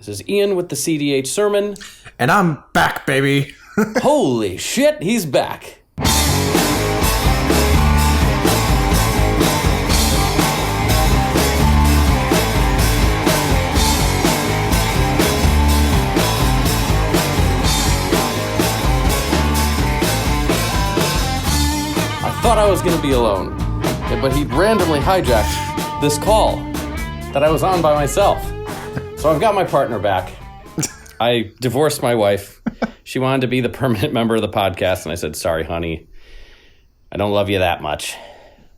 This is Ian with the cEDH sermon. And I'm back, baby. Holy shit, he's back. I thought I was going to be alone, but he randomly hijacked this call that I was on by myself. So I've got my partner back. I divorced my wife. She wanted to be the permanent member of the podcast, and I said, sorry, honey. I don't love you that much.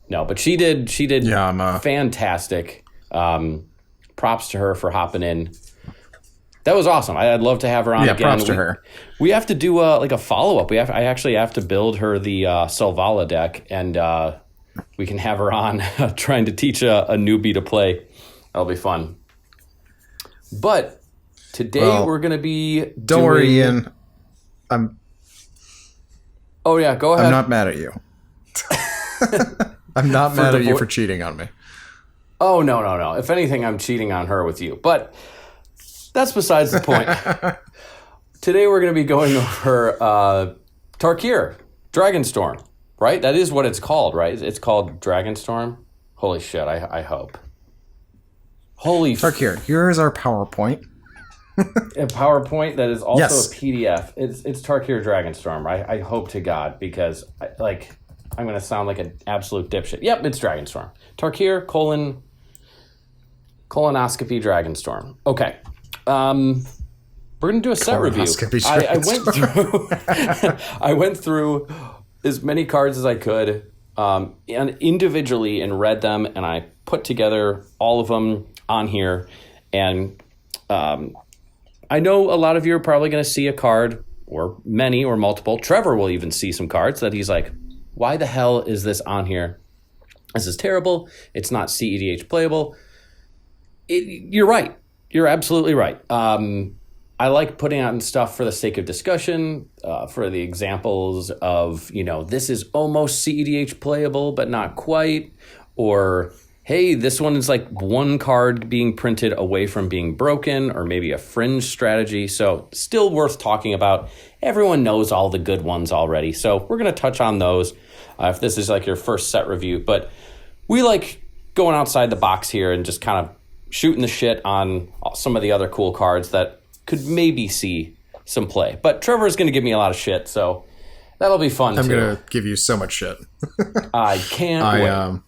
No, but she did. She did fantastic. Props to her for hopping in. That was awesome. I'd love to have her on again. Yeah, props to her. We have to do a follow-up. I actually have to build her the Selvala deck, and we can have her on trying to teach a newbie to play. That'll be fun. But today we're going to be Don't worry, Ian. Oh, yeah, go ahead. I'm not mad at you. I'm not mad at you for cheating on me. Oh, no. If anything, I'm cheating on her with you. But that's besides the point. Today we're going to be going over Tarkir, Dragonstorm, right? That is what it's called, right? It's called Dragonstorm. Holy shit, I hope. Tarkir, here's our PowerPoint. A PowerPoint that is also Yes. a PDF. It's Tarkir Dragonstorm, right? I hope to God, because I'm going to sound like an absolute dipshit. Yep, it's Dragonstorm. Tarkir, colonoscopy Dragonstorm. Okay. We're going to do a set review. I went through as many cards as I could and individually and read them, and I put together all of them on here. And I know a lot of you are probably going to see a card, or many, or multiple. Trevor will even see some cards that he's like, why the hell is this on here? This is terrible. It's not cEDH playable. You're right. You're absolutely right. I like putting out stuff for the sake of discussion, for the examples of, this is almost cEDH playable, but not quite. Or, hey, this one is like one card being printed away from being broken, or maybe a fringe strategy. So still worth talking about. Everyone knows all the good ones already. So we're going to touch on those if this is like your first set review. But we like going outside the box here and just kind of shooting the shit on some of the other cool cards that could maybe see some play. But Trevor is going to give me a lot of shit, so that'll be fun, I'm going to give you so much shit. I can't wait.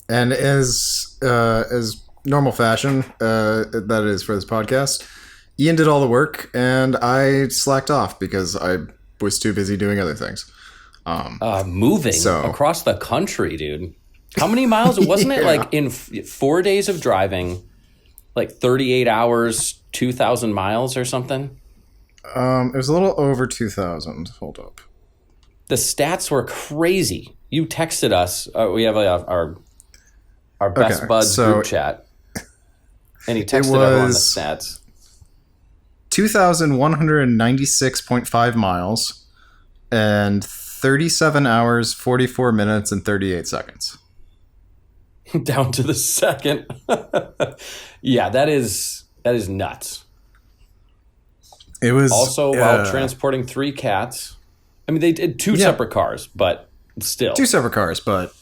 And as normal fashion, that is for this podcast, Ian did all the work, and I slacked off because I was too busy doing other things. Moving across the country, dude. How many miles? Wasn't it like in 4 days of driving, like 38 hours, 2,000 miles or something? It was a little over 2,000. Hold up. The stats were crazy. You texted us. We have our best buds group chat. And he texted everyone the stats. 2,196.5 miles and 37 hours, 44 minutes, and 38 seconds. Down to the second. Yeah, that is nuts. It was also while transporting 3 cats. I mean, they did 2 separate cars, but still 2 separate cars. But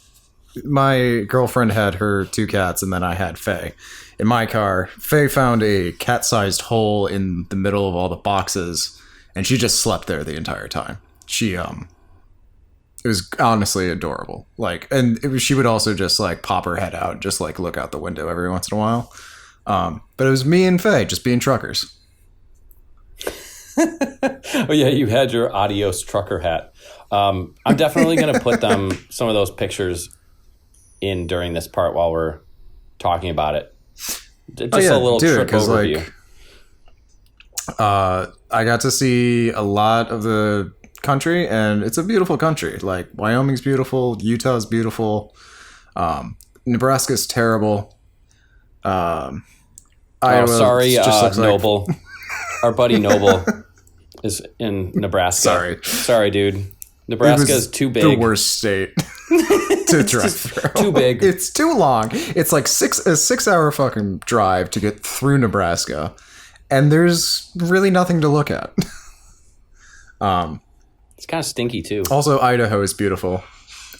my girlfriend had her 2 cats, and then I had Faye. In my car, Faye found a cat-sized hole in the middle of all the boxes, and she just slept there the entire time. It was honestly adorable. She would also just pop her head out, and just look out the window every once in a while. But it was me and Faye just being truckers. Oh yeah, you had your adios trucker hat. I'm definitely going to put some of those pictures in during this part while we're talking about it. Just a little trip overview. I got to see a lot of the country, and it's a beautiful country. Wyoming's beautiful, Utah's beautiful, Nebraska's terrible. Sorry, Noble. Our buddy Noble is in Nebraska. Sorry, dude. Nebraska is too big. The worst state to drive through. Too big. It's too long. It's like a 6-hour fucking drive to get through Nebraska, and there's really nothing to look at. It's kind of stinky too. Also, Idaho is beautiful.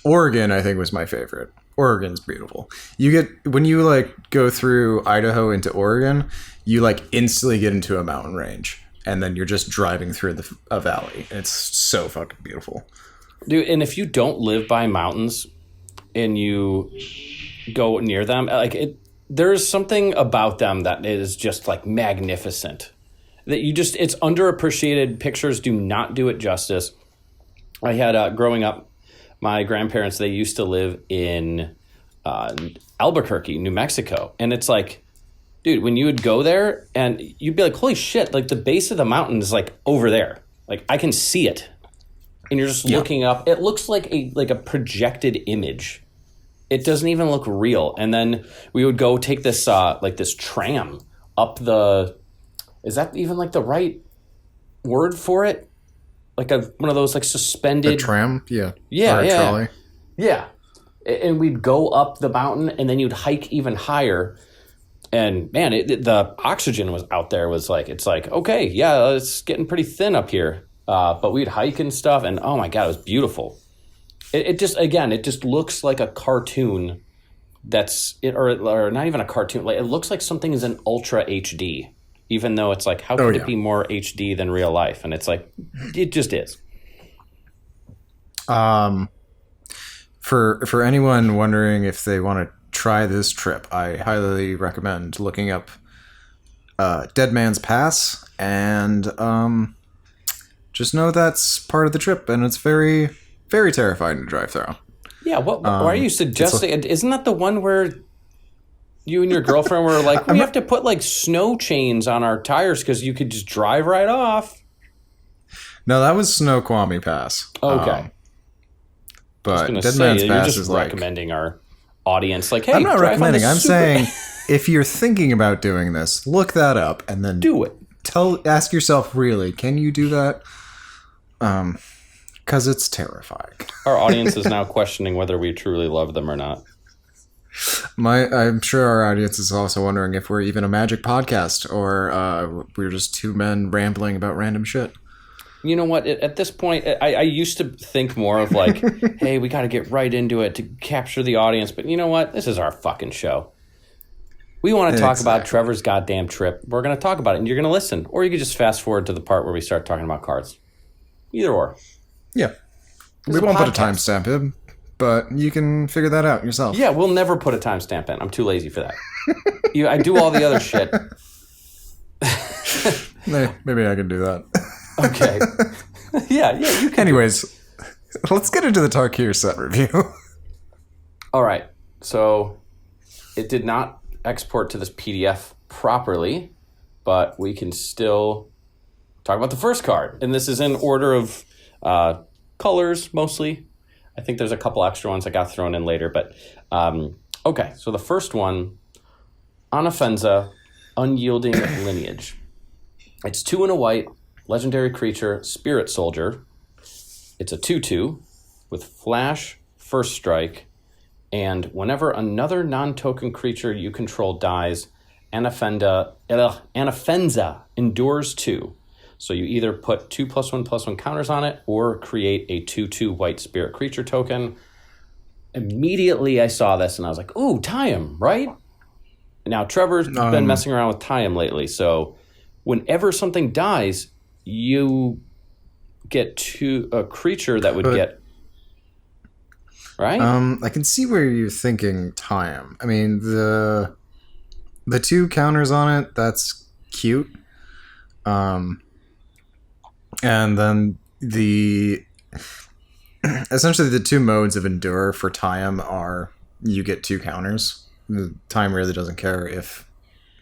Oregon, I think, was my favorite. Oregon's beautiful. You get, when you like go through Idaho into Oregon, you like instantly get into a mountain range, and then you're just driving through a valley. It's so fucking beautiful, dude. And if you don't live by mountains and you go near them, like there's something about them that is just like magnificent. That it's underappreciated. Pictures do not do it justice. I had growing up, my grandparents, they used to live in Albuquerque, New Mexico. And it's like, dude, when you would go there and you'd be like, holy shit, like the base of the mountain is like over there. Like I can see it. And you're just looking up. It looks like a projected image. It doesn't even look real. And then we would go take this this tram up is that even like the right word for it? Like one of those like suspended... A tram? Yeah. Yeah, or a trolley. Yeah. And we'd go up the mountain, and then you'd hike even higher. And man, the oxygen was out there. It's like, okay, yeah, it's getting pretty thin up here. But we'd hike and stuff, and oh my God, it was beautiful. It just looks like a cartoon or not even a cartoon. Like it looks like something is in ultra HD. Even though it's like, how could it be more HD than real life? And it's like, it just is. For anyone wondering if they want to try this trip, I highly recommend looking up Dead Man's Pass, and just know that's part of the trip, and it's very, very terrifying to drive through. Yeah, why are you suggesting? Isn't that the one where you and your girlfriend were like, we have to put like snow chains on our tires because you could just drive right off? No, that was Snoqualmie Pass. Okay. But Dead Man's Pass is like... recommending our audience, like, hey, I'm not recommending. I'm saying if you're thinking about doing this, look that up and then do it. Ask yourself, really, can you do that? Because it's terrifying. Our audience is now questioning whether we truly love them or not. I'm sure our audience is also wondering if we're even a magic podcast or we're just two men rambling about random shit. You know what? At this point, I used to think more of like, hey, we got to get right into it to capture the audience. But you know what? This is our fucking show. We want to talk about Trevor's goddamn trip. We're going to talk about it, and you're going to listen. Or you could just fast forward to the part where we start talking about cards. Either or. Yeah. We won't put a timestamp in, but you can figure that out yourself. Yeah, we'll never put a timestamp in. I'm too lazy for that. I do all the other shit. Maybe I can do that. Okay. Yeah, you can. Anyways, let's get into the Tarkir set review. All right. So it did not export to this PDF properly, but we can still talk about the first card. And this is in order of colors, mostly. I think there's a couple extra ones that got thrown in later. But, okay. So the first one, Anafenza, Unyielding Lineage. It's 2 and a white. Legendary creature, Spirit Soldier. It's a 2/2 with flash, first strike, and whenever another non-token creature you control dies, Anafenza endures 2. So you either put 2+1/+1 counters on it or create a 2/2 white spirit creature token. Immediately I saw this and I was like, ooh, Time, right? Now Trevor's been messing around with Time lately, so whenever something dies, you get a creature that would get... Right? I can see where you're thinking Time. I mean, the 2 counters on it, that's cute. And then essentially the 2 modes of Endure for Time are you get 2 counters. Time really doesn't care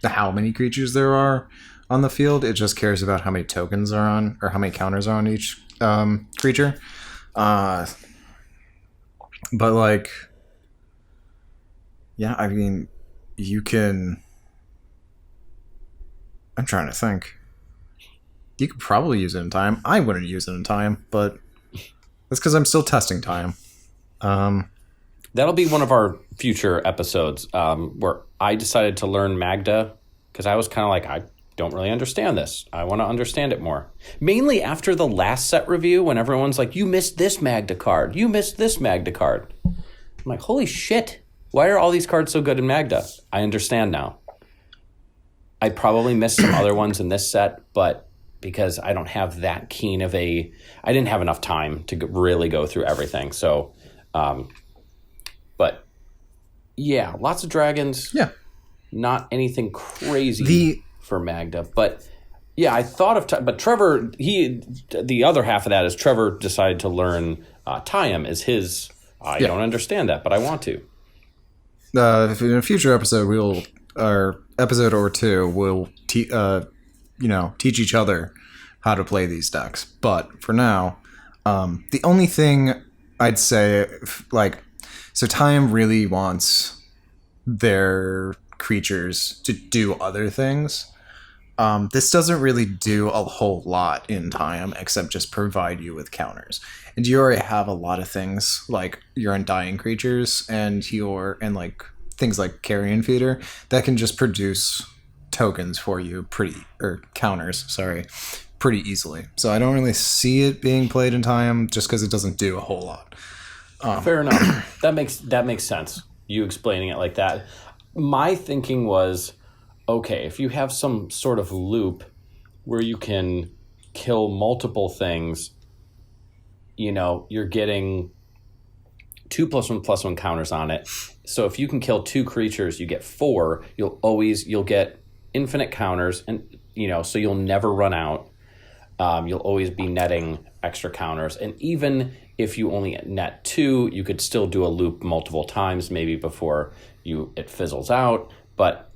how many creatures there are on the field. It just cares about how many tokens are on, or how many counters are on each creature. But like, yeah, I mean, you can... I'm trying to think. You could probably use it in Time. I wouldn't use it in Time, but that's because I'm still testing Time. That'll be one of our future episodes where I decided to learn Magda because I was kind of like, don't really understand this. I want to understand it more. Mainly after the last set review, when everyone's like, you missed this Magda card. You missed this Magda card. I'm like, holy shit. Why are all these cards so good in Magda? I understand now. I probably missed some other ones in this set, but because I don't have that keen of I didn't have enough time to really go through everything. So, but yeah, lots of dragons. Yeah. Not anything crazy for Magda, but yeah, I thought of, but Trevor, the other half of that is Trevor decided to learn Tayum as his, I don't understand that, but I want to. In a future episode, episode or two, we'll teach each other how to play these decks. But for now, the only thing I'd say, so Tayum really wants their creatures to do other things. This doesn't really do a whole lot in Tayum except just provide you with counters. And you already have a lot of things like your Undying creatures and things like Carrion Feeder that can just produce tokens for you counters, pretty easily. So I don't really see it being played in Tayum just because it doesn't do a whole lot. Fair enough. That makes sense. You explaining it like that. My thinking was, okay, if you have some sort of loop where you can kill multiple things, you're getting 2+1/+1 counters on it. So if you can kill 2 creatures, you get 4. You'll get infinite counters, and so you'll never run out. You'll always be netting extra counters, and even if you only net 2, you could still do a loop multiple times, maybe before it fizzles out. But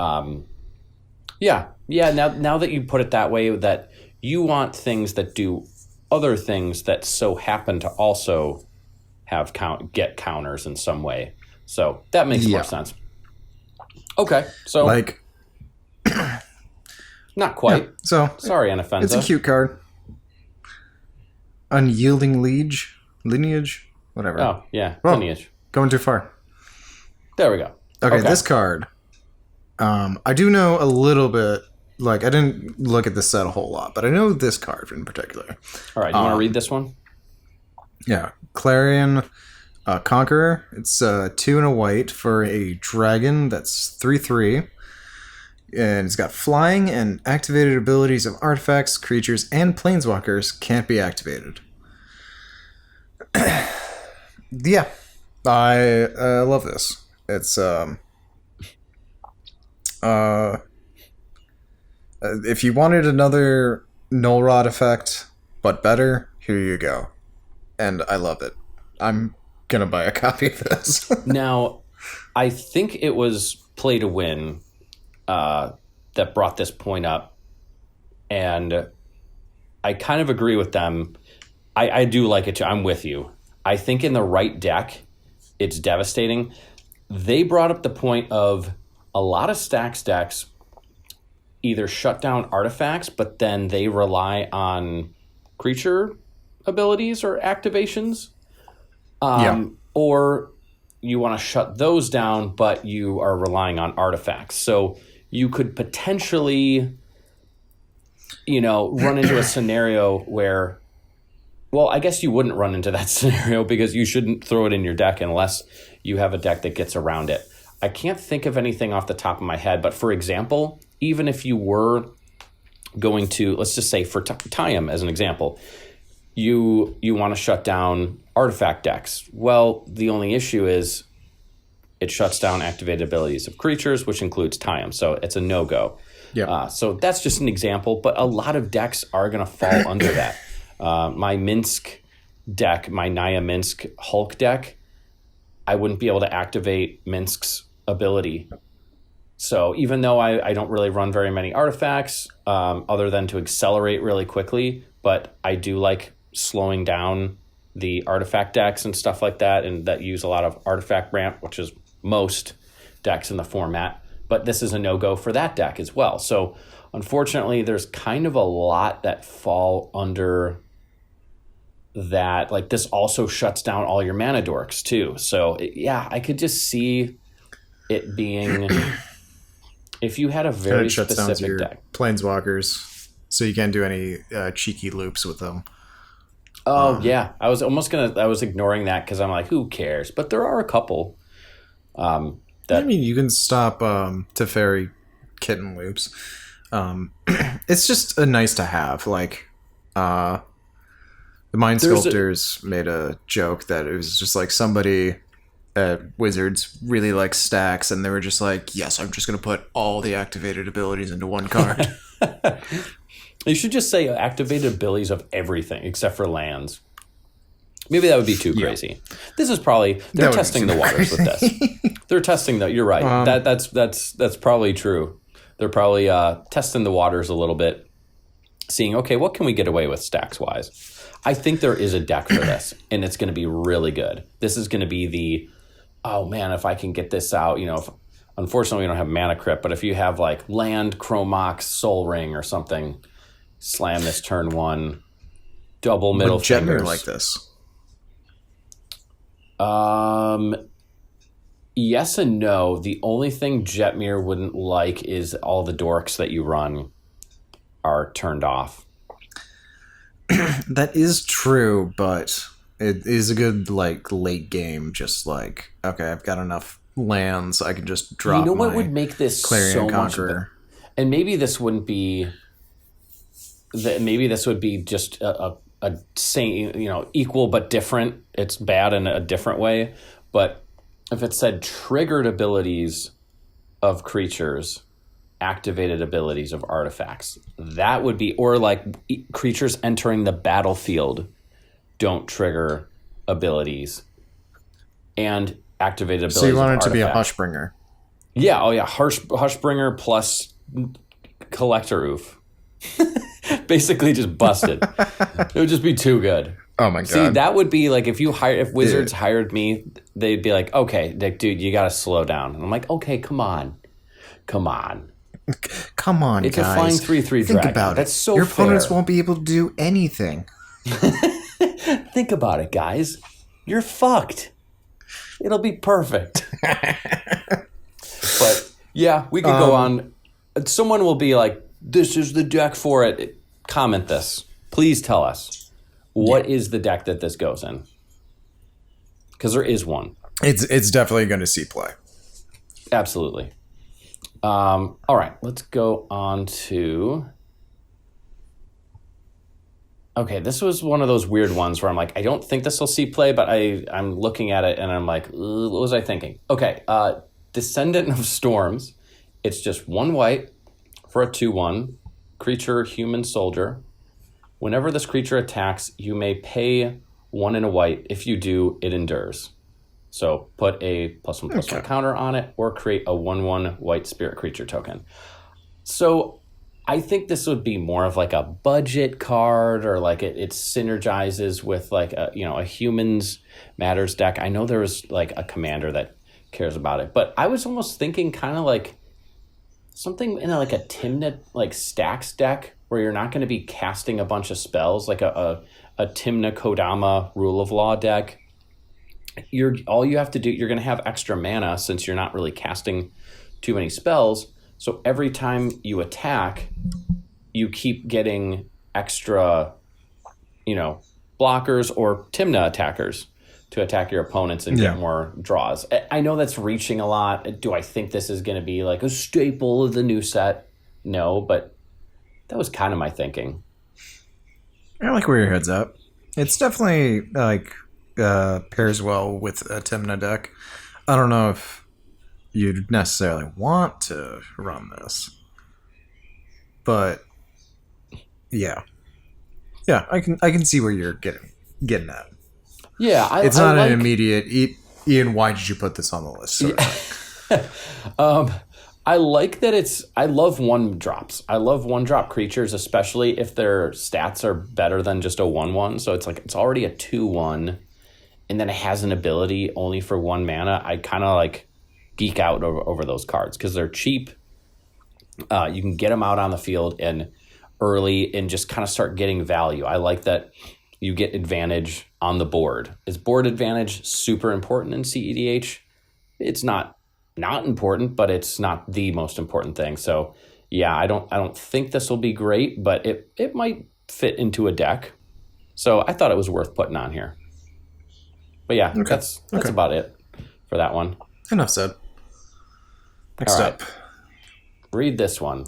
yeah. Now that you put it that way, that you want things that do other things that so happen to also have get counters in some way. So that makes more sense. Okay, so not quite. Yeah, so sorry, Anafenza. It's a cute card. Unyielding lineage, whatever. Oh yeah, lineage. Going too far. There we go. Okay, this card. I do know a little bit. I didn't look at this set a whole lot, but I know this card in particular. All right, you want to read this one? Yeah, Clarion Conqueror. It's 2 and a white for a dragon that's 3/3. And it's got flying, and activated abilities of artifacts, creatures, and planeswalkers can't be activated. Yeah, I love this. It's if you wanted another Null Rod effect, but better, here you go. And I love it. I'm gonna buy a copy of this. Now, I think it was Play to Win that brought this point up, and I kind of agree with them. I do like it too. I'm with you. I think in the right deck, it's devastating. They brought up the point of a lot of Stacks decks either shut down artifacts, but then they rely on creature abilities or activations. Or you want to shut those down, but you are relying on artifacts. So you could potentially, run into a scenario where, well, I guess you wouldn't run into that scenario because you shouldn't throw it in your deck unless you have a deck that gets around it. I can't think of anything off the top of my head, but for example, even if you were going to, let's just say for Tayum as an example, you want to shut down artifact decks. Well, the only issue is it shuts down activated abilities of creatures, which includes Tayum. So it's a no-go. Yeah. So that's just an example, but a lot of decks are going to fall under that. My Minsk deck, my Naya Minsk Hulk deck, I wouldn't be able to activate Minsk's ability. So even though I don't really run very many artifacts, other than to accelerate really quickly, but I do like slowing down the artifact decks and stuff like that, and that use a lot of artifact ramp, which is most decks in the format. But this is a no-go for that deck as well. So unfortunately, there's kind of a lot that fall under that. Like this also shuts down all your mana dorks too. So yeah, I could just see it being If you had a And very it shuts down to specific your deck. planeswalkers, so you can't do any cheeky loops with them. Oh, yeah. I was ignoring that because I'm like, who cares? But there are a couple. I mean, you can stop Teferi kitten loops. It's just a nice to have. Like, the Mind Sculptors made a joke that it was just like somebody at Wizards really likes stacks, and they were just like, yes, I'm just going to put all the activated abilities into one card. You should just say activated abilities of everything except for lands. Maybe that would be too crazy. This is probably they're testing the waters with this. They're testing that. You're right. That's probably true. They're probably testing the waters a little bit, seeing okay, what can we get away with stacks wise. I think there is a deck for this, and it's going to be really good. This is going to be the oh man, if I can get this out, unfortunately we don't have Mana Crypt, but if you have like land, Chromox, Soul Ring or something, slam this turn one, double middle fingers. Jetmir like this? Yes and no. The only thing Jetmir wouldn't like is all the dorks that you run are turned off. That is true, but it is a good like late game. Just like okay, I've got enough lands, I can just drop. You know what would make this Clarion so Conqueror. much better? And maybe this wouldn't be. Maybe this would be just a same, equal but different. It's bad in a different way, but if it said triggered abilities of creatures, activated abilities of artifacts, that would be, or like creatures entering the battlefield don't trigger abilities and activated abilities. So you want it to be a artifacts. Hushbringer? Yeah. Oh yeah. Hushbringer plus Collector Oof. Basically just busted. It would just be too good. Oh my god! See, that would be like if Wizards hired me, they'd be like, "Okay, dude, you got to slow down." And I'm like, "Okay, come on." It's guys. A flying 3/3 Think dragon. about That's it. so Your fair. opponents won't be able to do anything. Think about it, guys. You're fucked. It'll be perfect. But yeah, we could go on. Someone will be like, "This is the deck for it." Comment this. Please tell us. What is the deck that this goes in? Because there is one. It's definitely going to see play. Absolutely. All right, let's go on to... Okay, this was one of those weird ones where I'm like, I don't think this will see play, but I'm looking at it and I'm like, what was I thinking? Okay, Descendant of Storms. It's just 1 white for a 2/1. Creature, human soldier. Whenever this creature attacks, you may pay 1 and a white. If you do, it endures. So put a +1/+1 counter on it, or create a 1/1 white spirit creature token. So I think this would be more of like a budget card, or like it synergizes with like a humans matters deck. I know there was like a commander that cares about it, but I was almost thinking kind of like something in like a Tymna like stacks deck where you're not going to be casting a bunch of spells, like a Tymna Kodama Rule of Law deck. All you have to do, you're going to have extra mana since you're not really casting too many spells. So every time you attack, you keep getting extra, blockers or Tymna attackers to attack your opponents and get more draws. I know that's reaching a lot. Do I think this is going to be like a staple of the new set? No, but that was kind of my thinking. I like where your head's at. It's definitely like pairs well with a Tymna deck. I don't know if you'd necessarily want to run this, but yeah, I can see where you're getting at. Yeah, it's not an immediate. Ian, why did you put this on the list? Sort of I like that I love 1-drops. I love 1-drop creatures, especially if their stats are better than just a 1/1. So it's like it's already a 2/1, and then it has an ability only for 1 mana. I kind of like geek out over those cards because they're cheap. You can get them out on the field and early and just kind of start getting value. I like that you get advantage on the board. Is board advantage super important in cEDH? It's not not important, but it's not the most important thing. So yeah, I don't think this will be great, but it might fit into a deck. So I thought it was worth putting on here. But yeah, that's about it for that one. Enough said. Next up. Read this one.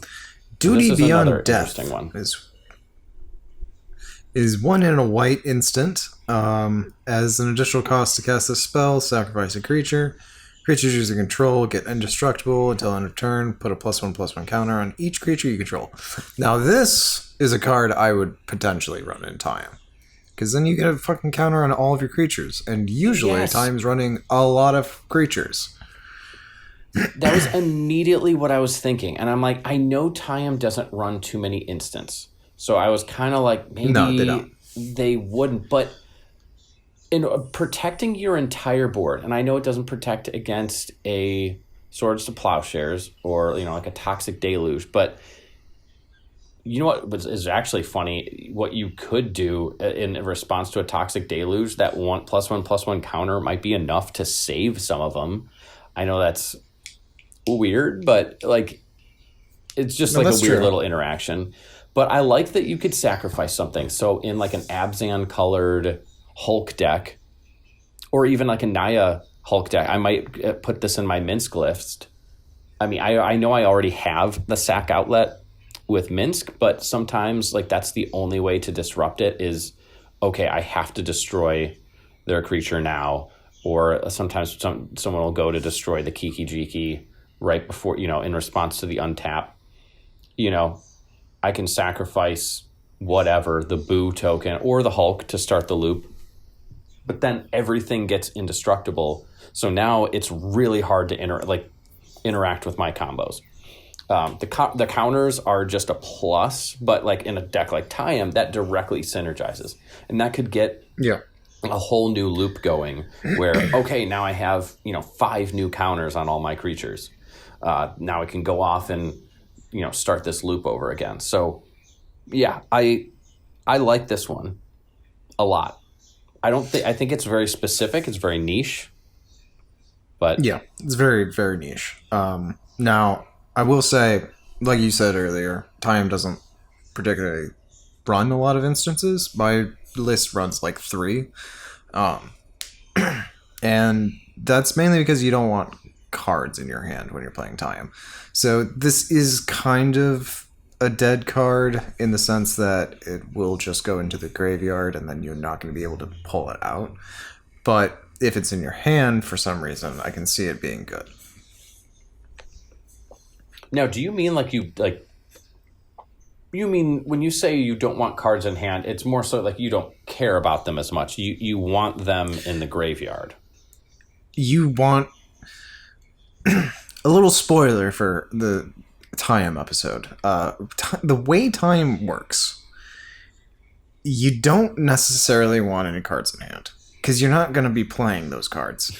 Duty Beyond Death one. Is 1 in a white instant. As an additional cost to cast this spell, sacrifice a creature. Creatures using control get indestructible until end of turn. Put a +1/+1 counter on each creature you control. Now this is a card I would potentially run in Time. Because then you get a fucking counter on all of your creatures. And usually Time's running a lot of creatures. That was immediately what I was thinking. And I'm like, I know Time doesn't run too many instants. So I was kind of like, maybe they wouldn't. But in protecting your entire board, and I know it doesn't protect against a Swords to Plowshares or, like a Toxic Deluge, but you know what is actually funny? What you could do in response to a Toxic Deluge, that +1/+1 counter might be enough to save some of them. I know that's weird, but it's just a weird little interaction. But I like that you could sacrifice something. So in like an Abzan colored Hulk deck, or even like a Naya Hulk deck, I might put this in my Minsk list. I mean, I know I already have the sack outlet with Minsk, but sometimes that's the only way to disrupt it is, okay, I have to destroy their creature now. Or sometimes someone will go to destroy the Kiki Jiki right before, in response to the untap. I can sacrifice whatever, the Boo token or the Hulk to start the loop. But then everything gets indestructible. So now it's really hard to interact with my combos. The counters are just a plus, but in a deck like Tayam, that directly synergizes. And that could get a whole new loop going where, okay, now I have, 5 new counters on all my creatures. Now I can go off and, start this loop over again. So yeah, I like this one a lot. I think it's very specific. It's very niche, but yeah, it's very, very niche. Now I will say, like you said earlier, Time doesn't particularly run a lot of instances. My list runs 3. And that's mainly because you don't want cards in your hand when you're playing Time. So this is kind of a dead card in the sense that it will just go into the graveyard and then you're not going to be able to pull it out. But if it's in your hand for some reason, I can see it being good. Now, do you mean you mean when you say you don't want cards in hand, it's more so you don't care about them as much. You want them in the graveyard. You want a little spoiler for the Time episode. The way Time works, you don't necessarily want any cards in hand because you're not going to be playing those cards.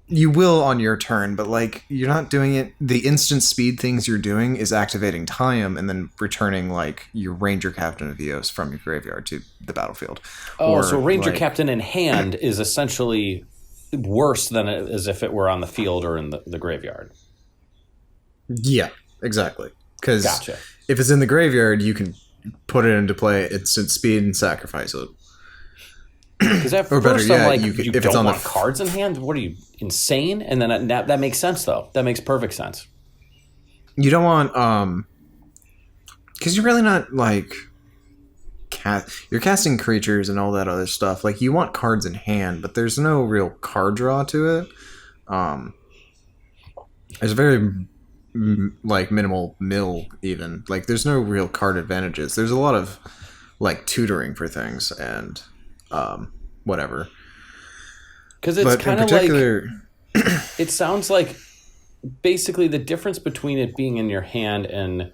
You will on your turn, but you're not doing it. The instant speed things you're doing is activating Time and then returning your Ranger Captain of Eos from your graveyard to the battlefield. Oh, so Ranger Captain in hand is essentially worse than as if it were on the field or in the graveyard. Yeah, exactly. Because gotcha. If it's in the graveyard, you can put it into play instant speed and sacrifice it. Because at first I'm you don't want cards in hand? What are you, insane? And then that makes sense, though. That makes perfect sense. You don't want... Because you're really not, you're casting creatures and all that other stuff. You want cards in hand, but there's no real card draw to it. There's a very... minimal mill even. There's no real card advantages. There's a lot of tutoring for things and whatever. Because it's kind of it sounds like basically the difference between it being in your hand and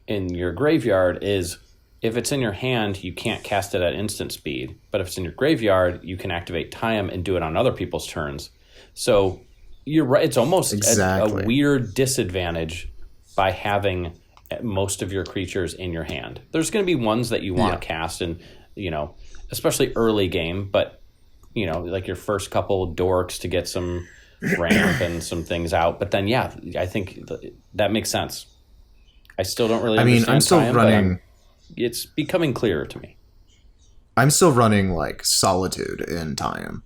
in your graveyard is if it's in your hand, you can't cast it at instant speed. But if it's in your graveyard, you can activate Time and do it on other people's turns. So you're right. It's almost a weird disadvantage by having most of your creatures in your hand. There's going to be ones that you want to cast and, especially early game, but, your first couple dorks to get some ramp and some things out. But then, yeah, I think that makes sense. I still don't really understand I'm still time, running... It's becoming clearer to me. I'm still running, like, Solitude in Time,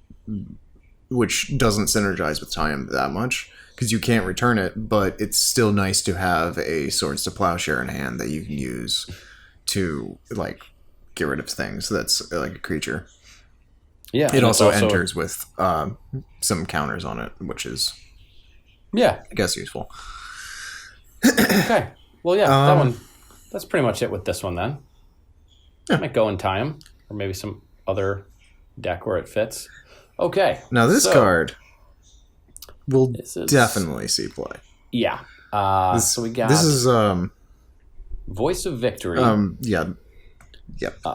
which doesn't synergize with Time that much, because you can't return it, but it's still nice to have a Swords to Plowshare in hand that you can use to, like, get rid of things that's, like, a creature. Yeah. It also enters with some counters on it, which is, I guess, useful. Okay. Well, yeah, that one, that's pretty much it with this one then. Yeah. Might go in Time, or maybe some other deck where it fits. Okay. Now, this card will definitely see play. Yeah. So we got... This is... Voice of Victory. Yeah.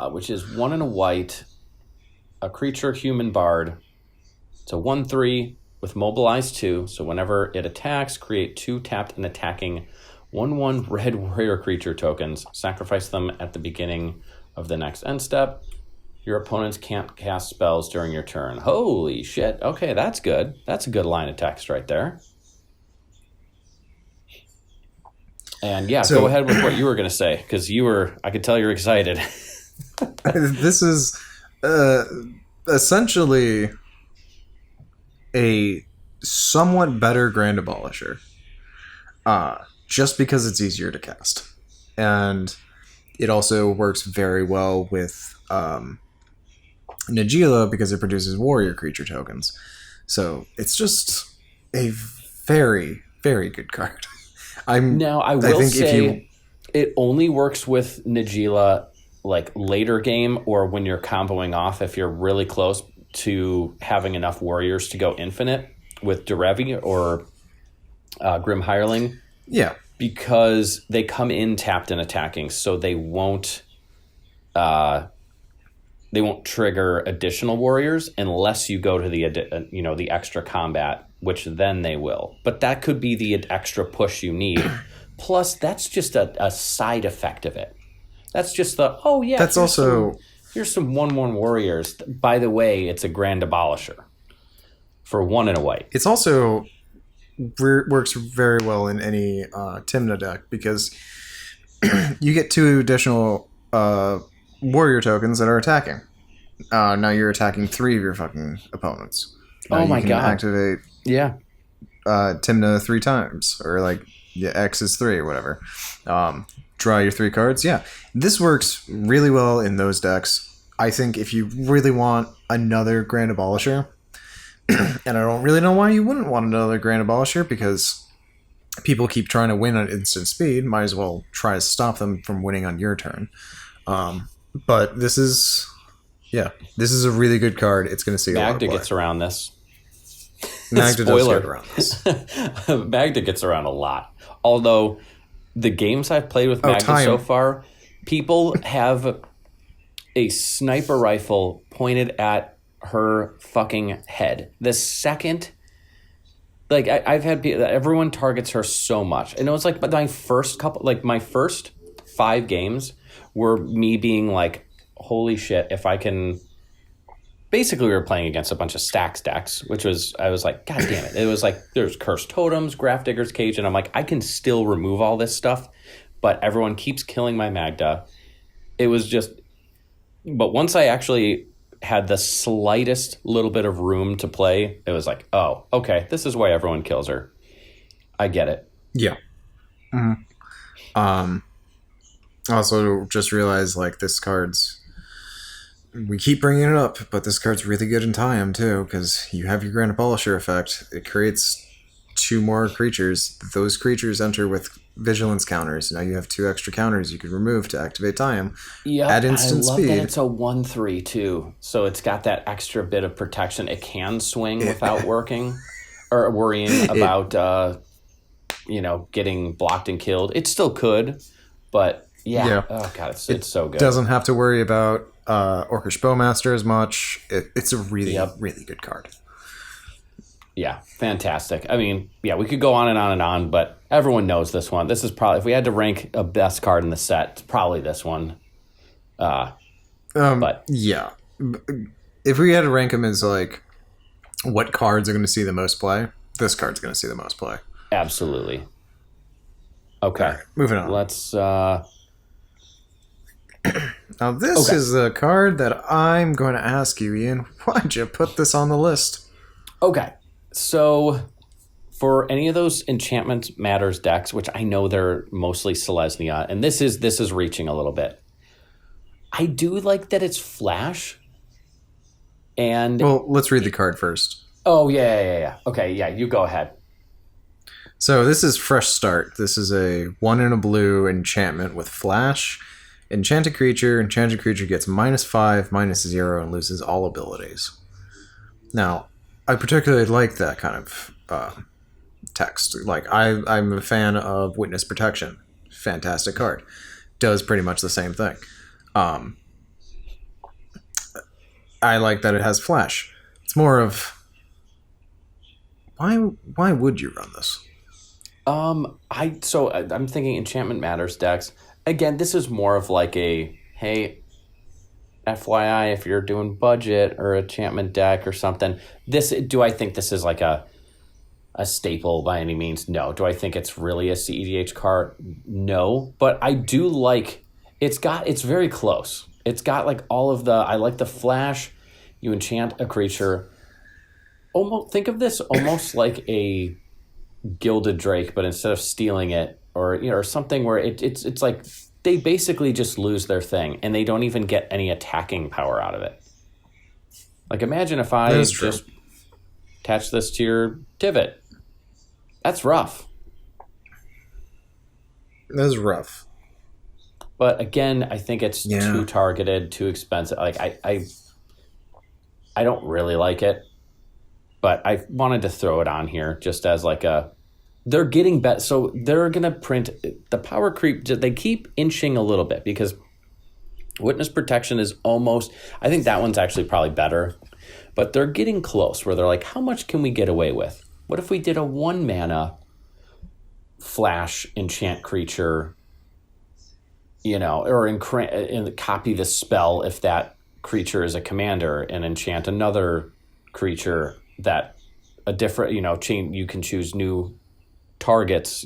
Which is 1 and a white, a creature human bard. It's a 1/3 with mobilize 2. So whenever it attacks, create 2 tapped and attacking 1/1 red warrior creature tokens. Sacrifice them at the beginning of the next end step. Your opponents can't cast spells during your turn. Holy shit. Okay, that's good. That's a good line of text right there. And yeah, go ahead with what you were going to say, because I could tell you're excited. This is essentially a somewhat better Grand Abolisher, just because it's easier to cast. And it also works very well with Najeela because it produces warrior creature tokens. So it's just a very, very good card. I will say it only works with Najeela like later game or when you're comboing off if you're really close to having enough warriors to go infinite with Derevi or Grim Hireling. Yeah. Because they come in tapped and attacking, so they won't trigger additional warriors unless you go to the extra combat, which then they will. But that could be the extra push you need. Plus, that's just a side effect of it. That's just That's here's some 1/1 warriors. By the way, it's a Grand Abolisher for 1 and a white. It's also works very well in any Tymna deck because you get 2 additional warrior tokens that are attacking. Now you're attacking 3 of your fucking opponents. Oh my god! Activate Tymna 3 times, or like X is 3 or whatever. Draw your 3 cards. Yeah, this works really well in those decks. I think if you really want another Grand Abolisher, and I don't really know why you wouldn't want another Grand Abolisher, because people keep trying to win at instant speed. Might as well try to stop them from winning on your turn. But this is a really good card. It's going to see a lot of play. Magda gets around this. Magda does get around this. Magda gets around a lot. Although the games I've played with Magda so far, people have a sniper rifle pointed at her fucking head. The second, like I've had everyone targets her so much, and it was like my first 5 games were me being like, holy shit, if I can. Basically, we were playing against a bunch of stacks decks, I was like, god damn it. It was like, there's Cursed Totems, Grafdigger's Cage, and I'm like, I can still remove all this stuff, but everyone keeps killing my Magda. It was just, but once I actually had the slightest little bit of room to play, it was like, oh, okay, this is why everyone kills her. I get it. Yeah. Mm-hmm. Also, just realized, like, this card's... We keep bringing it up, but this card's really good in Time, too, because you have your Grand Abolisher effect. It creates 2 more creatures. Those creatures enter with vigilance counters. Now you have 2 extra counters you can remove to activate Time at instant speed. I love that it's a 1/3, too, so it's got that extra bit of protection. It can swing without worrying about, getting blocked and killed. It still could, but yeah. Oh, God, it's so good. It doesn't have to worry about Orcish Bowmaster as much. It's a really, really good card. Yeah, fantastic. I mean, yeah, we could go on and on and on, but everyone knows this one. This is probably, if we had to rank a best card in the set, it's probably this one. But yeah, if we had to rank them as like what cards are going to see the most play, this card's going to see the most play. Absolutely. Okay. All right, moving on. Let's. Now, this is the card that I'm going to ask you, Ian. Why'd you put this on the list? Okay. So, for any of those Enchantment Matters decks, which I know they're mostly Selesnya, and this is reaching a little bit. I do like that it's Flash. And well, let's read the card first. Oh, yeah. Okay, yeah, you go ahead. So this is Fresh Start. This is a 1 and a blue enchantment with Flash. Enchanted creature gets -5, -0, and loses all abilities. Now, I particularly like that kind of text. Like, I'm a fan of Witness Protection. Fantastic card. Does pretty much the same thing. I like that it has Flash. It's more of... Why would you run this? I'm thinking Enchantment Matters decks. Again, this is more of like a, hey, FYI, if you're doing budget or enchantment deck or something. Do I think this is like a staple by any means? No. Do I think it's really a cEDH card? No. But I do like it's very close. It's got like all of I like the Flash. You enchant a creature. Almost think of this almost like a Gilded Drake, but instead of stealing it or something where it's like they basically just lose their thing and they don't even get any attacking power out of it. Like, imagine if I just attach this to your Tivit. That's rough. That's rough. But again, I think it's too targeted, too expensive. Like I don't really like it, but I wanted to throw it on here just as like they're getting better. So they're going to print the power creep. They keep inching a little bit because Witness Protection is almost, I think that one's actually probably better, but they're getting close where they're like, how much can we get away with? What if we did a 1 mana Flash enchant creature, or copy the spell if that creature is a commander and enchant another creature that a different, you can choose new targets,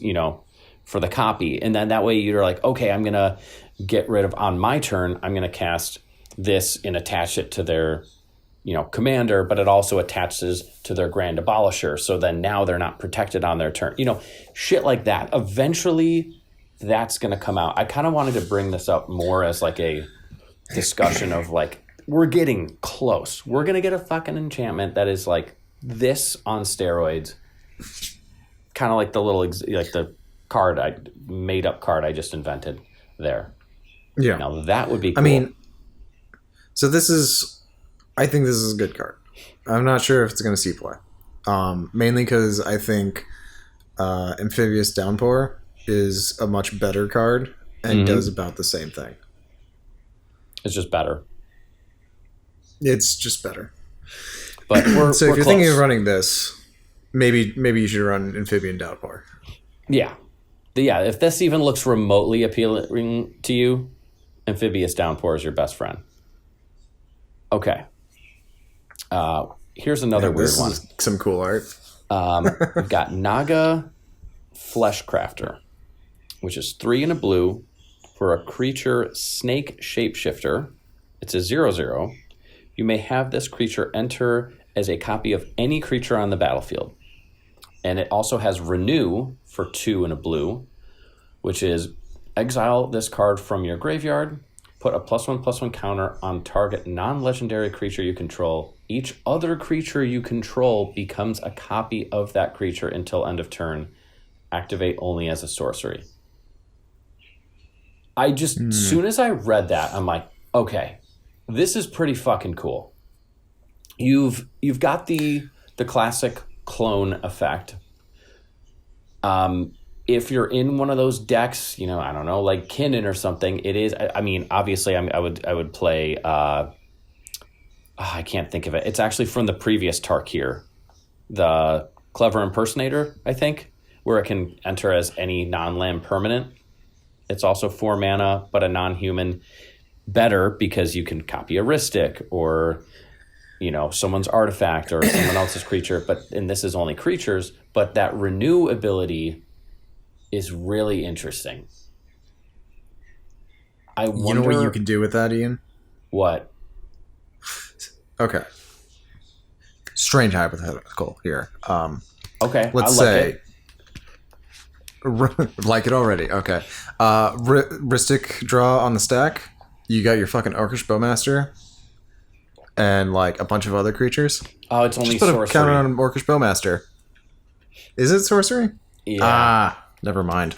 for the copy. And then that way you're like, okay, I'm going to get rid of, on my turn, I'm going to cast this and attach it to their, commander, but it also attaches to their Grand Abolisher. So then now they're not protected on their turn, shit like that. Eventually that's going to come out. I kind of wanted to bring this up more as like a discussion of like, we're getting close. We're going to get a fucking enchantment that is like this on steroids. Kind of like the little, like the made up card I just invented there. Yeah. Now that would be cool. I mean, so I think this is a good card. I'm not sure if it's going to see play. Mainly because I think Amphibious Downpour is a much better card and does about the same thing. It's just better. It's just better. But so if you're close. Thinking of running this, maybe you should run Amphibian Downpour. Yeah. If this even looks remotely appealing to you, Amphibious Downpour is your best friend. Okay. Here's another weird one. Some cool art. We've got Naga Fleshcrafter, which is 3 and a blue for a creature snake shapeshifter. It's a 0/0. You may have this creature enter as a copy of any creature on the battlefield. And it also has Renew for 2 and a blue, which is exile this card from your graveyard, put a +1/+1 counter on target non-legendary creature you control. Each other creature you control becomes a copy of that creature until end of turn. Activate only as a sorcery. As soon as I read that, I'm like, okay, this is pretty fucking cool. You've got the classic clone effect. If you're in one of those decks, I don't know, like Kinnan or something, it is. I mean, obviously, I would play. I can't think of it. It's actually from the previous Tarkir, the Clever Impersonator, I think, where it can enter as any non-land permanent. It's also 4 mana, but a non-human. Better because you can copy a Ristic or someone's artifact or someone else's creature, and this is only creatures, but that renew ability is really interesting. I wonder, you know what you can do with that, Ian? What? Okay. Strange hypothetical here. Okay, let's say like it already. Okay. Ristic draw on the stack. You got your fucking Orcish Bowmaster and like a bunch of other creatures. Oh, it's only just put sorcery. a counter on Orcish Bowmaster. Is it sorcery? Yeah. Never mind.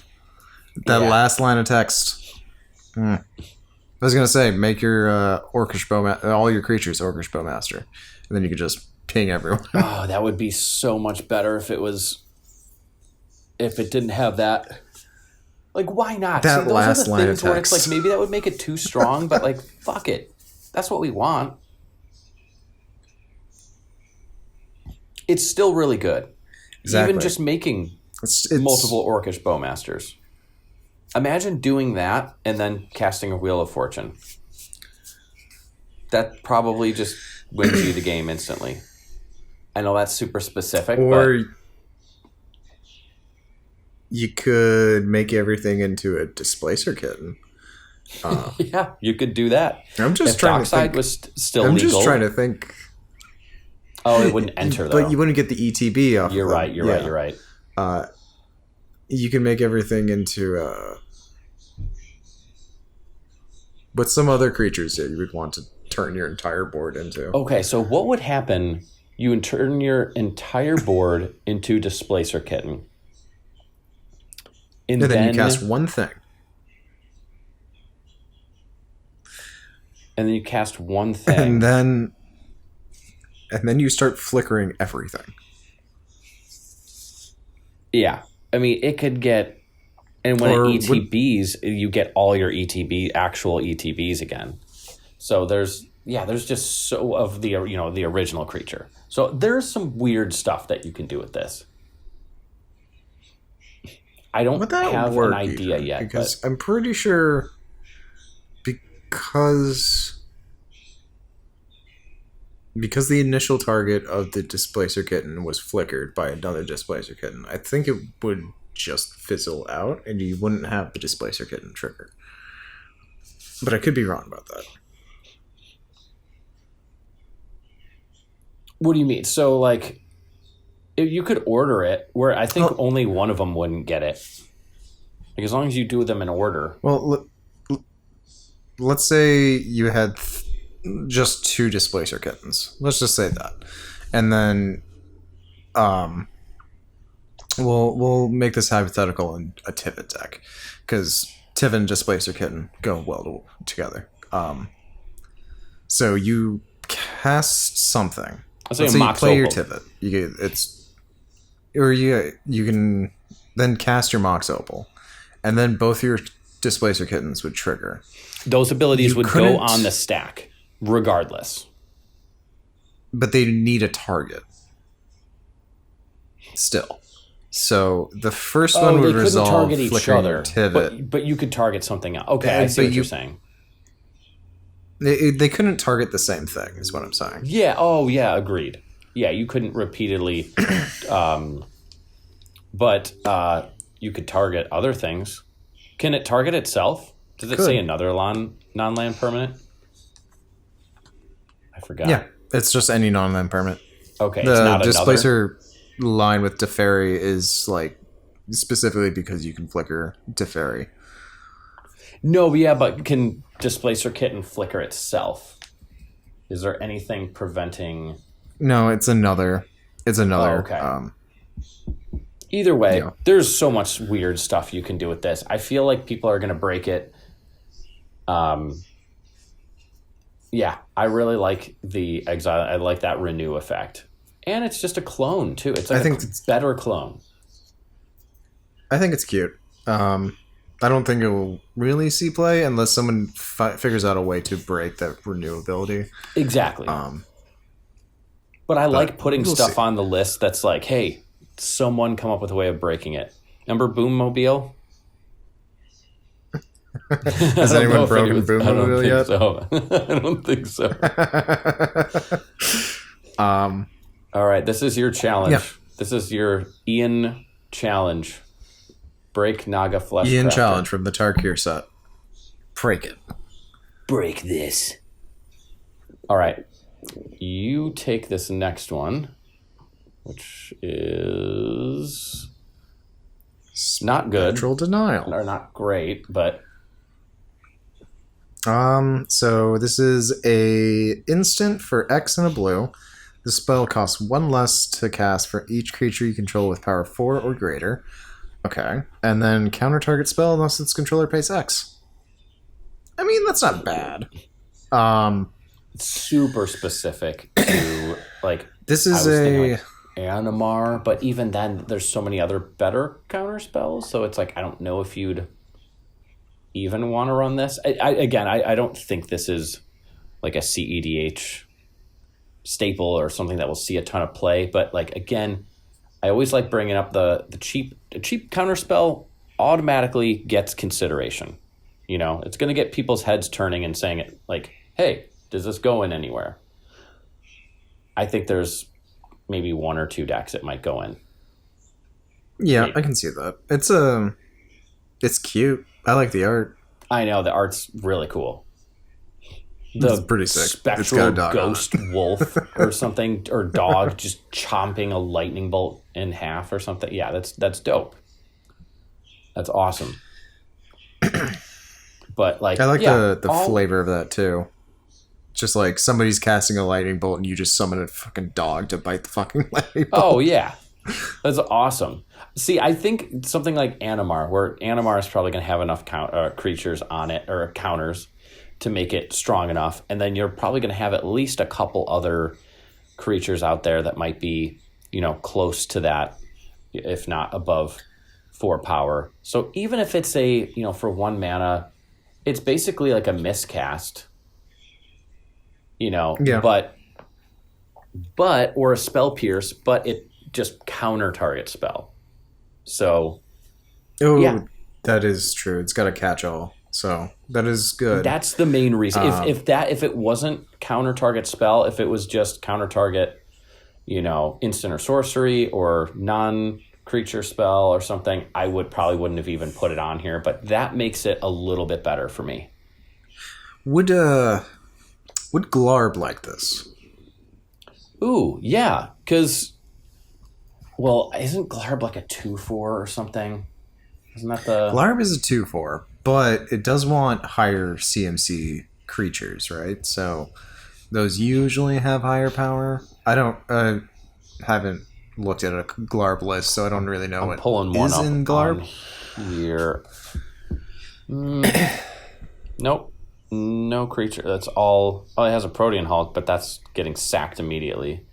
That last line of text. I was gonna say, make your Orcish Bowmaster, all your creatures Orcish Bowmaster, and then you could just ping everyone. Oh, that would be so much better if it didn't have that. Like, why not? That those last are the line of things where it's text. like, maybe that would make it too strong, but like, fuck it. That's what we want. It's still really good. Exactly. Even just making It's multiple Orcish Bowmasters. Imagine doing that and then casting a Wheel of Fortune. That probably just wins you the game instantly. I know that's super specific, or but you could make everything into a Displacer Kitten. yeah, you could do that. I'm just if trying Dockside to think. was still I'm legal. just trying to think. Oh, it wouldn't enter though. But you wouldn't get the ETB off. You're of right. them. You're right. You can make everything into. What's some other creatures that you would want to turn your entire board into? Okay, so what would happen? You would turn your entire board into Displacer Kitten. And then you cast one thing. And then you cast one thing. And then you start flickering everything. Yeah. I mean, it could get... And when it ETBs, you get all your actual ETBs again. So there's just so of the original creature. So there's some weird stuff that you can do with this. I don't have an idea yet. Because I'm pretty sure because the initial target of the Displacer Kitten was flickered by another Displacer Kitten, I think it would just fizzle out and you wouldn't have the Displacer Kitten trigger. But I could be wrong about that. What do you mean? So, like, if you could order it, where I think only one of them wouldn't get it. Like, as long as you do them in order. Well, let's say you had just 2 Displacer Kittens. Let's just say that. And then we'll make this hypothetical in a Tivit deck. Because Tivit and Displacer Kitten go well together. So you cast something. Let's say you play your Opal. Tivit. You can then cast your Mox Opal. And then both your Displacer Kittens would trigger. Those abilities would go on the stack, regardless. But they need a target. Still. So the first one would resolve target each flickering other, Tivit. but you could target something else. Okay, I see what you're saying. They couldn't target the same thing, is what I'm saying. Yeah, agreed. Yeah, you couldn't repeatedly... but you could target other things. Can it target itself? Does it say another non-land permanent? I forgot. Yeah, it's just any non-land permanent. Okay, the it's not Displacer line with Teferi is like specifically because you can flicker Teferi. No, yeah, but can Displacer Kitten flicker itself? Is there anything preventing... No, it's another. okay. Either way, there's so much weird stuff you can do with this. I feel like people are going to break it. Yeah, I really like the Exile. I like that renew effect. And it's just a clone, too. It's like a better clone. I think it's cute. I don't think it will really see play unless someone figures out a way to break that renew ability. Exactly. But I like putting stuff on the list that's like, hey, someone come up with a way of breaking it. Remember Boom Mobile? Has anyone broken Boomobile yet? So. I don't think so. All right, this is your challenge. Yeah. This is your Ian challenge. Break Naga Flesh Ian Crafter. challenge from the Tarkir set. Break it. Break this. All right. You take this next one, which is not good. Spectral Denial. Or not great, but... So this is a instant for X and a blue. The spell costs 1 less to cast for each creature you control with power 4 or greater. Okay. And then counter target spell unless its controller pays X. I mean, that's not bad. Super specific to, like... This is a... Animar, but even then, there's so many other better counter spells, so it's like, I don't know if you'd even want to run this. I don't think this is like a cEDH staple or something that will see a ton of play, but like, again, I always like bringing up the cheap counter spell automatically gets consideration. You know, it's going to get people's heads turning and saying it like, hey, does this go in anywhere? I think there's maybe 1 or 2 decks it might go in. Yeah, I can see that. It's cute. I like the art. I know, the art's really cool. It's pretty sick. Spectral ghost wolf or something, or dog just chomping a lightning bolt in half or something. Yeah, that's dope. That's awesome. But like, I like the flavor of that too. Just like somebody's casting a lightning bolt and you just summon a fucking dog to bite the fucking lightning bolt. Oh yeah, that's awesome. See, I think something like Animar, where Animar is probably going to have enough creatures on it or counters to make it strong enough, and then you're probably going to have at least a couple other creatures out there that might be, you know, close to that, if not above 4 power. So even if it's a, you know, for 1 mana, it's basically like a miscast, you know, yeah. but or a spell pierce, but it just counter target spell. So, yeah, that is true. It's got a catch-all, so that is good. That's the main reason. If it wasn't counter target spell, if it was just counter target, you know, instant or sorcery or non-creature spell or something, I wouldn't have even put it on here. But that makes it a little bit better for me. Would Glarb like this? Ooh, yeah, because. Well, isn't Glarb like a 2/4 or something? Isn't that the... Glarb is a 2/4, but it does want higher CMC creatures, right? So those usually have higher power. I haven't looked at a Glarb list, so I don't really know what pulling one is up in Glarb. Here. Nope. No creature. That's all... Oh, it has a Protean Hulk, but that's getting sacked immediately.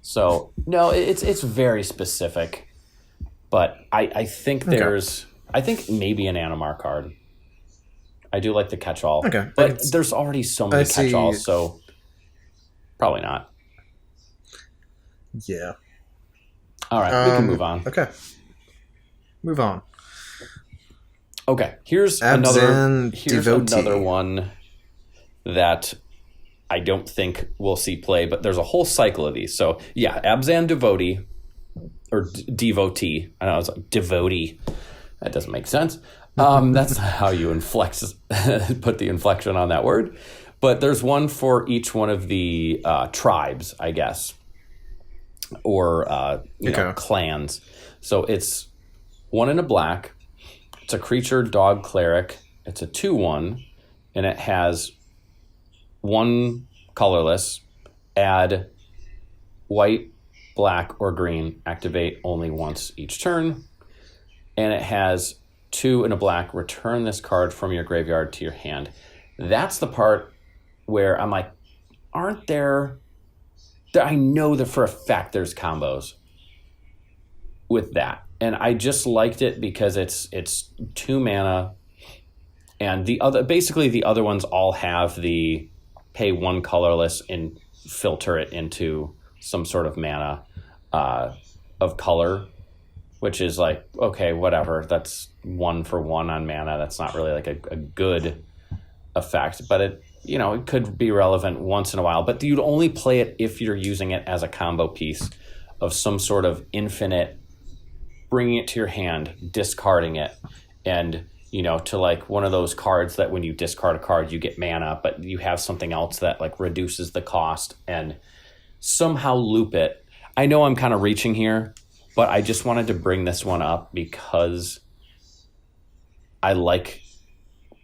So, no, it's very specific, but I think there's... I think maybe an Animar card. I do like the catch-all. Okay. But there's already so many catch-alls, so probably not. Yeah. All right, we can move on. Okay. Move on. Okay, here's another one that... I don't think we'll see play, but there's a whole cycle of these. So, yeah, Abzan Devotee, or Devotee. I know, it's like Devotee. That doesn't make sense. That's how you put the inflection on that word. But there's one for each one of the tribes, I guess, or know, clans. So it's 1 in a black. It's a creature, dog, cleric. It's a 2/1, and it has 1 colorless, add white, black, or green, activate only once each turn. And it has 2 in a black, return this card from your graveyard to your hand. That's the part where I'm like, aren't there... I know that for a fact there's combos with that. And I just liked it because it's 2 mana, and the other ones all have the pay 1 colorless and filter it into some sort of mana of color. which is like, okay, whatever. That's 1 for 1 on mana. That's not really like a good effect, but it could be relevant once in a while. But you'd only play it if you're using it as a combo piece of some sort of infinite, bringing it to your hand, discarding it, and to like one of those cards that when you discard a card you get mana, but you have something else that like reduces the cost and somehow loop it. I know I'm kind of reaching here, but I just wanted to bring this one up because I like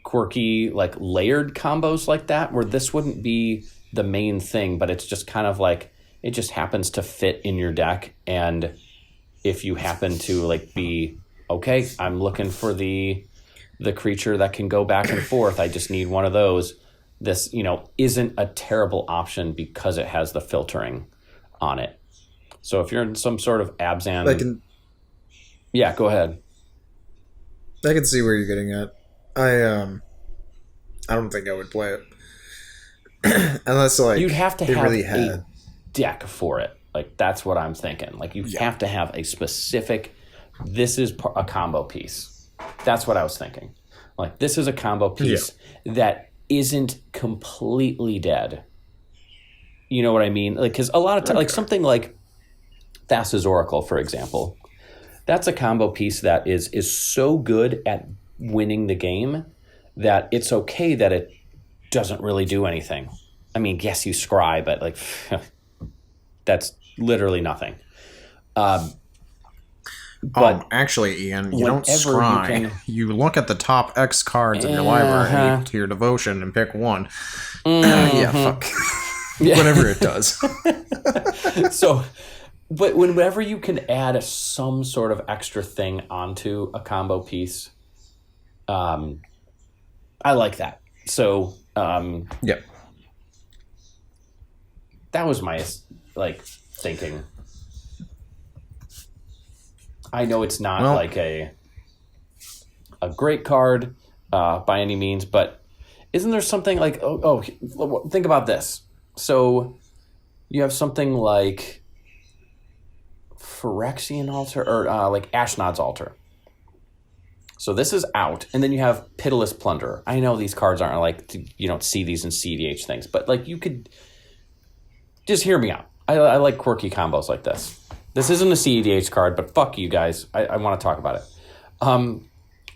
quirky, like layered combos like that, where this wouldn't be the main thing, but it's just kind of like it just happens to fit in your deck. And if you happen to like be okay, I'm looking for the creature that can go back and forth, I just need one of those. This isn't a terrible option because it has the filtering on it. So if you're in some sort of Abzan, yeah, go ahead. I can see where you're getting at. I don't think I would play it unless like you'd have to have really a deck for it. Like that's what I'm thinking. Like you have to have a specific. This is a combo piece. That's what I was thinking. Like this is a combo piece that isn't completely dead. You know what I mean? Like because a lot of like something like Thassa's Oracle, for example, that's a combo piece that is so good at winning the game that it's okay that it doesn't really do anything. I mean, yes, you scry, but like that's literally nothing. But actually, Ian, you don't scry. You look at the top X cards in your library to your devotion and pick one. Yeah, fuck. Whatever it does. So, but whenever you can add some sort of extra thing onto a combo piece, I like that. So, that was my thinking. I know it's not like a great card by any means, but isn't there something like think about this. So you have something like Phyrexian Altar or like Ashnod's Altar. So this is out, and then you have Pitiless Plunderer. I know these cards aren't like you don't see these in cEDH things, but like you could just hear me out. I like quirky combos like this. This isn't a cEDH card, but fuck you guys. I want to talk about it. And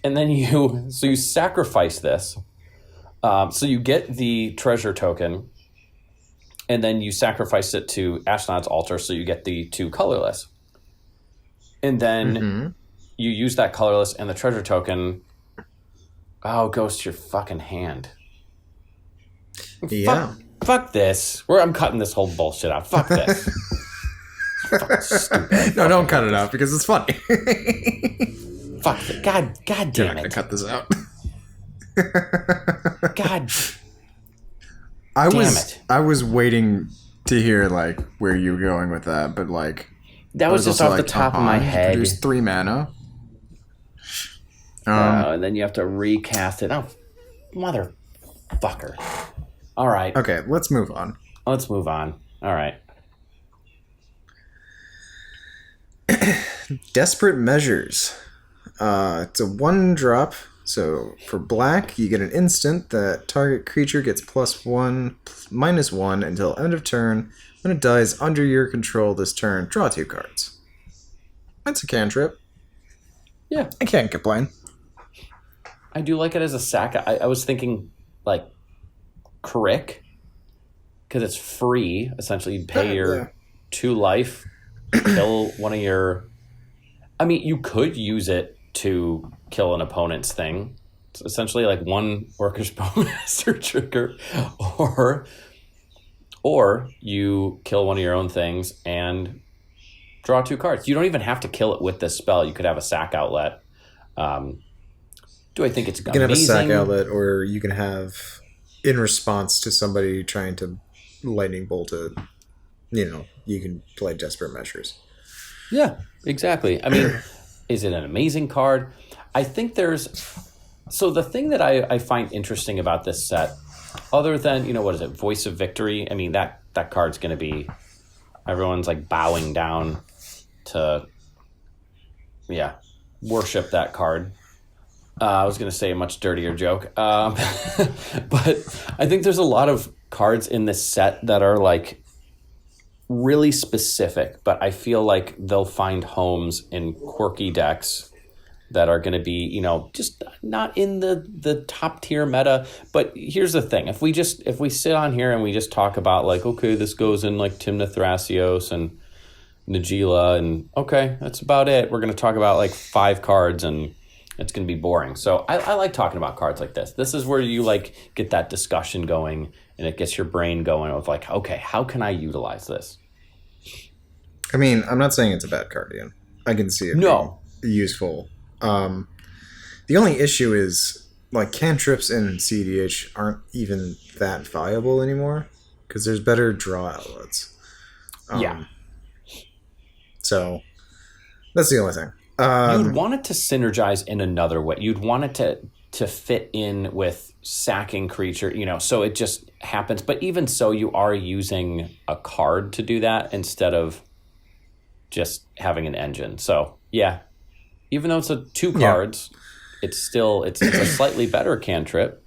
then you sacrifice this. So you get the treasure token, and then you sacrifice it to Ashnod's Altar, so you get the 2 colorless. And then you use that colorless and the treasure token. Oh, goes to your fucking hand. Yeah. Fuck this. I'm cutting this whole bullshit out. Fuck this. Stupid. No, don't cut it out because it's funny. Fuck it. God damn You're not it. gonna cut this out. God. I was waiting to hear like where you were going with that, but like that was just off the top of my head. Produce 3 mana. And then you have to recast it. Oh, motherfucker. All right. Okay, let's move on. Let's move on. All right. Desperate Measures. It's a 1-drop. So for black, you get an instant that target creature gets +1/-1 until end of turn. When it dies under your control this turn, draw 2 cards. That's a cantrip. Yeah. I can't complain. I do like it as a sack. I was thinking like Crick, because it's free. Essentially, you pay your 2 life, kill one of your... I mean, you could use it to kill an opponent's thing. It's essentially like 1 Orcish Bowmaster trigger, or you kill one of your own things and draw 2 cards. You don't even have to kill it with this spell. You could have a sack outlet. Do I think it's amazing? You can have a sack outlet, or you can have, in response to somebody trying to lightning bolt it, you can play Desperate Measures. Yeah, exactly. I mean, is it an amazing card? I think there's... So the thing that I find interesting about this set, other than, what is it, Voice of Victory? I mean, that card's going to be... Everyone's like bowing down to yeah, worship that card. I was going to say a much dirtier joke. But I think there's a lot of cards in this set that are like really specific, but I feel like they'll find homes in quirky decks that are going to be, you know, just not in the top tier meta. But here's the thing. If we sit on here and we just talk about like, okay, this goes in like Timna Thrasios and Najeela, and okay, that's about it. We're going to talk about like 5 cards and it's going to be boring. So I like talking about cards like this. This is where you like get that discussion going and it gets your brain going of like, okay, how can I utilize this? I mean, I'm not saying it's a bad card, Ian. I can see it being useful. The only issue is like cantrips in cEDH aren't even that viable anymore because there's better draw outlets. Yeah. So that's the only thing. You'd want it to synergize in another way. You'd want it to fit in with sacking creature, you know, so it just happens. But even so, you are using a card to do that instead of just having an engine. So yeah, even though it's 2 cards, it's still it's a slightly better cantrip.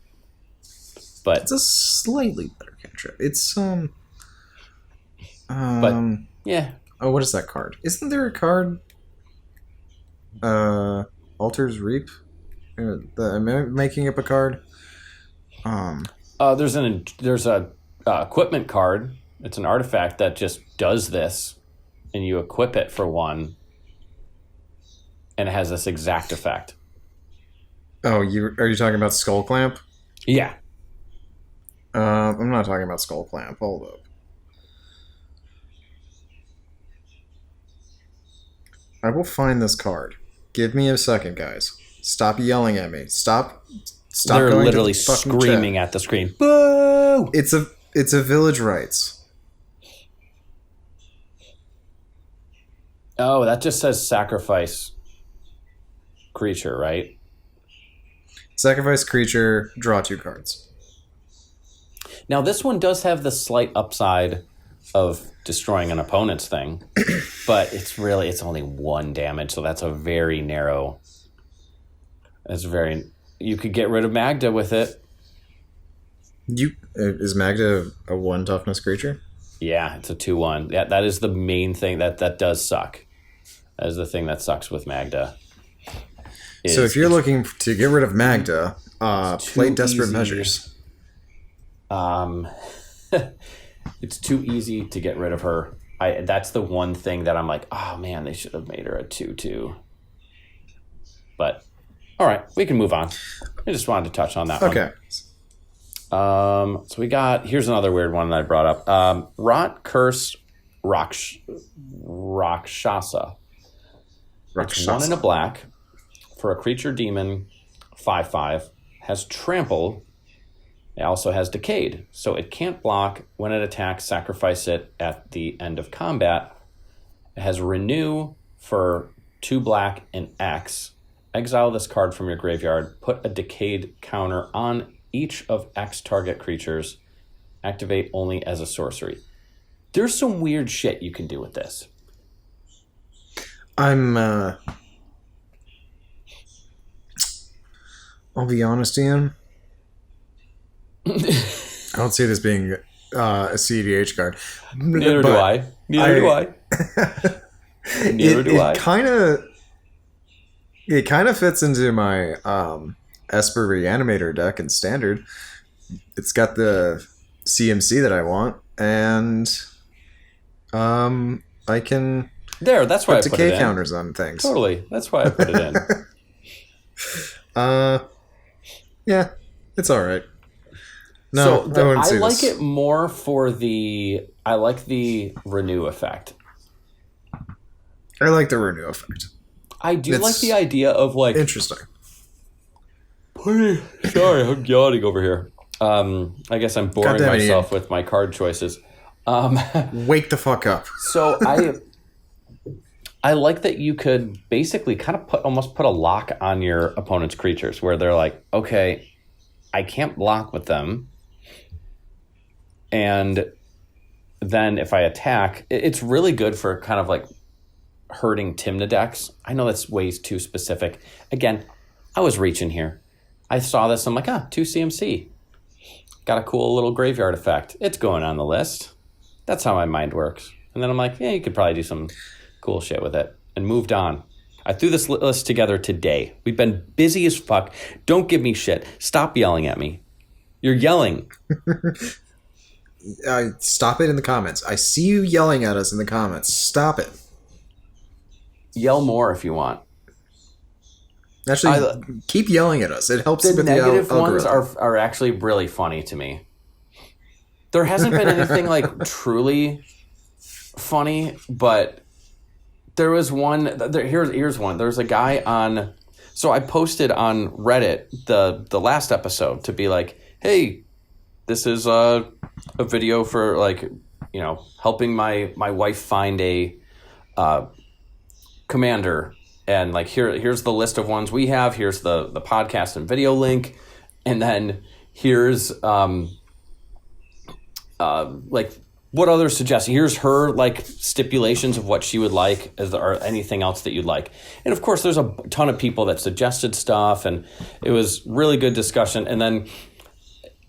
But it's a slightly better cantrip. It's but yeah. Oh, what is that card? Isn't there a card? Altar's Reap. Am I making up a card? There's a equipment card. It's an artifact that just does this, and you equip it for 1, and it has this exact effect. Oh, are you talking about Skull Clamp? Yeah. I'm not talking about Skull Clamp. Hold up. I will find this card. Give me a second, guys. Stop yelling at me. Stop. They're going literally to the fucking screaming chat. at the screen. Boo! It's a Village Rites. Oh, that just says sacrifice creature, right? Sacrifice creature, draw 2 cards. Now, this one does have the slight upside of destroying an opponent's thing, but it's only 1 damage, so that's a very narrow. You could get rid of Magda with it. Is Magda a 1 toughness creature? Yeah, it's a 2/1. Yeah, that is the main thing that does suck. That is the thing that sucks with Magda. So if you're looking to get rid of Magda, play Desperate easy. Measures. It's too easy to get rid of her. That's the one thing that I'm like, oh man, they should have made her a 2/2. But all right, we can move on. I just wanted to touch on that one. Okay. So here's another weird one that I brought up. Rot Cursed Rakshasa. It's 1 in a black for a creature demon, 5/5, has trample. It also has decayed, so it can't block. When it attacks, sacrifice it at the end of combat. It has renew for 2 black and X. Exile this card from your graveyard. Put a decayed counter on each of X target creatures. Activate only as a sorcery. There's some weird shit you can do with this. I'll be honest, Ian. I don't see this being a cEDH card. Neither do I. Neither do I. It kind of fits into my Esper Reanimator deck in Standard. It's got the CMC that I want, and I can that's why I put decay it in. counters on things. Totally, that's why I put it in. Yeah, it's all right. No, so I I like it more for I like the renew effect. I like the renew effect. I do like the idea of like interesting. Sorry, I'm yawning over here. I guess I'm boring myself with my card choices. Wake the fuck up. So I like that you could basically kind of almost put a lock on your opponent's creatures where they're like, okay, I can't block with them. And then if I attack, it's really good for kind of like herding Timnidex. I know that's way too specific. Again, I was reaching here. I saw this. I'm like, 2 CMC. Got a cool little graveyard effect. It's going on the list. That's how my mind works. And then I'm like, yeah, you could probably do some cool shit with it. And moved on. I threw this list together today. We've been busy as fuck. Don't give me shit. Stop yelling at me. You're yelling. Stop it in the comments. I see you yelling at us in the comments. Stop it. Yell more if you want. Actually, keep yelling at us. It helps the with negative the ones algorithm. are actually really funny to me. There hasn't been anything like truly funny, but there was one. Here's one. There's a guy on. So I posted on Reddit the last episode to be like, hey, this is a video for like, helping my wife find a commander. And like here's the list of ones we have. Here's the podcast and video link, and then here's like what other suggestions. Here's her like stipulations of what she would like, or anything else that you'd like. And of course, there's a ton of people that suggested stuff, and it was really good discussion. And then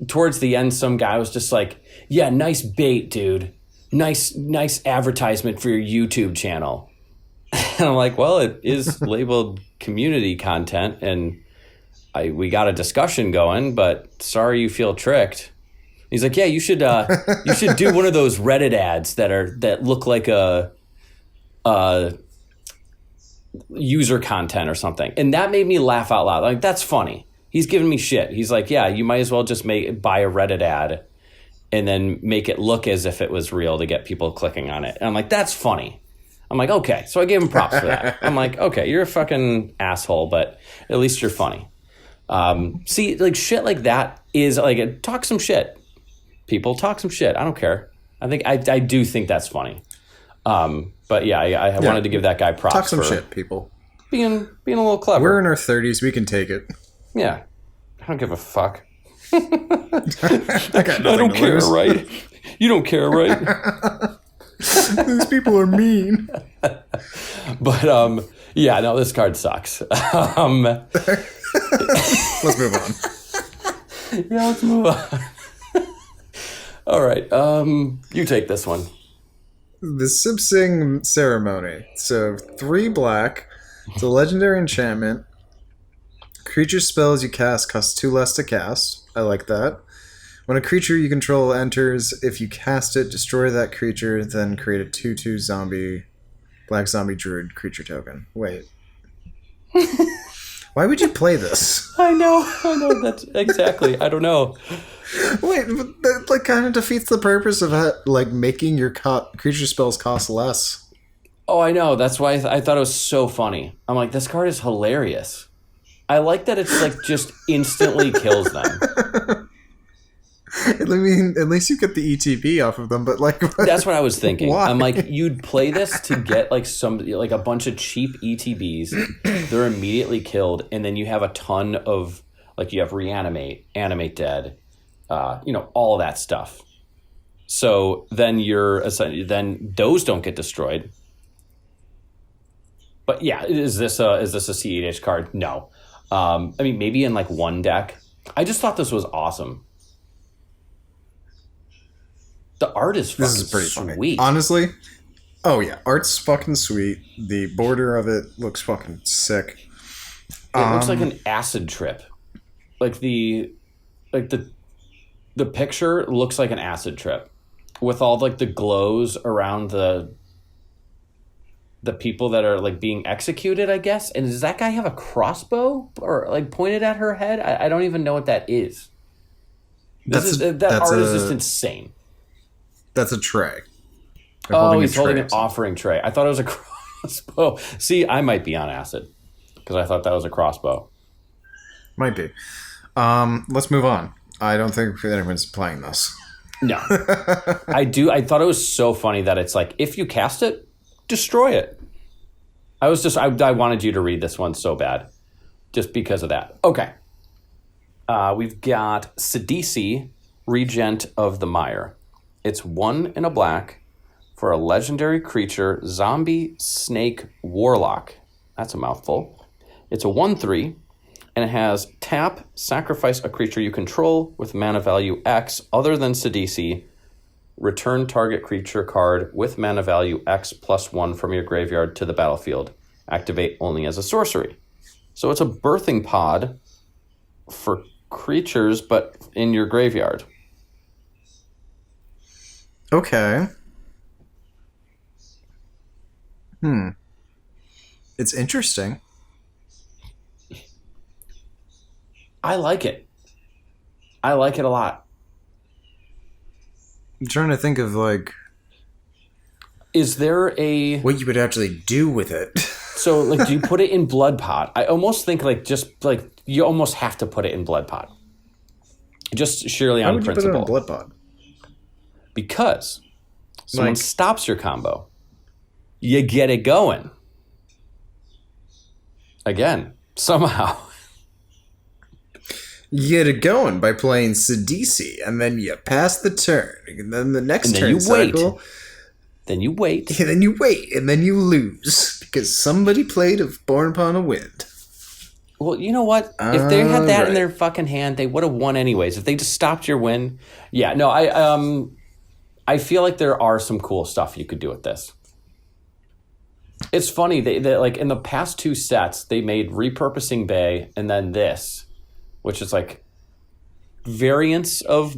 towards the end, some guy was just like, "Yeah, nice bait, dude. Nice advertisement for your YouTube channel." And I'm like, well, it is labeled community content, and we got a discussion going, but sorry you feel tricked. He's like, yeah, you should do one of those Reddit ads that look like a user content or something. And that made me laugh out loud. Like, that's funny. He's giving me shit. He's like, yeah, you might as well just buy a Reddit ad and then make it look as if it was real to get people clicking on it. And I'm like, that's funny. I'm like, okay. So I gave him props for that. I'm like, okay, you're a fucking asshole, but at least you're funny. See, like shit like that is like, talk some shit. People talk some shit. I don't care. I do think that's funny. But yeah, I wanted to give that guy props. Talk some for shit, people. Being a little clever. We're in our 30s. We can take it. Yeah. I don't give a fuck. I got nothing I don't to care, lose. right? You don't care, right? These people are mean. But yeah, no, this card sucks. Let's move on. Yeah, let's move on. All right, you take this one. The Sip-Sing Ceremony. So 3 black. It's a legendary enchantment. Creature spells you cast cost 2 less to cast. I like that. When a creature you control enters, if you cast it, destroy that creature, then create a 2/2 zombie, black zombie druid creature token. Wait. Why would you play this? I know, that's exactly, I don't know. Wait, but that like kind of defeats the purpose of like making your creature spells cost less. Oh, I know, that's why I thought it was so funny. I'm like, this card is hilarious. I like that it's like just instantly kills them. I mean, at least you get the ETB off of them, but like... That's what I was thinking. Why? I'm like, you'd play this to get like a bunch of cheap ETBs. They're immediately killed, and then you have a ton of, like, you have reanimate, animate dead, all of that stuff. So then then those don't get destroyed. But yeah, is this a cEDH card? No. I mean, maybe in like one deck. I just thought this was awesome. The art is fucking This is pretty sweet. funny. Honestly, oh yeah, art's fucking sweet. The border of it looks fucking sick. It looks like an acid trip. Like the picture looks like an acid trip with all like the glows around the people that are like being executed, I guess. And does that guy have a crossbow or like pointed at her head? I don't even know what that is. That art is just insane. That's a tray. He's holding an offering tray. I thought it was a crossbow. See, I might be on acid because I thought that was a crossbow. Might be. Let's move on. I don't think anyone's playing this. No. I thought it was so funny that it's like, if you cast it, destroy it. I wanted you to read this one so bad just because of that. Okay. We've got Sidisi, Regent of the Mire. It's 1 and a black for a legendary creature, zombie, snake, warlock. That's a mouthful. It's a 1/3, and it has tap, sacrifice a creature you control with mana value X other than cEDH. Return target creature card with mana value X +1 from your graveyard to the battlefield. Activate only as a sorcery. So it's a birthing pod for creatures, but in your graveyard. Okay. It's interesting. I like it. I like it a lot. I'm trying to think of like Is there a... what you would actually do with it. So, like, do you put it in Blood Pot? I almost think, like, just, like, you almost have to put it in Blood Pot. Just sheerly on principle. Why would you put it in Blood Pod? Because someone Like- stops your combo. You get it going. Again, somehow. You get it going by playing cEDH, and then you pass the turn, and then the next And then turn you wait. cycle, Then you wait. and then you wait, and then you lose because somebody played of Born Upon a Wind. Well, you know what? If they had that in Alright. their fucking hand, they would have won anyways. If they just stopped your win. Yeah, no, I feel like there are some cool stuff you could do with this. It's funny, they like in the past 2 sets, they made Repurposing Bay and then this, which is like variants of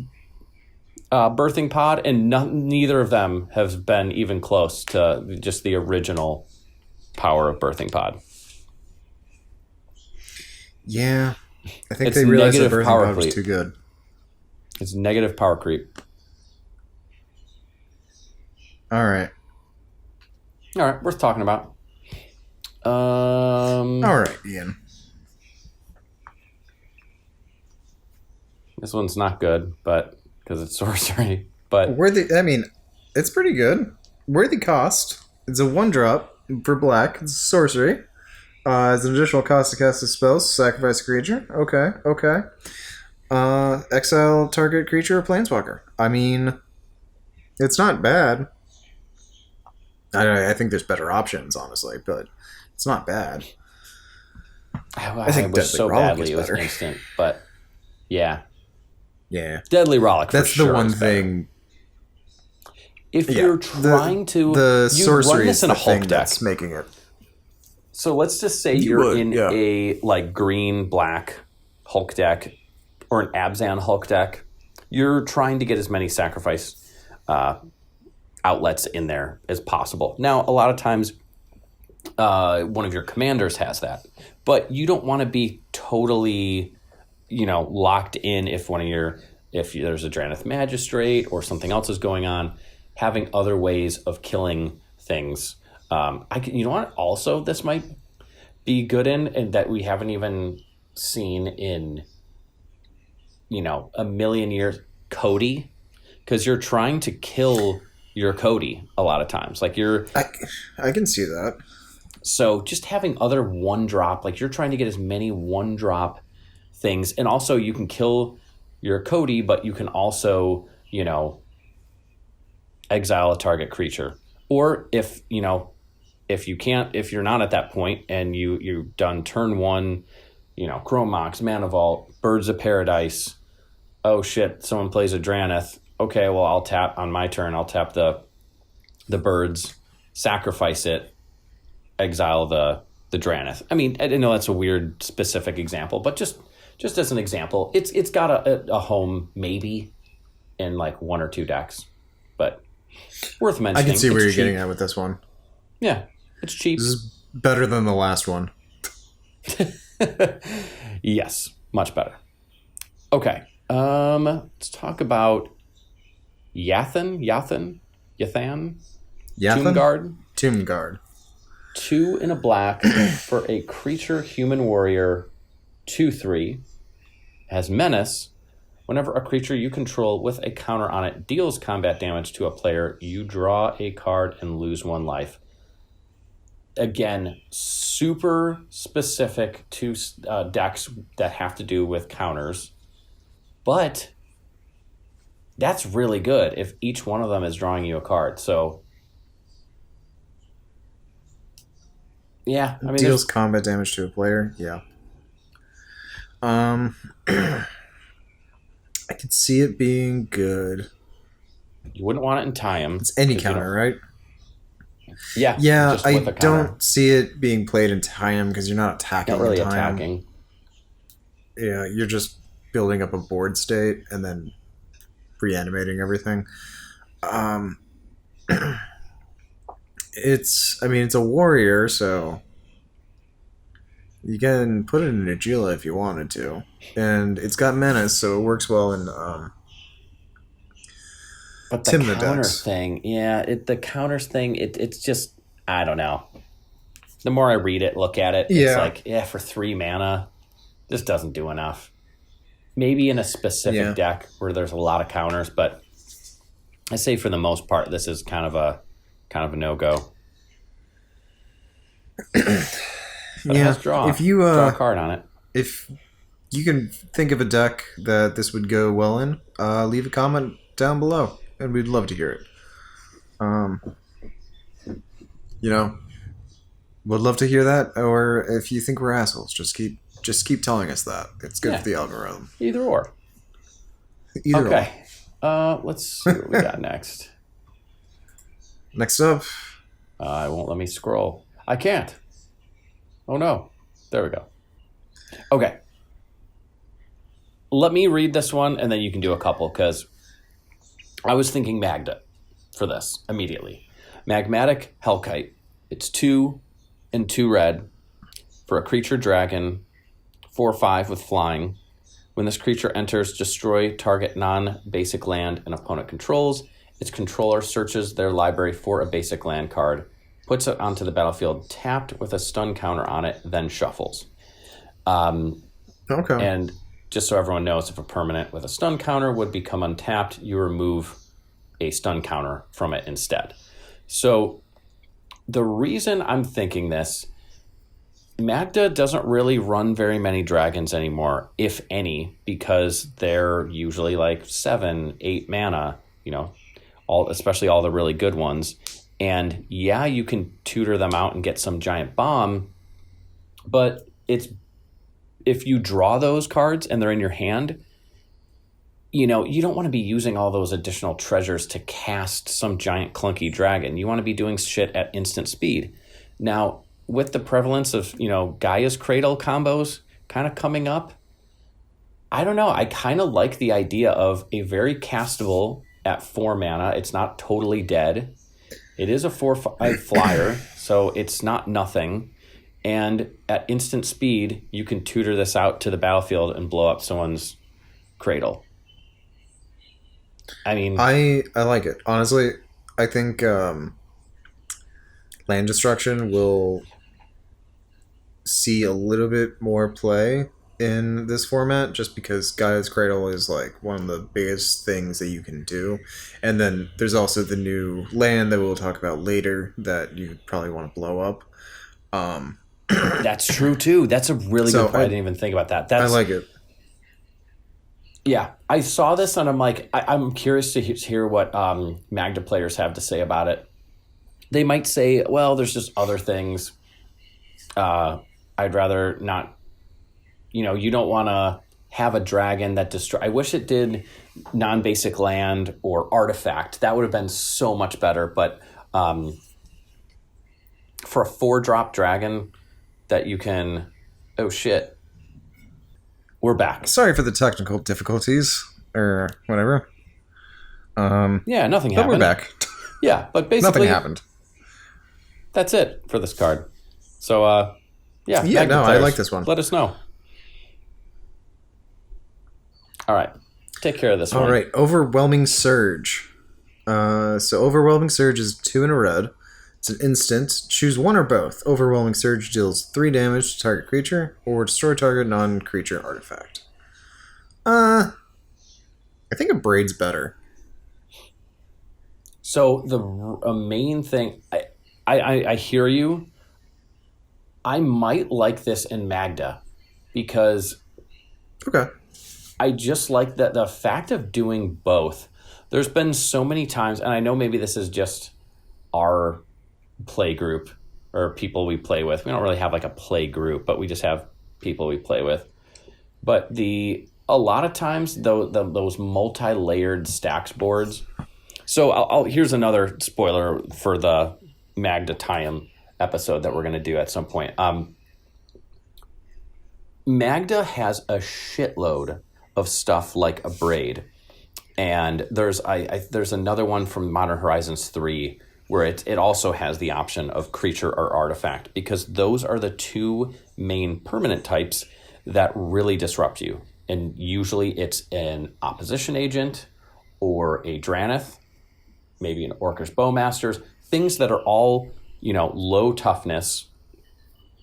Birthing Pod, and neither of them have been even close to just the original power of Birthing Pod. Yeah, I think It's they realized that negative Birthing power Pod was creep. too good. It's negative power creep. All right. All right, worth talking about. All right, Ian. This one's not good, but because it's sorcery. But I mean, it's pretty good. Worthy cost. It's a 1-drop for black. It's sorcery. It's an additional cost to cast a spell. Sacrifice a creature. Okay. Exile target creature or planeswalker. I mean, it's not bad. I think there's better options, honestly, but it's not bad. I think wish Deadly so Rollick badly is it was better. instant. But yeah, Yeah, Deadly Rollick. For that's sure the one is better. thing. If Yeah, you're trying to, the you sorcery run this is in a the thing Hulk deck. that's making it. So let's just say You you're would, in yeah. a like green black Hulk deck or an Abzan Hulk deck. You're trying to get as many sacrifice outlets in there as possible. Now, a lot of times, one of your commanders has that, but you don't want to be totally, locked in if there's a Dranith Magistrate or something else is going on. Having other ways of killing things. You know what? Also, this might be good in, and that we haven't even seen in, a million years. Cody, because you're trying to kill your Cody a lot of times. Like I can see that. So just having other 1-drop, like you're trying to get as many 1-drop things, and also you can kill your Cody, but you can also, exile a target creature. Or if you're not at that point and you've done turn 1, Chrome Mox, Mana Vault, Birds of Paradise. Oh shit, someone plays a Dranith. Okay, well I'll tap on my turn. I'll tap the birds, sacrifice it, exile the Dranith. I mean, I know that's a weird specific example, but just as an example, it's got a home maybe in like 1 or 2 decks, but worth mentioning. I can see where It's you're cheap. getting at with this one. Yeah, it's cheap. This is better than the last one. Yes, much better. Okay, let's talk about Yathan. Tomb Guard. Tomb Guard. 2 in a black for a creature human warrior 2/3. Has menace. Whenever a creature you control with a counter on it deals combat damage to a player, you draw a card and lose 1 life. Again, super specific to decks that have to do with counters. But that's really good if each one of them is drawing you a card. So Yeah, I mean, Deals combat damage to a player. Yeah. I could see it being good. you wouldn't want it in time. It's any counter, right? Yeah, Yeah, just I with a counter. don't see it being played in time because you're not attacking. Not really in time. attacking. Yeah, you're just building up a board state and then reanimating everything. It's a warrior, so you can put it in a Agila if you wanted to, and it's got menace, so it works well in. But the Timna counter decks. thing, the counters thing, it's just, I don't know. The more I read it, look at it, it's like, for 3 mana, this doesn't do enough. Maybe in a specific deck where there's a lot of counters, but I say for the most part, this is kind of a no-go. Yeah, draw. if you draw a card on it. If you can think of a deck that this would go well in, leave a comment down below, and we'd love to hear it. Would love to hear that. Or if you think we're assholes, just keep telling us that. It's good for the algorithm. Either or. Either or. Let's see what we got next. Next up, It won't let me scroll. I can't. Oh no. There we go. Okay. Let me read this one, and then you can do a couple, because I was thinking Magda for this immediately. Magmatic Hellkite. It's 2 and 2 red for a creature dragon, 4/5 with flying. When this creature enters, destroy target non-basic land an opponent controls. Its controller searches their library for a basic land card, puts it onto the battlefield tapped with a stun counter on it, then shuffles. okay. And just so everyone knows, if a permanent with a stun counter would become untapped, you remove a stun counter from it instead. So the reason I'm thinking this, Magda doesn't really run very many dragons anymore, if any, because they're usually like 7, 8 mana, especially all the really good ones. And yeah, you can tutor them out and get some giant bomb, but if you draw those cards and they're in your hand, you don't want to be using all those additional treasures to cast some giant clunky dragon. You want to be doing shit at instant speed. Now, with the prevalence of, Gaia's Cradle combos kind of coming up, I don't know. I kind of like the idea of a very castable at 4 mana. It's not totally dead. It is a 4/5 flyer, so it's not nothing. And at instant speed, you can tutor this out to the battlefield and blow up someone's cradle. I mean, I like it. Honestly, I think land destruction will see a little bit more play in this format, just because Gaia's Cradle is like one of the biggest things that you can do. And then there's also the new land that we'll talk about later that you probably want to blow up. That's true too. That's a really good point. I didn't even think about that. I like it. Yeah, I saw this and I'm like, I'm curious to hear what Magda players have to say about it. They might say, well, there's just other things. I'd rather not, you don't want to have a dragon that destroy. I wish it did non-basic land or artifact. That would have been so much better. But for a 4-drop dragon that you can, oh shit. We're back. Sorry for the technical difficulties or whatever. Yeah, nothing happened. But we're back. Yeah, but basically nothing happened. That's it for this card. So, no, players, I like this one. Let us know. All right, take care of this one. All right, Overwhelming Surge. So Overwhelming Surge is 2 and a red. It's an instant. Choose one or both. Overwhelming Surge deals 3 damage to target creature or destroy target non-creature artifact. I think a Braid's better. So the main thing, I hear you. I might like this in Magda because Okay. I just like that the fact of doing both. There's been so many times, and I know maybe this is just our play group, or people we play with. We don't really have like a play group, but we just have people we play with. But a lot of times those multi-layered stacks boards. So here's another spoiler for the Magda Time episode that we're going to do at some point. Magda has a shitload of stuff like a braid, and there's another one from Modern Horizons 3 where it also has the option of creature or artifact, because those are the two main permanent types that really disrupt you. And usually it's an opposition agent or a Dranith, maybe an Orcish Bowmasters, things that are all, low toughness,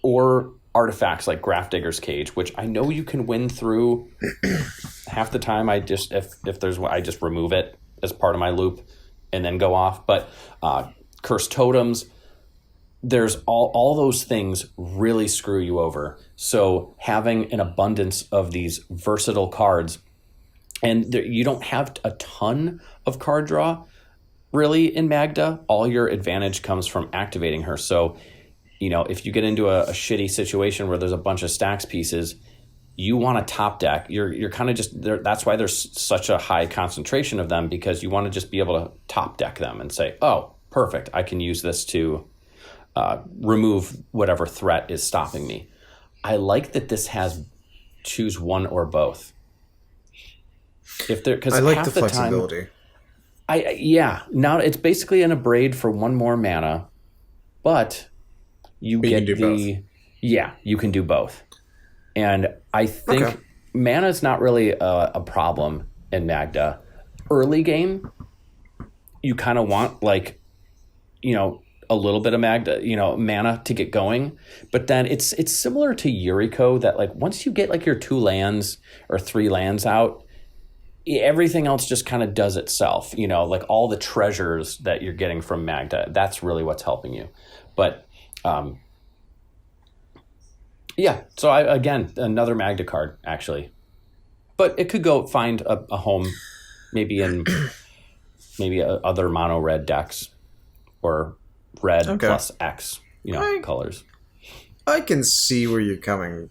or artifacts like Grafdigger's Cage, which I know you can win through. Half the time I just remove it as part of my loop and then go off. But Cursed Totems, there's all those things really screw you over. So having an abundance of these versatile cards, and you don't have a ton of card draw really in Magda. All your advantage comes from activating her. So, if you get into a shitty situation where there's a bunch of stacks pieces, you want to top deck. You're kind of just there. That's why there's such a high concentration of them, because you want to just be able to top deck them and say, oh, perfect, I can use this to remove whatever threat is stopping me. I like that this has choose one or both. Because I like the flexibility. Now it's basically in a braid for one more mana, but you can do both. Yeah, you can do both. And I think mana is not really a problem in Magda. Early game, you kind of want a little bit of Magda, mana to get going. But then it's similar to Yuriko, that once you get your 2 lands or 3 lands out, everything else just kind of does itself. All the treasures that you're getting from Magda, that's really what's helping you. But so again, another Magda card, actually. But it could go find a home maybe in other mono red decks, or red plus X, colors. I can see where you're coming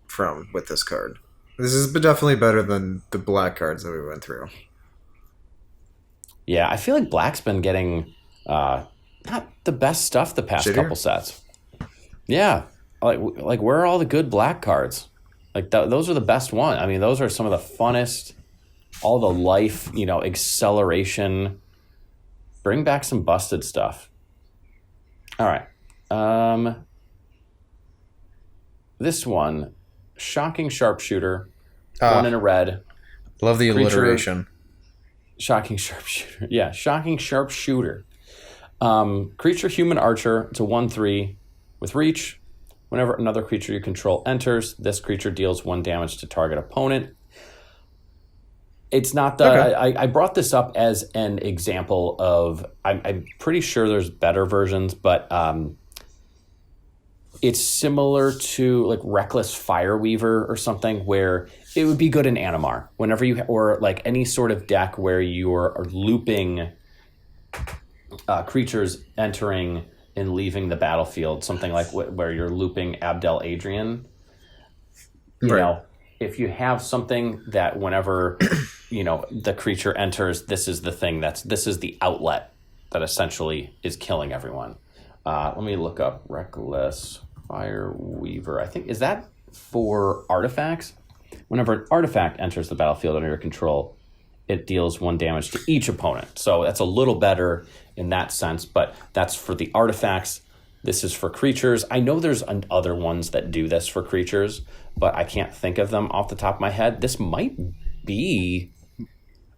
from with this card. This is definitely better than the black cards that we went through. Yeah, I feel like black's been getting not the best stuff the past couple sets. Yeah, where are all the good black cards? Those are the best ones. I mean, those are some of the funnest. All the life, acceleration. Bring back some busted stuff. All right. This one, Shocking Sharpshooter, 1 in a red. Love the alliteration. Shocking Sharpshooter. Yeah, Shocking Sharpshooter. Creature Human Archer. It's a 1/3 with reach. Whenever another creature you control enters, this creature deals 1 damage to target opponent. It's not the... Okay. I brought this up as an example of... I'm pretty sure there's better versions, but it's similar to Reckless Fireweaver or something, where it would be good in Animar. Whenever you... Or any sort of deck where you are looping creatures entering and leaving the battlefield. Something like where you're looping Abdel Adrian. If you have something that whenever... the creature enters, this is the thing this is the outlet that essentially is killing everyone. Let me look up Reckless Fireweaver. I think, is that for artifacts? Whenever an artifact enters the battlefield under your control, it deals 1 damage to each opponent. So that's a little better in that sense, but that's for the artifacts. This is for creatures. I know there's other ones that do this for creatures, but I can't think of them off the top of my head. This might be...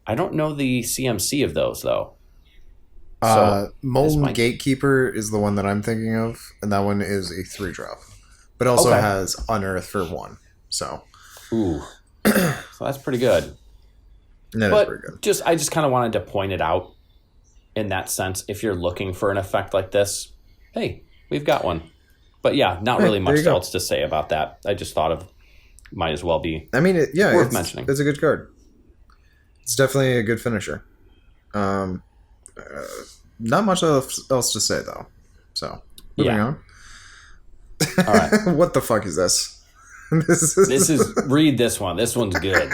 I don't know the CMC of those, though. Molten Gatekeeper is the one that I'm thinking of, and that one is a 3-drop. But also has Unearth for 1. So. Ooh. So that's pretty good. That is pretty good. I just kind of wanted to point it out in that sense. If you're looking for an effect like this, hey, we've got one. But yeah, not really much else to say about that. I just thought might as well be worth mentioning. It's a good card. It's definitely a good finisher. Not much else to say, though. So, moving on. All right. What the fuck is this? Read this one. This one's good.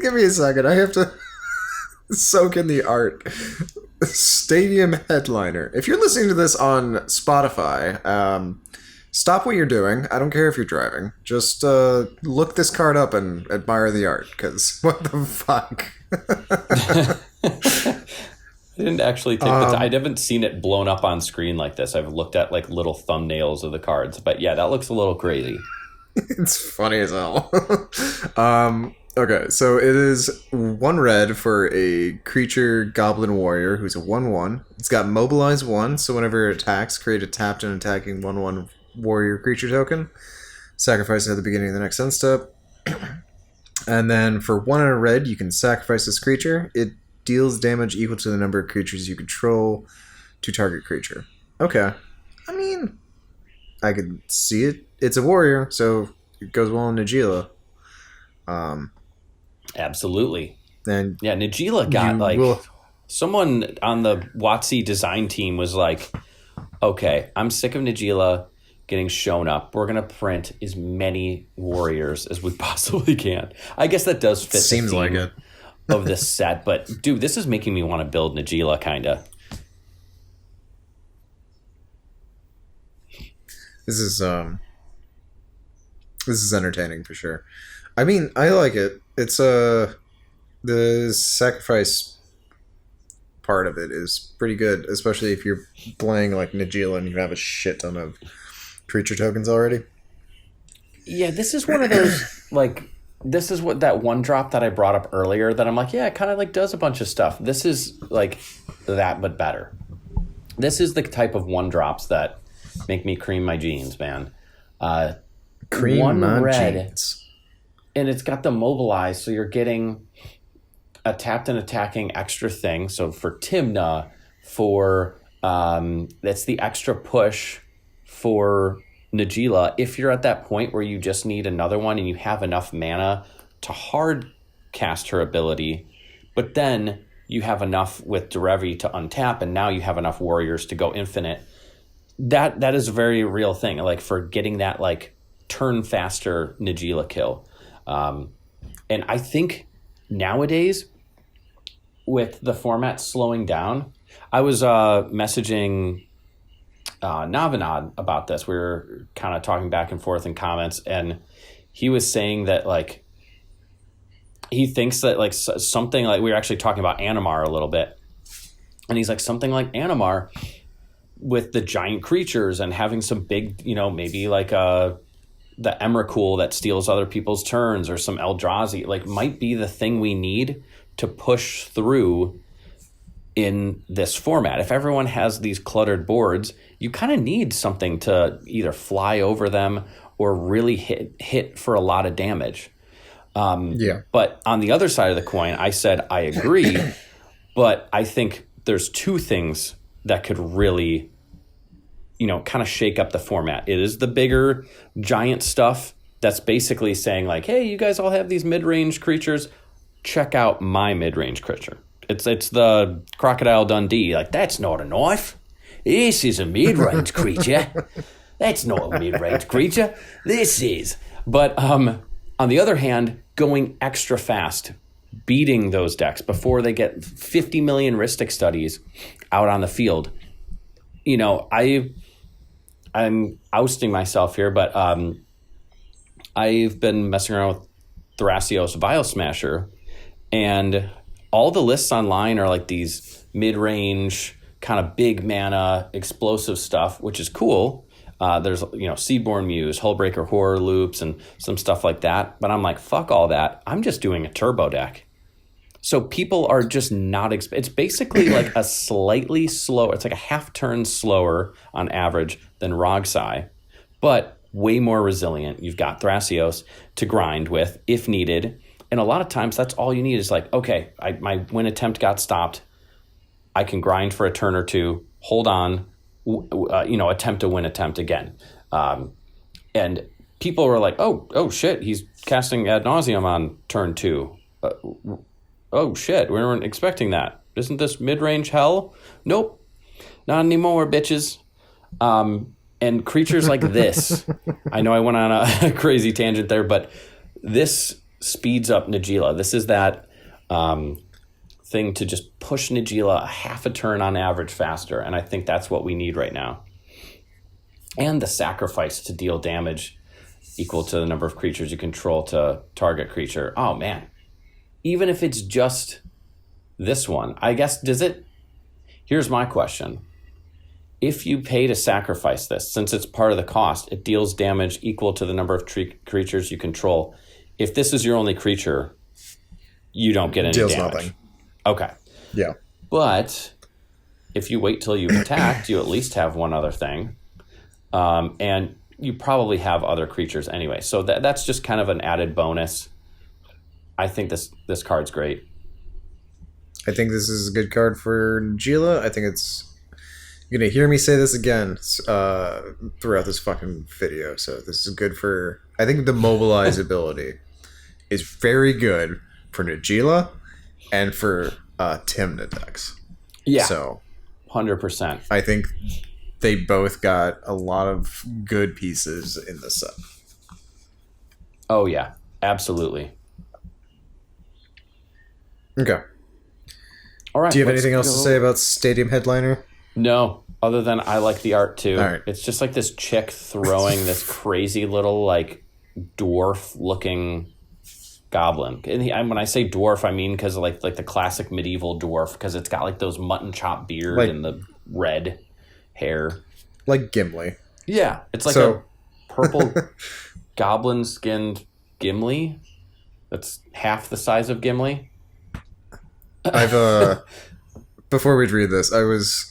Give me a second. I have to soak in the art. Stadium headliner. If you're listening to this on Spotify, stop what you're doing. I don't care if you're driving. Just look this card up and admire the art, because what the fuck? I didn't actually take the time. I haven't seen it blown up on screen like this. I've looked at like little thumbnails of the cards, but yeah, that looks a little crazy. It's funny as hell. Okay, so it is 1 red for a creature goblin warrior who's a 1/1. It's got mobilize 1, so whenever it attacks, create a tapped and attacking 1/1 warrior creature token. Sacrifice it at the beginning of the next end step. And then for 1 and a red, you can sacrifice this creature. It deals damage equal to the number of creatures you control to target creature. Okay. I mean, I could see it. It's a warrior, so it goes well in Najeela. Absolutely. And yeah, Najeela got someone on the WotC design team was like, okay, I'm sick of Najeela getting shown up. We're going to print as many warriors as we possibly can. I guess that does fit Seems the theme like it. of this set, but dude, this is making me want to build Najeela kind of. This is entertaining for sure. I mean, I like it. It's the sacrifice part of it is pretty good, especially if you're playing like Najeela and you have a shit ton of creature tokens already. Yeah, this is one of those this is what that 1-drop that I brought up earlier that I'm like, yeah, it kind of like does a bunch of stuff. This is like that, but better. This is the type of 1-drops that make me cream my jeans, man. Cream 1 my red, jeans. and it's got the mobilize, so you're getting a tapped and attacking extra thing. So for Timna, that's the extra push for Najeela. If you're at that point where you just need another one and you have enough mana to hard cast her ability, but then you have enough with Derevi to untap, and now you have enough warriors to go infinite. That is a very real thing. Like for getting that like turn faster Najeela kill. And I think nowadays with the format slowing down, I was messaging Navinad about this. We were kind of talking back and forth in comments, and he was saying that like he thinks that like something like we were actually talking about Animar a little bit, and he's like something like Animar with the giant creatures and having some big, maybe like the Emrakul that steals other people's turns or some Eldrazi like might be the thing we need to push through in this format. If everyone has these cluttered boards, you kind of need something to either fly over them or really hit for a lot of damage. But on the other side of the coin, I said I agree, but I think there's 2 things that could really, kind of shake up the format. It is the bigger giant stuff that's basically saying like, hey, you guys all have these mid-range creatures. Check out my mid-range creature. It's the Crocodile Dundee. Like, that's not a knife. This is a mid-range creature. That's not a mid-range creature. This is. But on the other hand, going extra fast, beating those decks before they get 50 million Ristic studies out on the field. I'm ousting myself here, but I've been messing around with Thrasios Vile Smasher, and all the lists online are like these mid-range, kind of big mana, explosive stuff, which is cool. There's, Seaborn Muse, Hullbreaker Horror Loops, and some stuff like that. But I'm like, fuck all that. I'm just doing a turbo deck. So people are just not... it's basically like a slightly slower... It's like a half turn slower on average than Rogsai, but way more resilient. You've got Thrasios to grind with if needed. And a lot of times that's all you need is like, okay, my win attempt got stopped. I can grind for a turn or 2, hold on, attempt a win attempt again. And people were like, oh shit, he's casting Ad Nauseam on turn 2. Oh shit, we weren't expecting that. Isn't this mid-range hell? Nope, not anymore, bitches. And creatures like this, I know I went on a crazy tangent there, but this speeds up Najeela. This is that thing to just push Najeela a half a turn on average faster, and I think that's what we need right now. And the sacrifice to deal damage equal to the number of creatures you control to target creature. Oh, man. Even if it's just this one, I guess, does it... Here's my question. If you pay to sacrifice this, since it's part of the cost, it deals damage equal to the number of creatures you control. If this is your only creature, you don't get any Deals damage. nothing. Okay. Yeah. But if you wait till you've attacked, you at least have one other thing. And you probably have other creatures anyway. So that's just kind of an added bonus. I think this card's great. I think this is a good card for Najeela. I think it's... You're going to hear me say this again throughout this fucking video. So this is good for... I think the mobilize ability is very good for Najeela and for Timna decks. Yeah. So 100%. I think they both got a lot of good pieces in the set. Oh, yeah. Absolutely. Okay. All right. Do you have anything else to say about Stadium Headliner? No, other than I like the art too. All right. It's just like this chick throwing this crazy little like dwarf looking goblin. And when I say dwarf, I mean because like the classic medieval dwarf, because it's got like those mutton chop beard and the red hair. Like Gimli. Yeah, it's like a purple goblin skinned Gimli. That's half the size of Gimli. I've before we read this, I was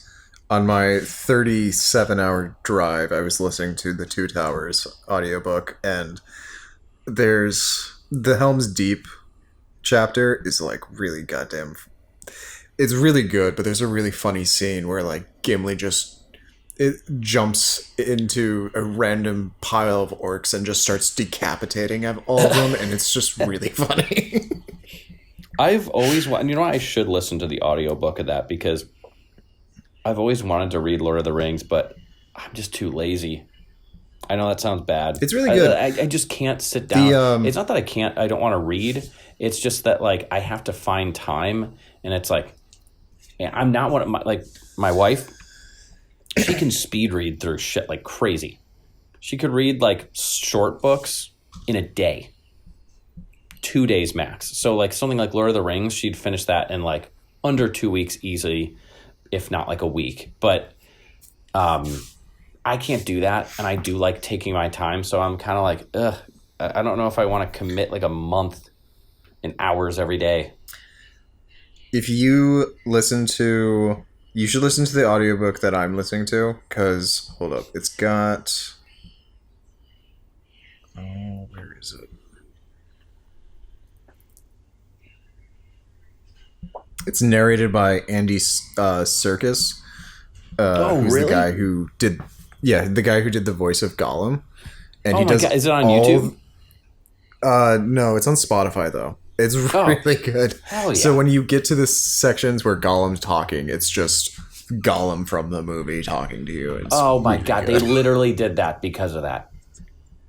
on my 37-hour drive. I was listening to the Two Towers audiobook, and there's the Helm's Deep chapter is like really goddamn. It's really good, but there's a really funny scene where like Gimli it jumps into a random pile of orcs and just starts decapitating all of them, and it's just really funny. I've always wanted, you know, I should listen to the audiobook of that because I've always wanted to read Lord of the Rings, but I'm just too lazy. I know that sounds bad. It's really good. I just can't sit down. It's not that I don't want to read. It's just that like I have to find time, and it's like, I'm not one of my wife. She can speed read through shit like crazy. She could read like short books in a day. 2 days max. So like something like Lord of the Rings, she'd finish that in like under 2 weeks easily, if not like a week. But I can't do that, and I do like taking my time. So I'm kind of like, I don't know if I want to commit like a month in hours every day. If you you should listen to the audiobook that I'm listening to, because hold up, it's got where is it? It's narrated by Andy Serkis, who's really? the guy who did the voice of Gollum, and he does. God. Is it on YouTube? No, it's on Spotify though. It's really good. Hell yeah. So when you get to the sections where Gollum's talking, it's just Gollum from the movie talking to you. It's my really God, good. they literally did that because of that.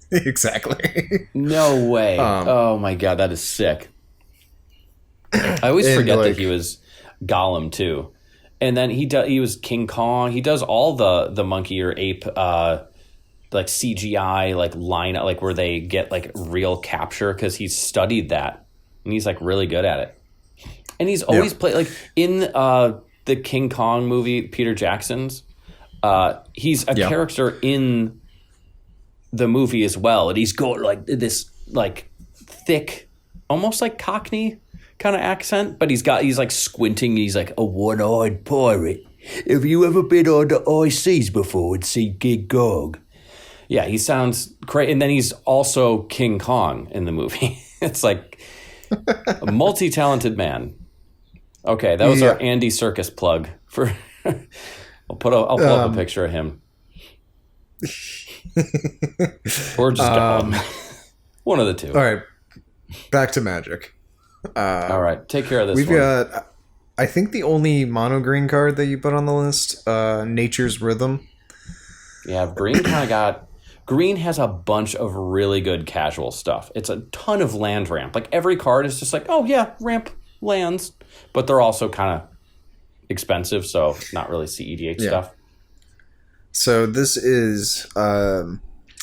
Exactly. No way. Oh my God, that is sick. I always forget that he was Gollum too, and then he was King Kong. He does all the monkey or ape like CGI like line like where they get like real capture because he's studied that and he's like really good at it. And he's always played like in the King Kong movie, Peter Jackson's. He's a character in the movie as well, and he's got like this like thick, almost like Cockney kind of accent, but he's like squinting. He's like a one-eyed pirate. Have you ever been on the high seas before and seen King Kong? Yeah, he sounds great. And then he's also King Kong in the movie. It's like a multi-talented man. Okay, that was our Andy Serkis plug for. I'll pull up a picture of him. Or just one of the two. All right, back to Magic. All right, take care of this. We've got, I think, the only mono green card that you put on the list, Nature's Rhythm. Yeah, green kind of got... Green has a bunch of really good casual stuff. It's a ton of land ramp. Like, every card is just like, oh, yeah, ramp lands. But they're also kind of expensive, so not really cEDH stuff. So this is...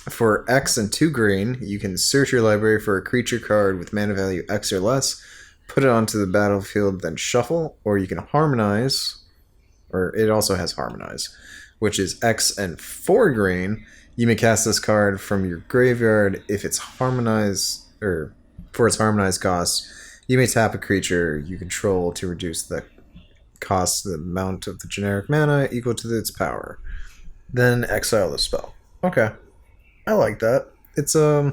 for X and 2 green, you can search your library for a creature card with mana value X or less, put it onto the battlefield, then shuffle, or you can harmonize, or it also has harmonize, which is X and 4 green. You may cast this card from your graveyard if it's harmonized, or for its harmonized cost. You may tap a creature you control to reduce the cost of the amount of the generic mana equal to its power. Then exile the spell. Okay. I like that. It's yeah.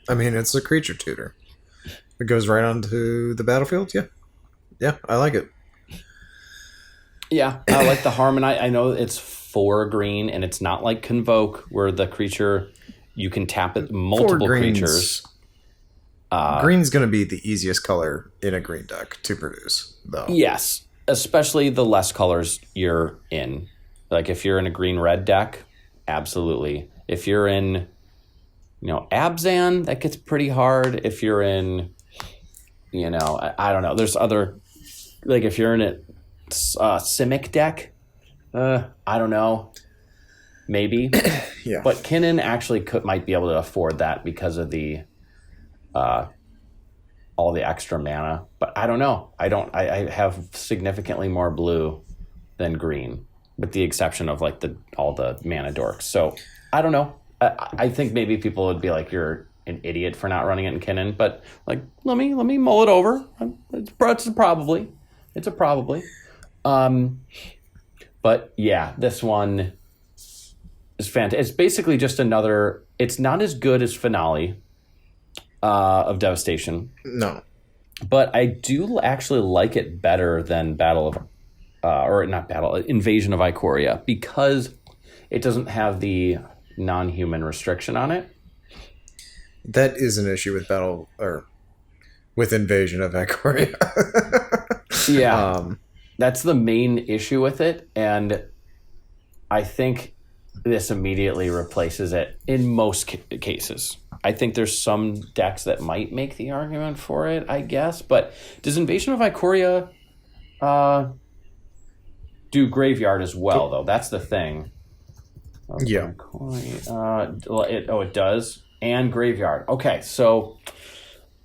I mean, it's a creature tutor. It goes right onto the battlefield. Yeah. I like it. Yeah, I like the harmonize. I know it's 4 green, and it's not like Convoke, where the creature you can tap it multiple creatures. Green's going to be the easiest color in a green deck to produce, though. Yes, especially the less colors you're in. Like, if you're in a green-red deck, absolutely. If you're in, Abzan, that gets pretty hard. If you're in, I don't know. There's other, like, if you're in a Simic deck, I don't know. Maybe. Yeah. But Kinnan actually might be able to afford that because of the, all the extra mana. But I don't know. I have significantly more blue than green, with the exception of like all the mana dorks. So I don't know. I think maybe people would be like, you're an idiot for not running it in Kinnan, but like, let me mull it over. It's a probably. But yeah, this one is fantastic. It's basically just another. It's not as good as Finale of Devastation. No, but I do actually like it better than Invasion of Ikoria, because it doesn't have the non-human restriction on it. That is an issue with Invasion of Ikoria. Yeah. That's the main issue with it, and I think this immediately replaces it in most cases. I think there's some decks that might make the argument for it, I guess, but does Invasion of Ikoria do graveyard as well, though? That's the thing. Yeah. It does, and graveyard. Okay, so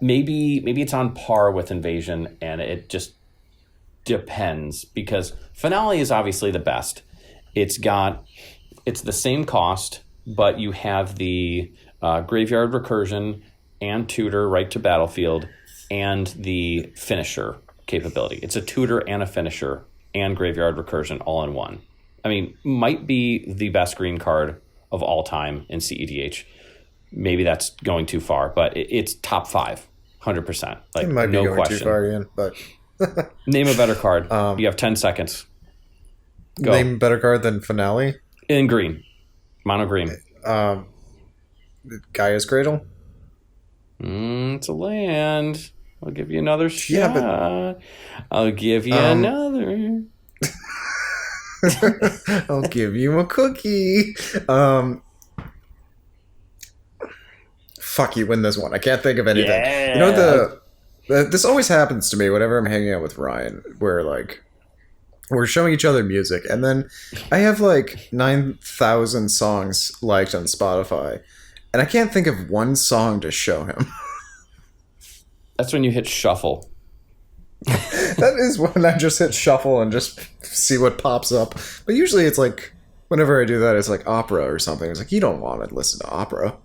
maybe it's on par with Invasion, and it just depends, because Finale is obviously the best. It's the same cost, but you have the graveyard recursion and tutor right to battlefield, and the finisher capability. It's a tutor and a finisher and graveyard recursion all in one. I mean, might be the best green card of all time in cEDH. Maybe that's going too far, but it's top 5, 100%. Like, it might be no going question. too far, Ian, but Name a better card. You have 10 seconds. Go. Name a better card than Finale? In green. Mono green. Gaia's Cradle? It's a land. I'll give you another shot. Yeah, but I'll give you another. I'll give you a cookie. Fuck, you win this one. I can't think of anything. Yeah. This always happens to me whenever I'm hanging out with Ryan, where like we're showing each other music, and then I have like 9,000 songs liked on Spotify, and I can't think of one song to show him. That's when you hit shuffle. That is when I just hit shuffle and just see what pops up. But usually it's like, whenever I do that, it's like opera or something. It's like, you don't want to listen to opera.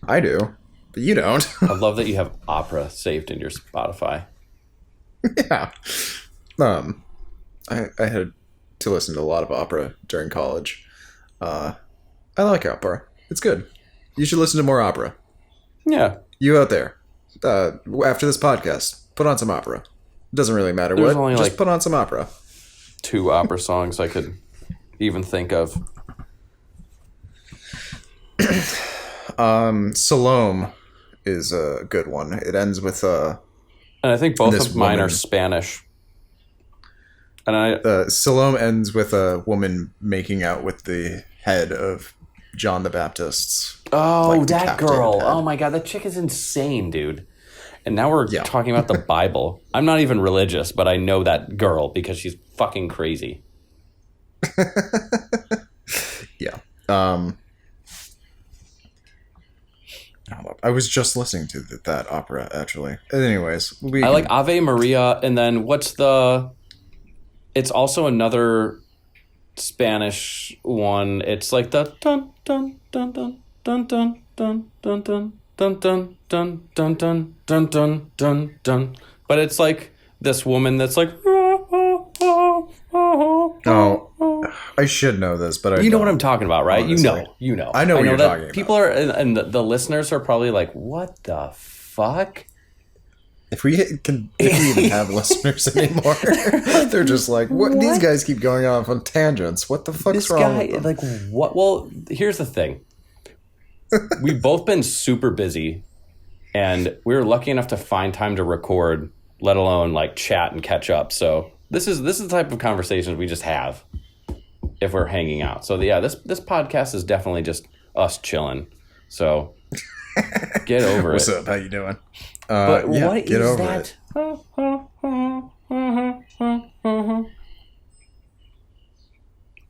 I do, but you don't. I love that you have opera saved in your Spotify. Yeah. I had to listen to a lot of opera during college. I like opera. It's good. You should listen to more opera. Yeah. You out there, after this podcast, put on some opera. It doesn't really matter There's what. only Just like put on some opera. 2 opera songs I could even think of. Salome is a good one. It ends with and I think both this of mine woman. are Spanish. And Salome ends with a woman making out with the head of John the Baptist's. that decapitated girl. head. Oh my God, that chick is insane, dude. And now we're talking about the Bible. I'm not even religious, but I know that girl because she's fucking crazy. Yeah. I was just listening to that opera, actually. Anyways. I like Ave Maria, and then it's also another Spanish one. It's like the dun dun dun dun dun dun dun dun dun dun dun dun dun dun dun dun dun dun. But it's like this woman that's like. Oh, I should know this, but you know what I'm talking about, right? Honestly. You know. I know what you're talking about. People are, and the listeners are probably like, "What the fuck?" If we even have listeners anymore, they're just like, "What? These guys keep going off on tangents. What the fuck's wrong with them?" Like, what? Well, here's the thing. We've both been super busy, and we were lucky enough to find time to record, let alone like chat and catch up. So this is the type of conversations we just have if we're hanging out. So yeah, this podcast is definitely just us chilling. So get over What's it. up? How you doing? But yeah, what get is over that?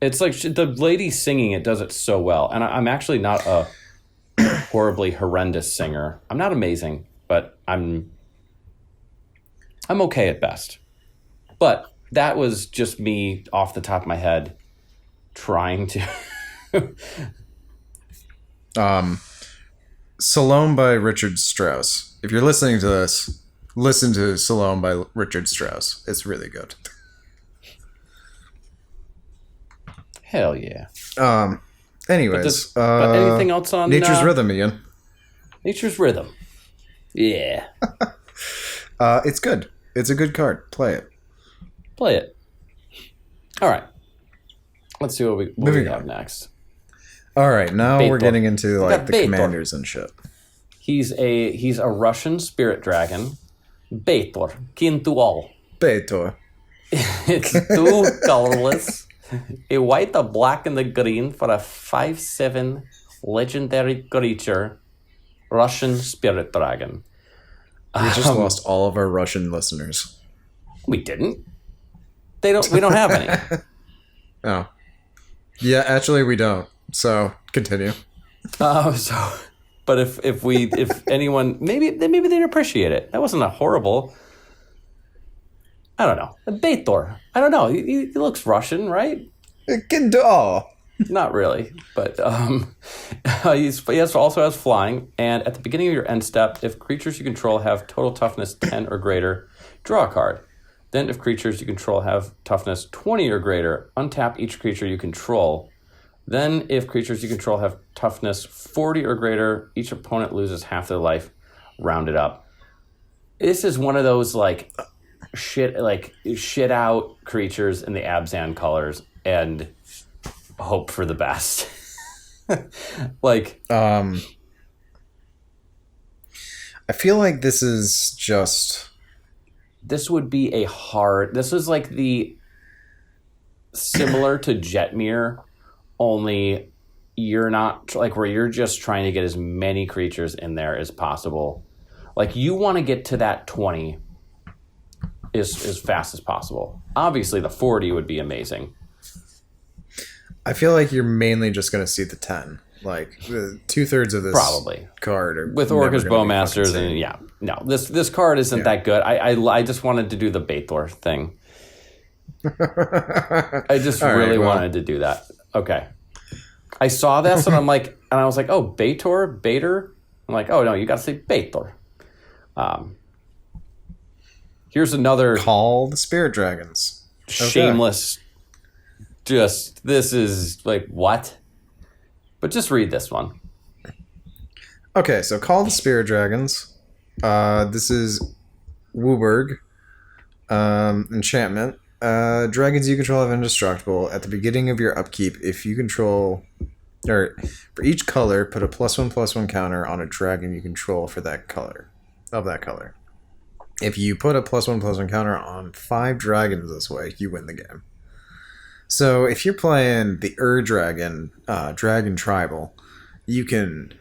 it. It's like the lady singing it does it so well. And I'm actually not a horribly horrendous singer. I'm not amazing, but I'm okay at best. But that was just me off the top of my head trying to Salome by Richard Strauss. If you're listening to this, listen to Salome by Richard Strauss. It's really good. Hell yeah. Anyways, but anything else on Nature's Rhythm, Ian? Nature's Rhythm. Yeah. It's good. It's a good card. Play it. Play it. All right. Let's see what we have next. All right, now Baitor. we're getting into like the Baitor. commanders and shit. He's a Russian spirit dragon. Baitor. Kin to all. Baitor. It's two colorless. A white, a black, and a green for a 5/7 legendary creature. Russian spirit dragon. We just lost all of our Russian listeners. We didn't. We don't have any. Oh. Yeah, actually we don't. So, continue. But if anyone, maybe they'd appreciate it. That wasn't a horrible. I don't know. Baitor. I don't know. He looks Russian, right? Not really, but he also has flying. And at the beginning of your end step, if creatures you control have total toughness 10 or greater, draw a card. Then, if creatures you control have toughness 20 or greater, untap each creature you control. Then, if creatures you control have toughness 40 or greater, each opponent loses half their life, rounded up. This is one of those shit out creatures in the Abzan colors and hope for the best. I feel like this is just... This would be this is like the similar to Jetmir, only you're not where you're just trying to get as many creatures in there as possible. Like you want to get to that 20 as fast as possible. Obviously the 40 would be amazing. I feel like you're mainly just going to see the 10. Like 2/3 of this probably card are with Orcus Bowmasters, and this card isn't that good. I just wanted to do the Baitor thing. I just wanted to do that. Okay, I saw this and I was like, oh, Baitor. I'm like, oh no, you got to say Baitor. Here's another Call the Spirit Dragons. Shameless. Just this is like what? But just read this one. Okay, so Call the Spirit Dragons. This is Wooburg. Enchantment. Dragons you control have indestructible. At the beginning of your upkeep, if you control... Or for each color, put a +1/+1 counter on a dragon you control for that color. Of that color. If you put a +1/+1 counter on 5 dragons this way, you win the game. So if you're playing the Dragon, Dragon Tribal, you can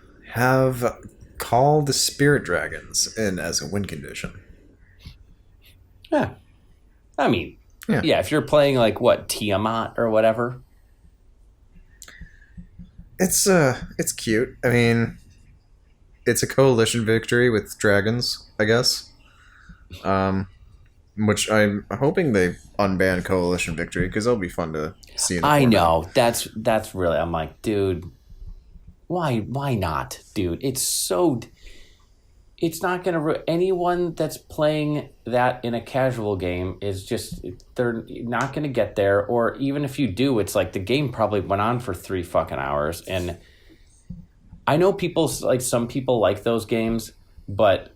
call the Spirit Dragons in as a win condition. Yeah. I mean, yeah, if you're playing like what, Tiamat or whatever. It's cute. I mean, it's a coalition victory with dragons, I guess. Which I'm hoping they unban coalition victory because it'll be fun to see. I know that's really. I'm like, dude, why not, dude? It's not gonna anyone that's playing that in a casual game is just they're not gonna get there. Or even if you do, it's like the game probably went on for 3 fucking hours. And I know some people like those games, but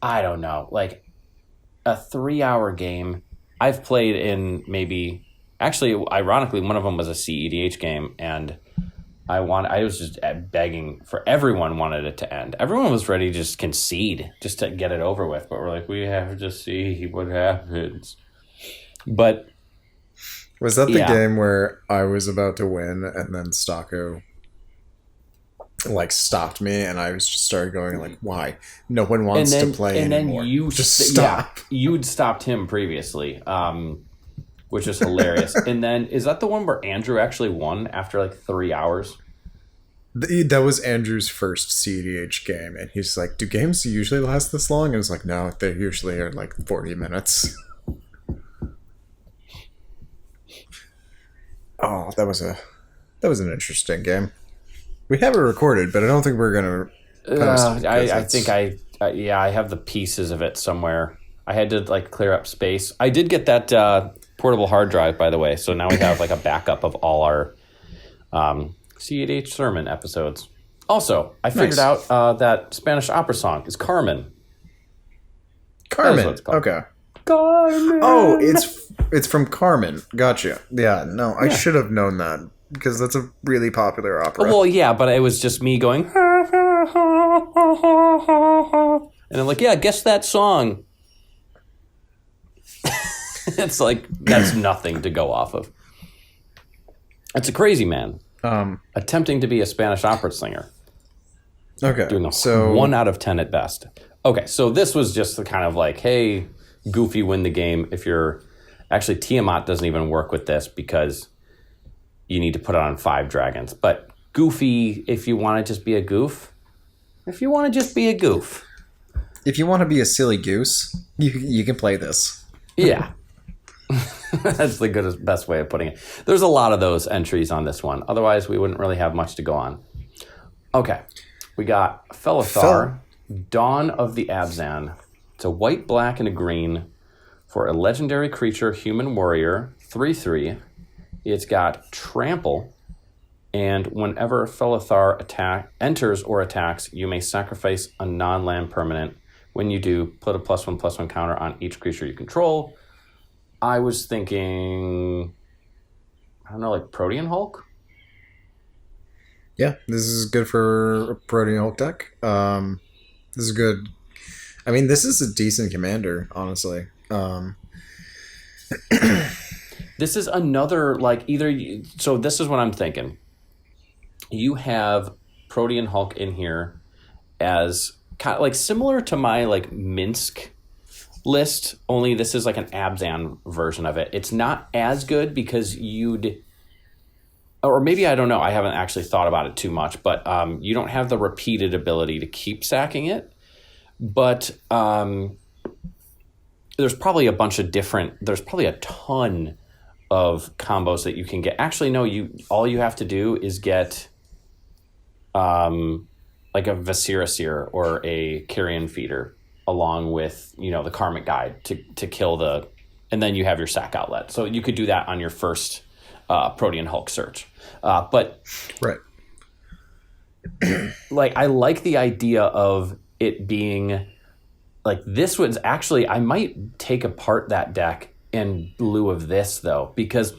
I don't know, like. A 3-hour game I've played in maybe actually ironically one of them was a cEDH game, and I was just begging for everyone wanted it to end. Everyone was ready to just concede just to get it over with, but we're like, we have to see what happens. But was that the game where I was about to win and then Stocko like stopped me and I was just started going like, why? No one wants to play anymore. And then you just stop. You'd stopped him previously, which is hilarious. And then is that the one where Andrew actually won after like 3 hours? That was Andrew's first cEDH game, and he's like, do games usually last this long? And I was like, no, they usually are like 40 minutes. Oh, that was an interesting game. We have it recorded, but I don't think we're gonna post it. I think I have the pieces of it somewhere. I had to like clear up space. I did get that portable hard drive, by the way, so now we have like a backup of all our cEDH episodes. Also, I figured out that Spanish opera song is Carmen. Carmen. Okay. Carmen. Oh, it's from Carmen. Gotcha. Yeah. No, I should have known that. Because that's a really popular opera. Well, yeah, but it was just me going, and I'm like, yeah, guess that song. It's like, that's nothing to go off of. It's a crazy man. Attempting to be a Spanish opera singer. Okay. Doing a 1 out of 10 at best. Okay, so this was just the kind of like, hey, Goofy win the game. If you're... Actually, Tiamat doesn't even work with this because... you need to put it on 5 dragons. But Goofy, if you want to just be a goof. If you want to just be a goof. If you want to be a silly goose, you can play this. Yeah. That's the best way of putting it. There's a lot of those entries on this one. Otherwise, we wouldn't really have much to go on. Okay. We got Felithar, Dawn of the Abzan. It's a white, black, and a green for a legendary creature, human warrior, 3/3. It's got trample, and whenever Felithar enters or attacks, you may sacrifice a non-land permanent. When you do, put a +1/+1 counter on each creature you control. I was thinking, I don't know, like Protean Hulk? Yeah, this is good for a Protean Hulk deck. This is good. I mean, this is a decent commander, honestly. This is another, like, so this is what I'm thinking. You have Protean Hulk in here as kind of like similar to my like Minsk list, only this is like an Abzan version of it. It's not as good because or maybe I don't know, I haven't actually thought about it too much, but you don't have the repeated ability to keep sacking it. But there's probably a ton of combos that you can get. Actually, no, all you have to do is get like a Vasirasir or a Carrion Feeder along with, the Karmic Guide to kill and then you have your sack outlet. So you could do that on your first Protean Hulk search. But right. Like, I like the idea of it being like, this was actually, I might take apart that deck in lieu of this, though, because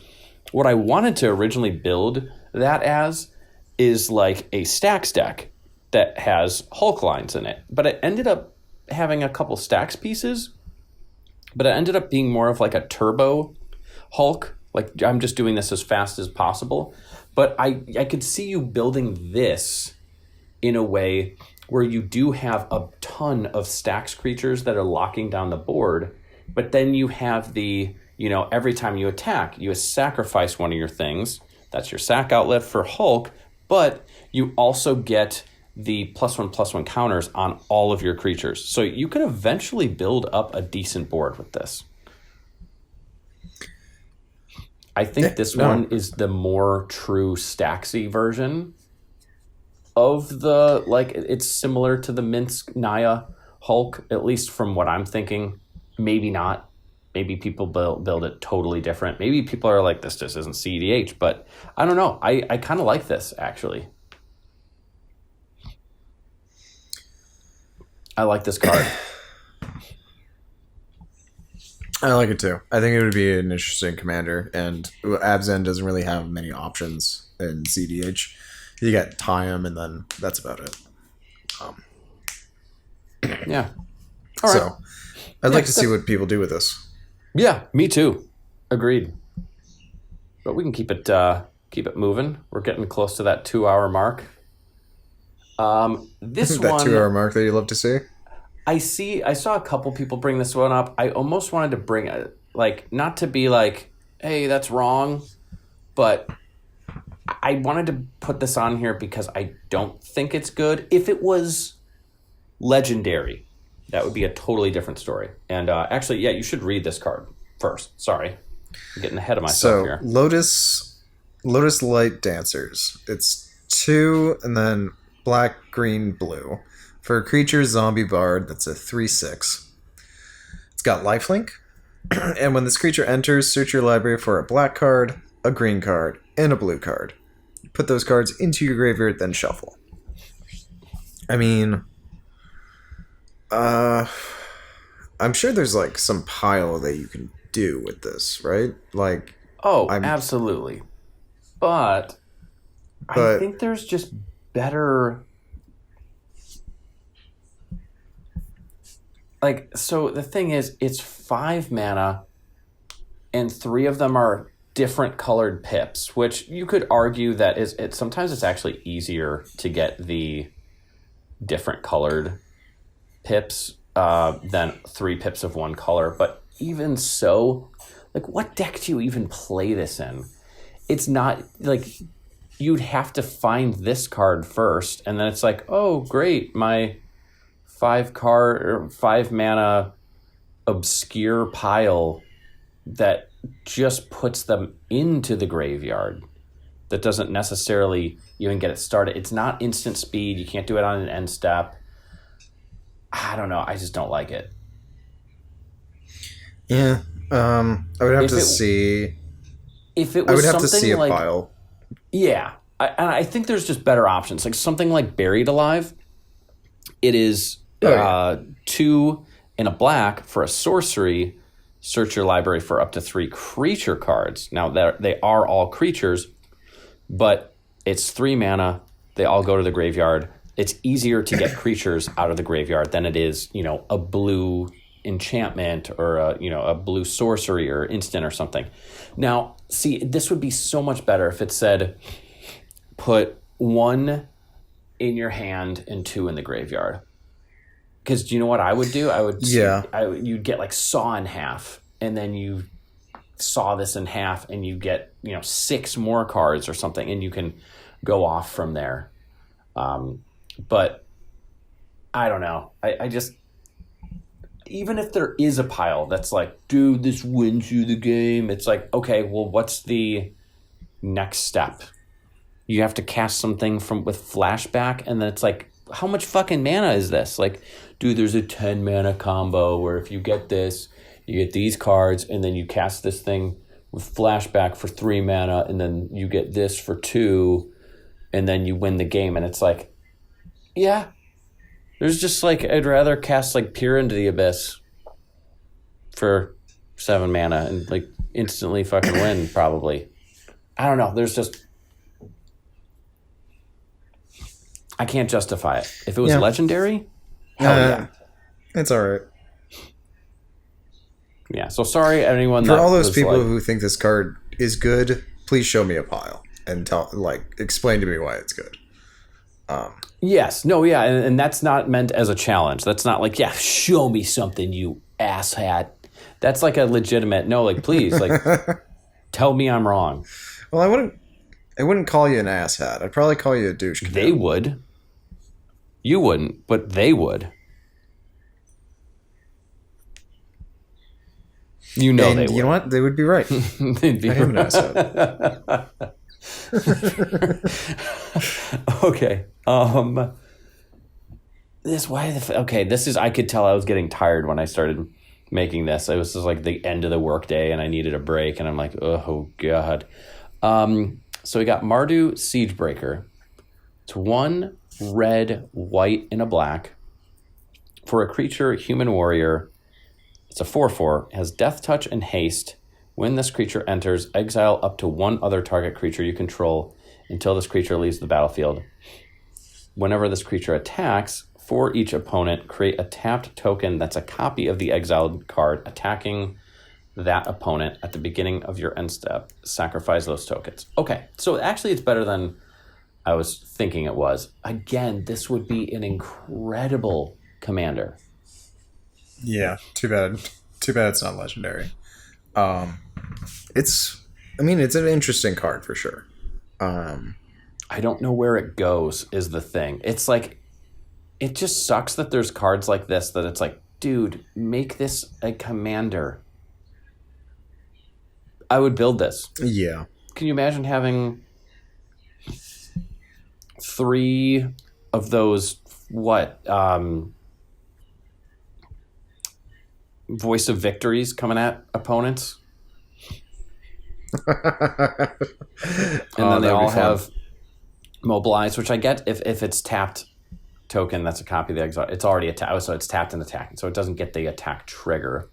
what I wanted to originally build that as is like a stacks deck that has Hulk lines in it, but it ended up having a couple stacks pieces, but it ended up being more of like a turbo Hulk. Like, I'm just doing this as fast as possible. But I could see you building this in a way where you do have a ton of stacks creatures that are locking down the board, but then you have the, every time you attack, you sacrifice one of your things. That's your sack outlet for Hulk, but you also get the +1/+1 counters on all of your creatures. So you could eventually build up a decent board with this. I think this one is the more true Staxy version of the, like, it's similar to the Minsk Naya Hulk, at least from what I'm thinking. Maybe not. Maybe people build it totally different. Maybe people are like, this just isn't cEDH, but I don't know. I kind of like this, actually. I like this card. I like it too. I think it would be an interesting commander, and Abzan doesn't really have many options in cEDH. You got Time, and then that's about it. Yeah. All right. So, I'd like to see what people do with this. Yeah, me too. Agreed. But we can keep it moving. We're getting close to that 2-hour mark. This that one, 2-hour mark that you love to see. I saw a couple people bring this one up. I almost wanted to bring it, like, not to be like, hey, that's wrong, but I wanted to put this on here because I don't think it's good. If it was legendary, that would be a totally different story. And actually, yeah, you should read this card first. Sorry, I'm getting ahead of myself here. Lotus Light Dancers. It's 2 and then black, green, blue. For a creature zombie bard, that's a 3/6. It's got lifelink. And when this creature enters, search your library for a black card, a green card, and a blue card. Put those cards into your graveyard, then shuffle. I mean, I'm sure there's like some pile that you can do with this, right? Like, absolutely. But I think there's just better. Like, so the thing is, it's 5 mana, and 3 of them are different colored pips, which you could argue that sometimes it's actually easier to get the different colored pips than 3 pips of one color. But even so, like, what deck do you even play this in? It's not like you'd have to find this card first, and then it's like, oh, great, my 5 mana obscure pile that just puts them into the graveyard. That doesn't necessarily even get it started. It's not instant speed. You can't do it on an end step. I don't know. I just don't like it. Yeah. I would have to see. If it was, I would have to see a pile. Yeah, I think there's just better options. Like something like Buried Alive. It is 2 and a black for a sorcery. Search your library for up to 3 creature cards. Now, they are all creatures, but it's 3 mana. They all go to the graveyard. It's easier to get creatures out of the graveyard than it is, a blue enchantment or a blue sorcery or instant or something. Now, see, this would be so much better if it said, put 1 in your hand and 2 in the graveyard. Because do you know what I would do? You'd get like saw in half, and then you saw this in half, and you get 6 more cards or something, and you can go off from there. But I don't know. I just, even if there is a pile that's like, dude, this wins you the game. It's like, okay, well, what's the next step? You have to cast something with flashback, and then it's like, how much fucking mana is this? Like, dude, there's a 10 mana combo where if you get this, you get these cards, and then you cast this thing with flashback for 3 mana, and then you get this for 2, and then you win the game. And it's like, yeah, there's just like, I'd rather cast like Peer into the Abyss for 7 mana and like instantly fucking win, probably. I don't know. There's just, I can't justify it. If it was legendary, hell yeah. It's all right. Yeah. So sorry, anyone. For that all those was people like, who think this card is good, please show me a pile and explain to me why it's good. Yes. No. Yeah. And that's not meant as a challenge. That's not like, yeah, show me something, you asshat. That's like a legitimate no. Like, please, like, tell me I'm wrong. Well, I wouldn't call you an asshat. I'd probably call you a douche canoe. They would. You wouldn't, but they would. You know And they would. you know what? They would be right. They'd be I am an asshat. Okay. This is, I could tell I was getting tired when I started making this. It was just like the end of the workday and I needed a break and I'm like, oh God. So we got Mardu Siegebreaker. It's 1 red, white, and a black. For a creature, human warrior, it's a 4/4, has death touch and haste. When this creature enters, exile up to 1 other target creature you control until this creature leaves the battlefield. Whenever this creature attacks, for each opponent, create a tapped token that's a copy of the exiled card attacking that opponent at the beginning of your end step. Sacrifice those tokens. Okay, so actually it's better than I was thinking it was. Again, this would be an incredible commander. Yeah, too bad. Too bad it's not legendary. It's an interesting card for sure. I don't know where it goes is the thing. It's like, it just sucks that there's cards like this that it's like, dude, make this a commander. I would build this. Yeah. Can you imagine having 3 of those, Voice of Victories coming at opponents? And then they all have mobilize, which I get if it's tapped token, that's a copy of the exile. It's already attacked, so it's tapped and attacking, so it doesn't get the attack trigger.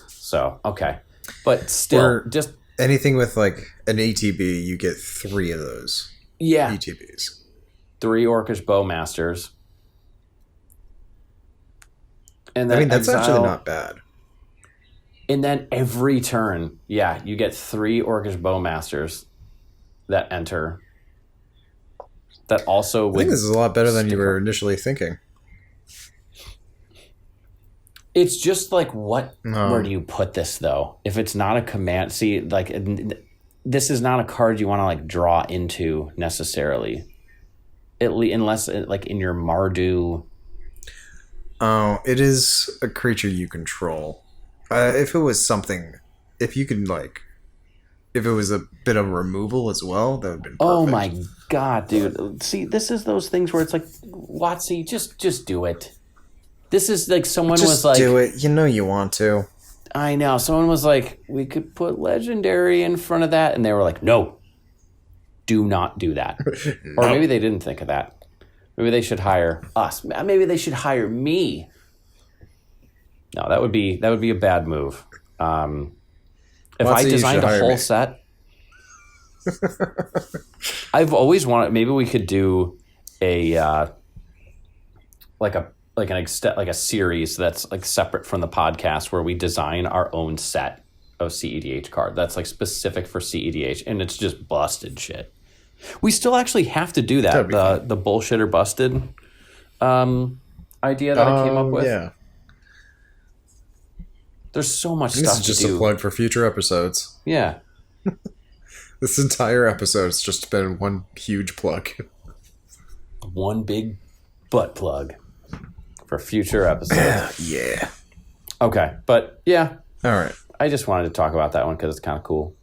So, okay. But still, Or just anything with like an ATB, you get 3 of those ETBs. 3 Orcish Bowmasters. And then that's exile, actually not bad. And then every turn, you get 3 Orcish Bowmasters that enter. That also would. I think this is a lot better than you were initially thinking. It's just like, where do you put this, though? If it's not a command... See, like, this is not a card you want to, like, draw into, necessarily. Unless, like, in your Mardu... Oh, it is a creature you control. If it was something... If you could, like... If it was a bit of removal as well, that would have been perfect. Oh, my God, dude. See, this is those things where it's like, Watsy, just do it. This is like someone was like... Just do it. You know you want to. I know. Someone was like, we could put legendary in front of that. And they were like, no, do not do that. No. Or maybe they didn't think of that. Maybe they should hire us. Maybe they should hire me. No, that would be a bad move. If I designed a whole set, I've always wanted. Maybe we could do a a series that's like separate from the podcast where we design our own set of cEDH card that's like specific for cEDH, and it's just busted shit. We still actually have to do that. The bullshit or busted idea that I came up with. Yeah. There's so much stuff to do. This is just a plug for future episodes. Yeah. This entire episode has just been one huge plug. One big butt plug for future episodes. Yeah. Okay, but yeah. All right. I just wanted to talk about that one because it's kind of cool.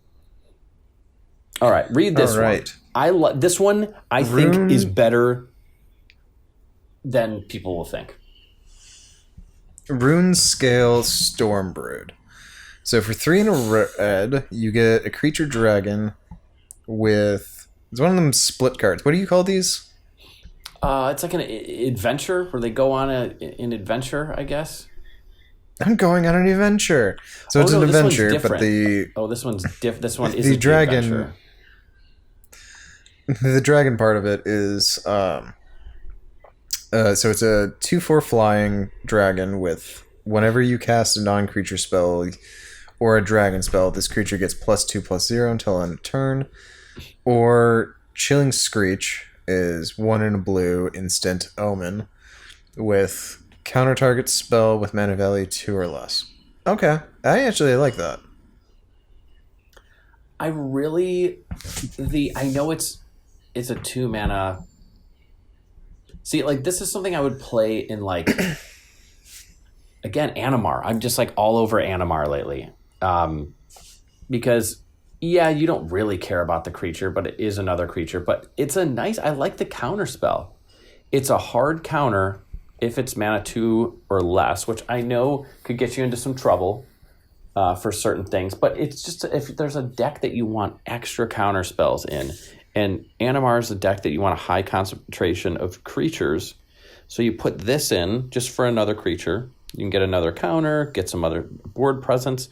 All right, read this one. This one I think is better than people will think. Rune Scale Stormbrood. So for 3 and a red, you get a creature dragon with... It's one of them split cards. What do you call these? It's like an adventure where they go on an adventure, I guess. I'm going on an adventure. So it's an adventure, but the... Oh, this one's different. This one is the dragon. The dragon part of it is... so it's a 2/4 flying dragon with whenever you cast a non-creature spell or a dragon spell, this creature gets +2/+0 until end of turn. Or Chilling Screech is 1 in a blue instant omen with counter target spell with mana value 2 or less. Okay, I actually like that. I know it's a 2 mana. See, like, this is something I would play in, like, again, Animar. I'm just like all over Animar lately. Because yeah, you don't really care about the creature, but it is another creature. But it's I like the counter spell. It's a hard counter if it's mana 2 or less, which I know could get you into some trouble for certain things. But it's just, if there's a deck that you want extra counter spells in, and Animar is a deck that you want a high concentration of creatures, so you put this in just for another creature. You can get another counter, get some other board presence.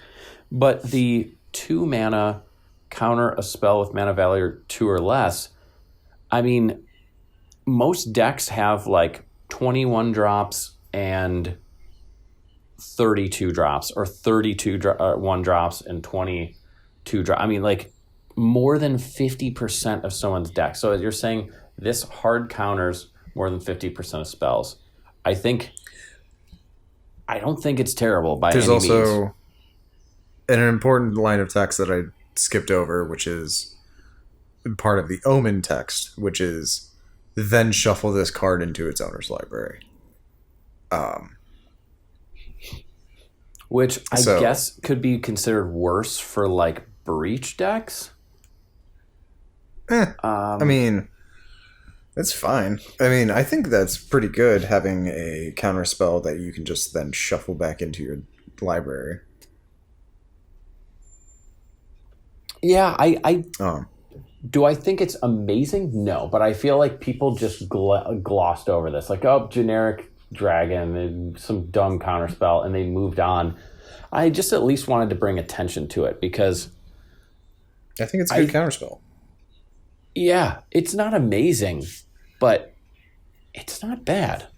But the 2 mana counter a spell with mana value 2 or less, I mean, most decks have like 21 drops and 32 drops, or 1 drops and 22 drops. I mean, like, more than 50% of someone's deck. So you're saying this hard counters more than 50% of spells. I don't think it's terrible by any means. There's also an important line of text that I skipped over, which is part of the Omen text, which is then shuffle this card into its owner's library. Which I guess could be considered worse for, like, Breach decks. I mean, that's fine. I mean, I think that's pretty good, having a counter spell that you can just then shuffle back into your library. Yeah, do I think it's amazing? No, but I feel like people just glossed over this. Like, oh, generic dragon, and some dumb counter spell, and they moved on. I just at least wanted to bring attention to it, because I think it's a good counter spell. Yeah, it's not amazing, but it's not bad.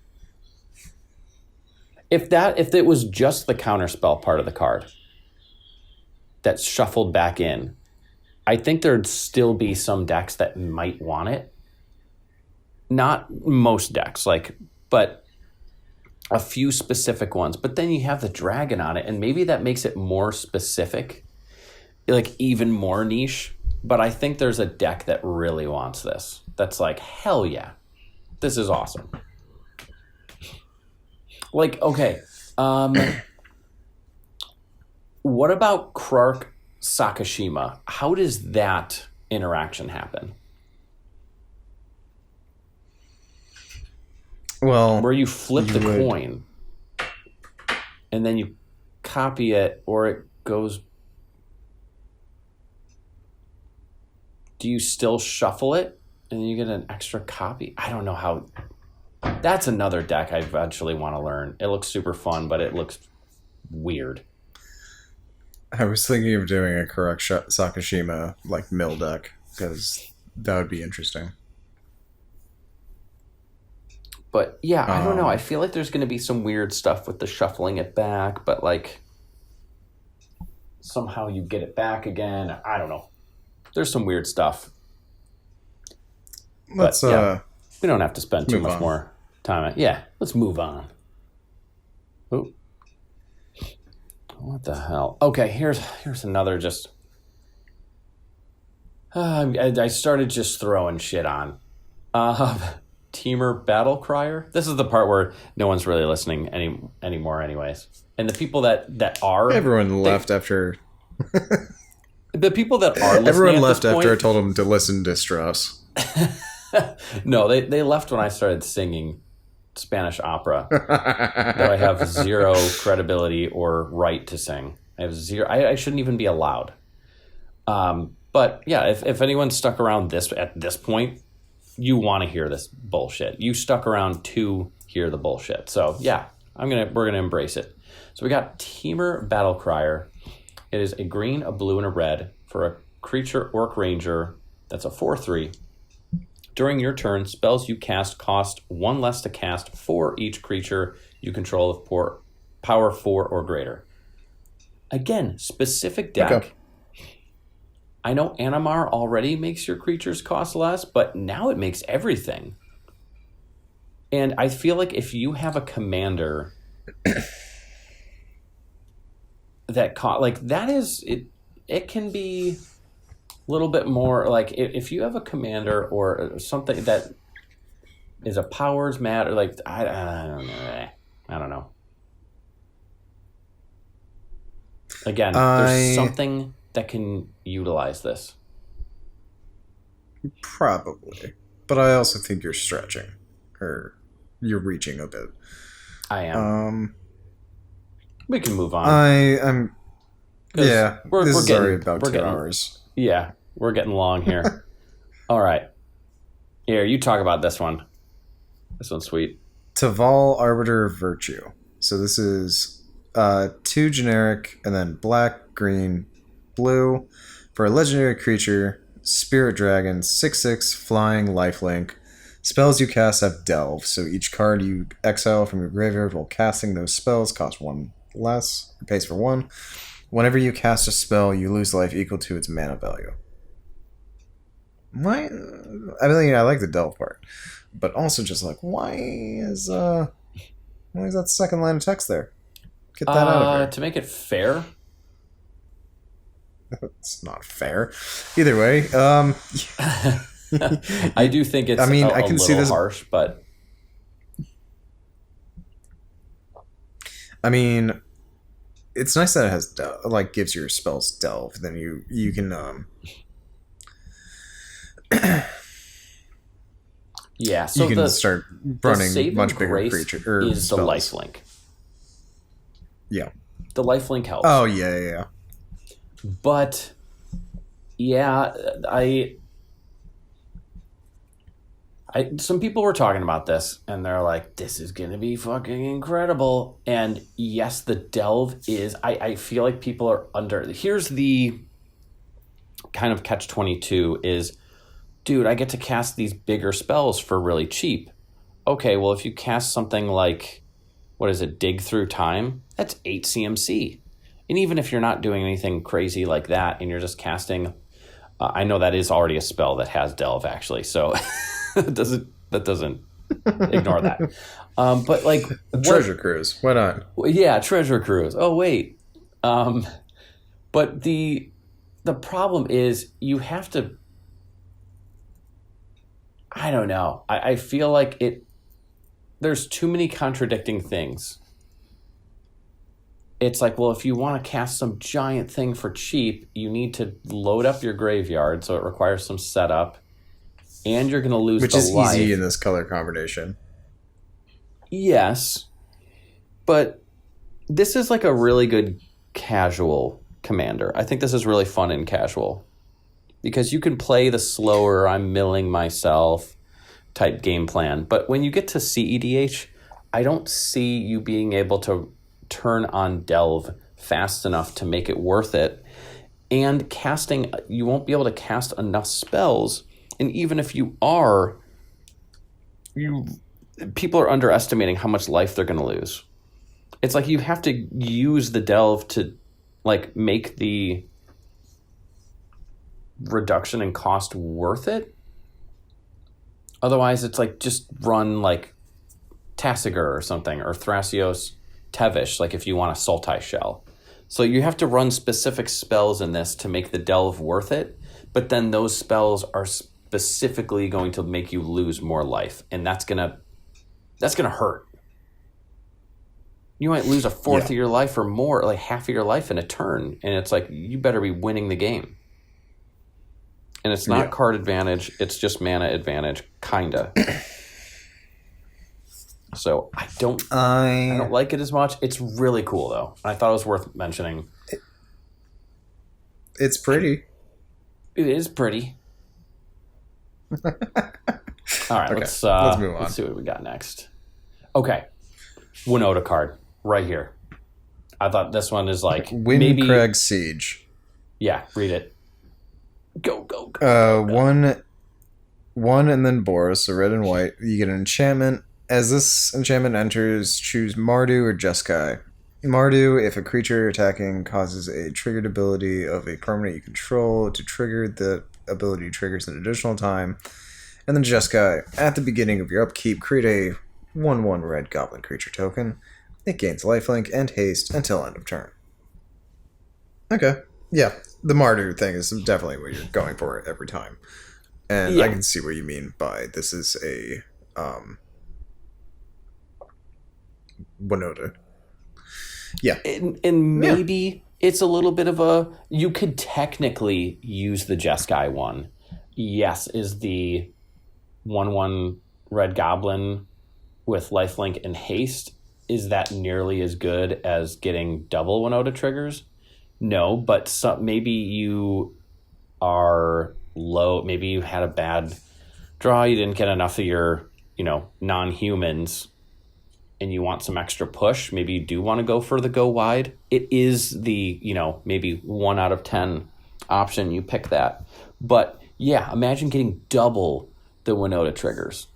If it was just the counterspell part of the card that's shuffled back in, I think there'd still be some decks that might want it. Not most decks, but a few specific ones. But then you have the dragon on it, and maybe that makes it more specific, like even more niche. But I think there's a deck that really wants this. That's like, hell yeah, this is awesome. Like, okay, what about Krark Sakashima? How does that interaction happen? Well, where you flip the coin, and then you copy it, or it goes. Do you still shuffle it, and then you get an extra copy? I don't know how. That's another deck I eventually want to learn. It looks super fun, but it looks weird. I was thinking of doing a correct Sakashima like mill deck, because that would be interesting. But yeah, I don't know. I feel like there's going to be some weird stuff with the shuffling it back, but like somehow you get it back again. I don't know. There's some weird stuff. Let's we don't have to spend too much more time. Yeah, let's move on. Ooh. What the hell? Okay, here's another just. I started just throwing shit on. Teamer Battle Crier. This is the part where no one's really listening anymore, anyways. And the people that are, everyone left after. The people that are listening, everyone left after I told them to listen to Strauss. No, they left when I started singing Spanish opera. That I have zero credibility or right to sing. I have zero. I shouldn't even be allowed. But yeah, if anyone's stuck around at this point, you want to hear this bullshit. You stuck around to hear the bullshit. So yeah, we're gonna embrace it. So we got Teamer Battle Crier. It is a green, a blue, and a red for a creature orc ranger. That's a 4/3. During your turn, spells you cast cost 1 less to cast for each creature you control power 4 or greater. Again, specific deck. Okay. I know Animar already makes your creatures cost less, but now it makes everything. And I feel like if you have a commander that is it. It can be a little bit more like if you have a commander or something that is a powers matter. Like I don't know. I don't know. Again, there's something that can utilize this. Probably, but I also think you're stretching, or you're reaching a bit. I am. We can move on. I'm. Yeah, we're is getting, already about 2 hours. Yeah, we're getting long here. All right. Here, you talk about this one. This one's sweet. Taval, Arbiter of Virtue. So this is 2 generic, and then black, green, blue. For a legendary creature, Spirit Dragon, 6/6, flying, lifelink. Spells you cast have Delve, so each card you exile from your graveyard while casting those spells costs 1 less, or pays for 1. Whenever you cast a spell, you lose life equal to its mana value. Why? I mean, I like the Delve part, but also just like, why is that second line of text there? Get that out of here. To make it fair. It's not fair. Either way, I do think it's. I mean, I can see this harsh, but I mean, it's nice that it has gives your spells delve. Then you can yeah. So you can start running much bigger creature or is spells. The lifelink. Yeah, the lifelink helps. Oh yeah. But yeah, some people were talking about this, and they're like, this is going to be fucking incredible. And yes, the delve is... I feel like people are under... Here's the kind of catch-22 is, dude, I get to cast these bigger spells for really cheap. Okay, well, if you cast something like, what is it, Dig Through Time? That's 8 CMC. And even if you're not doing anything crazy like that, and you're just casting... I know that is already a spell that has delve, actually, so... that doesn't ignore that. But like Treasure Cruise, why not? Yeah, Treasure Cruise. Oh wait, but the problem is you have to. I don't know. I feel like there's too many contradicting things. It's like, well, if you want to cast some giant thing for cheap, you need to load up your graveyard, so it requires some setup. And you're going to lose Which the is life. easy in this color combination. Yes. But this is like a really good casual commander. I think this is really fun in casual. Because you can play the slower, I'm milling myself type game plan. But when you get to cEDH, I don't see you being able to turn on Delve fast enough to make it worth it. And casting, you won't be able to cast enough spells. And even if you are, people are underestimating how much life they're going to lose. It's like you have to use the delve to like make the reduction in cost worth it. Otherwise, it's like just run like Tassiger or something, or Thrasios Tevish, like if you want a Sultai Shell. So you have to run specific spells in this to make the delve worth it, but then those spells are specifically going to make you lose more life, and that's gonna hurt. You might lose a fourth of your life or more, like half of your life in a turn, and it's like you better be winning the game. And it's not card advantage; it's just mana advantage, kinda. So I don't like it as much. It's really cool though. I thought it was worth mentioning. It's pretty. It is pretty. All right, okay, let's move on. Let's see what we got next. Okay, Winota card right here. I thought this one is like Windcrag Siege. Yeah, read it. Go. One and then Boris, so red and white. You get an enchantment. As this enchantment enters, choose Mardu or Jeskai. Mardu, if a creature attacking causes a triggered ability of a permanent you control to trigger, the ability triggers an additional time. And then Jeskai, at the beginning of your upkeep, create a 1/1 red goblin creature token. It gains lifelink and haste until end of turn. Okay. Yeah, the Mardu thing is definitely what you're going for every time. And Yeah. I can see what you mean by this is a Winota. Yeah. And maybe it's a little bit of a... You could technically use the Jeskai one. Yes, is the 1/1 red goblin with lifelink and haste, is that nearly as good as getting double Winota triggers? No, but maybe you are low. Maybe you had a bad draw. You didn't get enough of your, non-humans, and you want some extra push. Maybe you do want to go for the go wide. It is the, maybe 1 out of 10 option. You pick that. But yeah, imagine getting double the Winota triggers.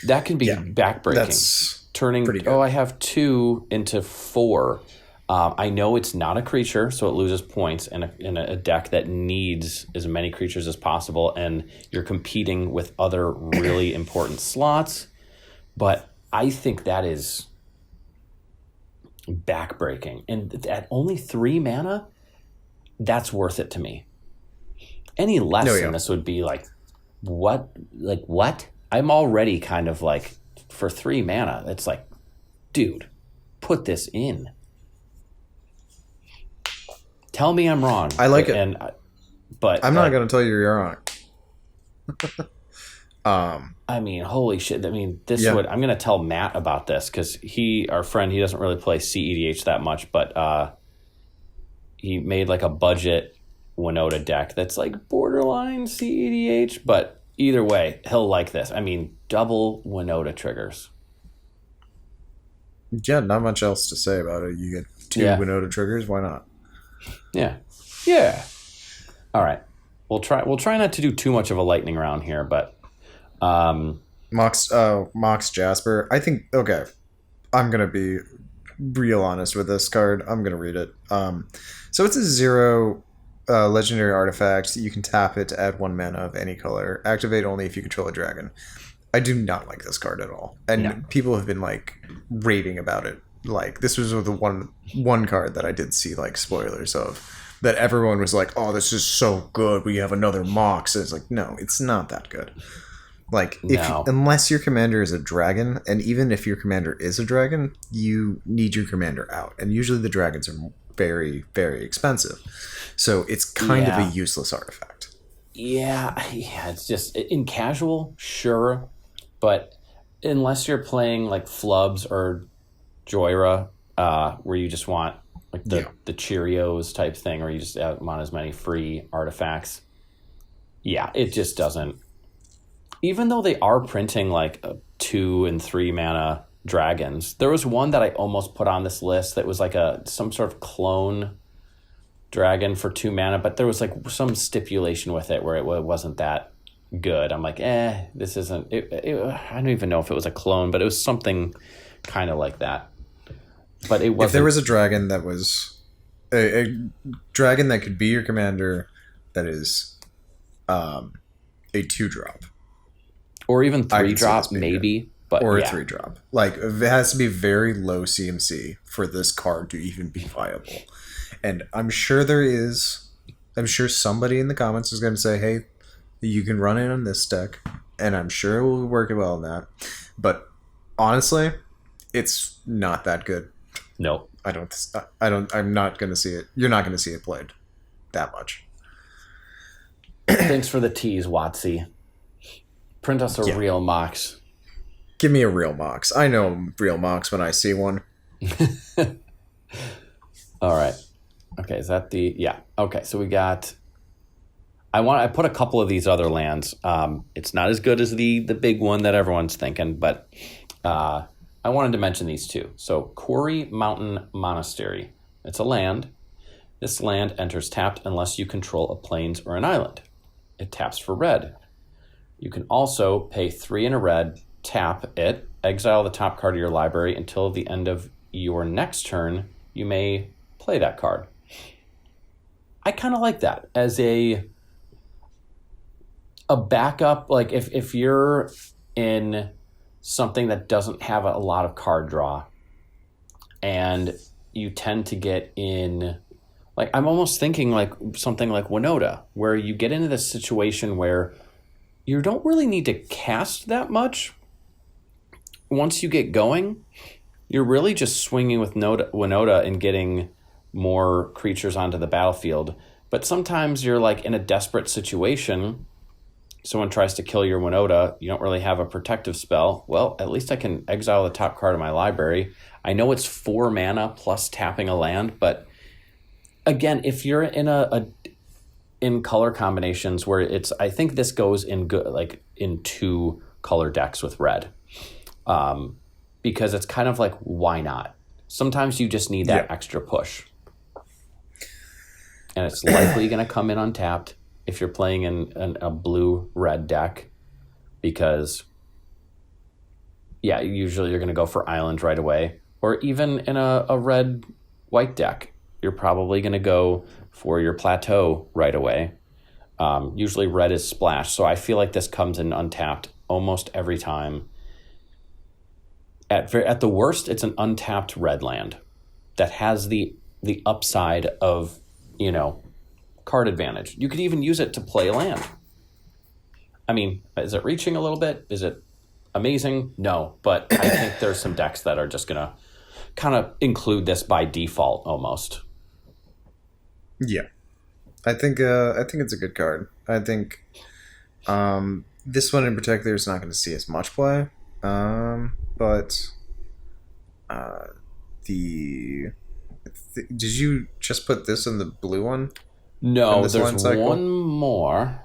That can be backbreaking. That's turning, pretty good. I have 2 into 4. I know it's not a creature, so it loses points in a deck that needs as many creatures as possible, and you're competing with other really important slots. But I think that is backbreaking. And at only 3 mana, that's worth it to me. Any less than this would be like, what? Like, what? I'm already kind of like, for 3 mana, it's like, dude, put this in. Tell me I'm wrong. I like it. But I'm not going to tell you you're wrong. I mean, holy shit. I mean, I'm going to tell Matt about this because our friend, he doesn't really play cEDH that much, but he made like a budget Winota deck that's like borderline cEDH, but either way, he'll like this. I mean, double Winota triggers. Yeah, not much else to say about it. You get 2 Winota triggers. Why not? Yeah. All right. We'll try not to do too much of a lightning round here, but Mox Jasper. I think I'm gonna be real honest with this card. I'm gonna read it. So it's a 0 legendary artifact. You can tap it to add 1 mana of any color. Activate only if you control a dragon. I do not like this card at all, and people have been like raving about it. Like, this was the one card that I did see like spoilers of, that everyone was like, "Oh, this is so good. We have another Mox." And it's like, no, it's not that good. Like, unless your commander is a dragon, and even if your commander is a dragon, you need your commander out, and usually the dragons are very, very expensive, so it's kind of a useless artifact. Yeah, it's just in casual, sure, but unless you're playing like Flubs or Joyra, where you just want like the Cheerios type thing, or you just want as many free artifacts. Yeah, it just doesn't. Even though they are printing like 2 and 3 mana dragons, there was one that I almost put on this list that was like some sort of clone dragon for 2 mana, but there was like some stipulation with it where it wasn't that good. I'm like, this isn't. I don't even know if it was a clone, but it was something kind of like that. But it wasn't. If there was a dragon that was a dragon that could be your commander, that is a 2-drop, or even 3-drop, maybe, but or a 3-drop. Like, it has to be very low CMC for this card to even be viable. And I'm sure somebody in the comments is going to say, "Hey, you can run it on this deck," and I'm sure it will work well in that. But honestly, it's not that good. No, I'm not going to see it. You're not going to see it played that much. Thanks for the tease, Watsy. Print us a real Mox. Give me a real Mox. I know real Mox when I see one. All right. Okay, is that okay, so we got... I put a couple of these other lands. It's not as good as the big one that everyone's thinking, but I wanted to mention these two. So, Quarry Mountain Monastery. It's a land. This land enters tapped unless you control a plains or an island. It taps for red. You can also pay 3 and a red, tap it, exile the top card of your library until the end of your next turn, you may play that card. I kind of like that as a backup. Like if you're in something that doesn't have a lot of card draw, and you tend to get in, like, I'm almost thinking like something like Winota, where you get into this situation where you don't really need to cast that much. Once you get going, you're really just swinging with Winota and getting more creatures onto the battlefield. But sometimes you're like in a desperate situation. Someone tries to kill your Winota. You don't really have a protective spell. Well, at least I can exile the top card of my library. I know it's 4 mana plus tapping a land, but again, if you're in in color combinations where I think this goes in good, like in 2 color decks with red, because it's kind of like, why not? Sometimes you just need that extra push, and it's likely going to come in untapped if you're playing in a blue-red deck, because usually you're going to go for island right away, or even in a red-white deck, you're probably going to go for your plateau right away. Usually red is splash, so I feel like this comes in untapped almost every time. At the worst, it's an untapped red land that has the upside of, card advantage. You could even use it to play land. I mean, is it reaching a little bit? Is it amazing? No, but I think there's some decks that are just going to kind of include this by default almost. Yeah. I think it's a good card. I think this one in particular is not going to see as much play. But did you just put this in the blue one? No, there's one more.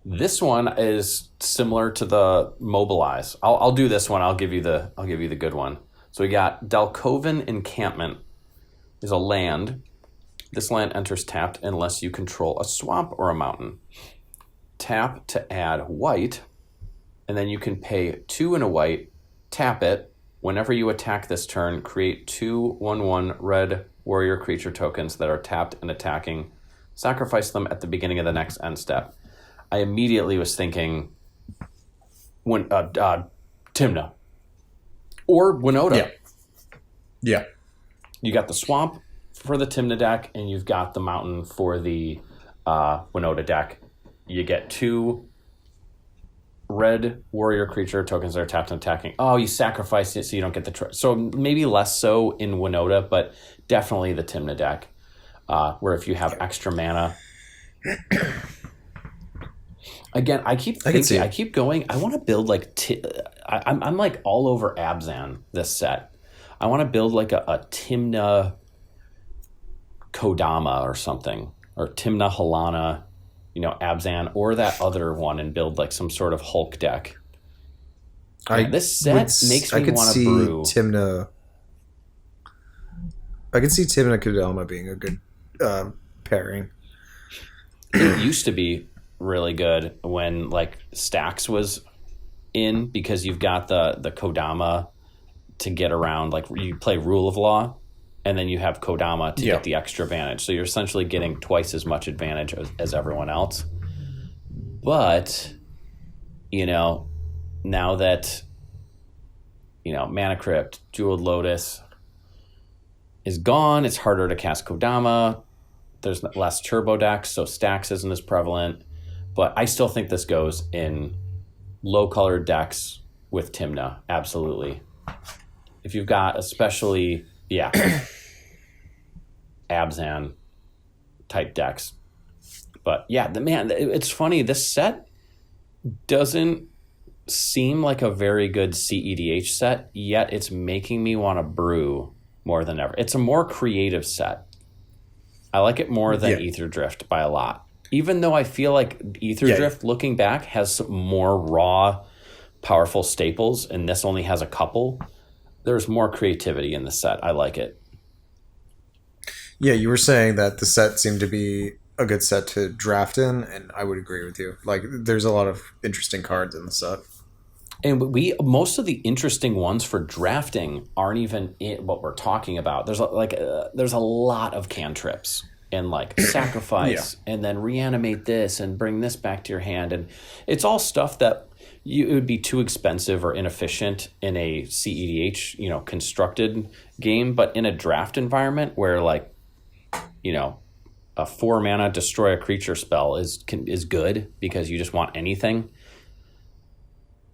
This one is similar to the Mobilize. I'll do this one. I'll give you the good one. So we got Delcoven Encampment is a land. This land enters tapped unless you control a swamp or a mountain. Tap to add white, and then you can pay 2 and a white, tap it. Whenever you attack this turn, create 2 1/1 red warrior creature tokens that are tapped and attacking. Sacrifice them at the beginning of the next end step. I immediately was thinking Tymna or Winota. Yeah. You got the swamp for the Tymna deck, and you've got the mountain for the Winota deck. You get 2 red warrior creature tokens that are tapped and attacking. Oh, you sacrifice it so you don't get the... So maybe less so in Winota, but definitely the Tymna deck, where if you have extra mana... Again, I keep thinking, I keep going, I want to build like... I'm like all over Abzan this set. I want to build like a Tymna Kodama or something, or Tymna Halana, Abzan, or that other one, and build like some sort of Hulk deck. This set makes me want to brew. I could see Tymna Kodama being a good pairing. It used to be really good when like Stax was in, because you've got the Kodama to get around, like you play Rule of Law, and then you have Kodama to get the extra advantage. So you're essentially getting twice as much advantage as everyone else. But, now that, Mana Crypt, Jeweled Lotus is gone, it's harder to cast Kodama. There's less turbo decks, so Stax isn't as prevalent. But I still think this goes in low-colored decks with Tymna, absolutely. If you've got especially... Abzan type decks. But it's funny, this set doesn't seem like a very good cEDH set, yet it's making me want to brew more than ever. It's a more creative set. I like it more than Ether Drift by a lot. Even though I feel like Ether Drift, looking back, has some more raw, powerful staples, and this only has a couple. There's more creativity in the set. I like it. Yeah, you were saying that the set seemed to be a good set to draft in, and I would agree with you. Like, there's a lot of interesting cards in the set. And most of the interesting ones for drafting aren't even what we're talking about. There's there's a lot of cantrips and like sacrifice and then reanimate this and bring this back to your hand, and it's all stuff that it would be too expensive or inefficient in a cEDH constructed game, but in a draft environment where like a 4 mana destroy a creature spell is good because you just want anything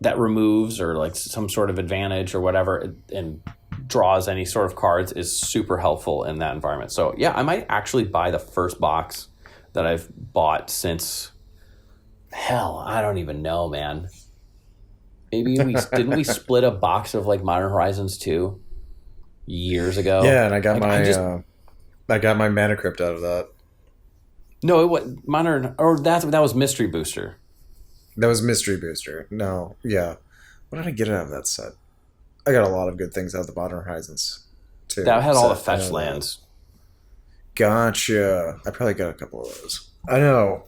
that removes or like some sort of advantage or whatever and draws any sort of cards is super helpful in that environment. So yeah, I might actually buy the first box that I've bought since I don't even know, man. Maybe didn't we split a box of like Modern Horizons 2 years ago? Yeah, and I got I got my Mana Crypt out of that. No, it was Modern, or that was Mystery Booster. That was Mystery Booster. No, yeah. What did I get out of that set? I got a lot of good things out of the Modern Horizons too. That had all the fetch lands. Gotcha. I probably got a couple of those. I know.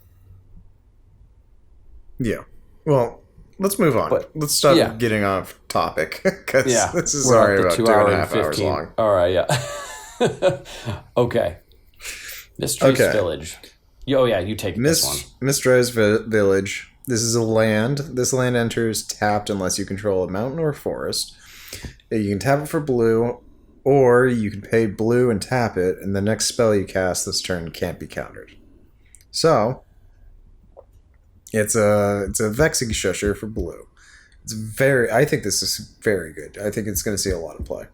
Yeah. Well, let's move on. Let's stop getting off topic because this is already about 2.5 hours long. All right, yeah. Okay. Mistress Village. Oh yeah, you take this one. Mistress Village. This is a land. This land enters tapped unless you control a mountain or forest. You can tap it for blue, or you can pay blue and tap it, and the next spell you cast this turn can't be countered. So, it's a Vexing Shusher for blue. I think this is very good. I think it's going to see a lot of play.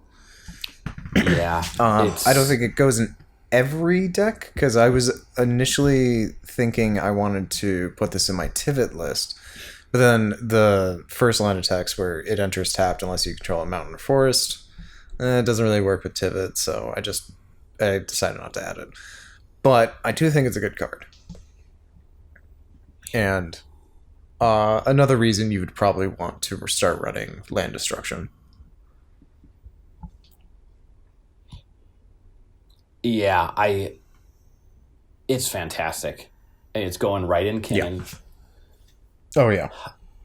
Yeah. I don't think it goes in every deck, because I was initially thinking I wanted to put this in my Tivit list, but then the first line of text where it enters tapped unless you control a mountain or forest, it doesn't really work with Tivit, so I decided not to add it. But I do think it's a good card. And another reason you would probably want to start running land destruction. Yeah, it's fantastic. It's going right in canon. Yeah. Oh, yeah.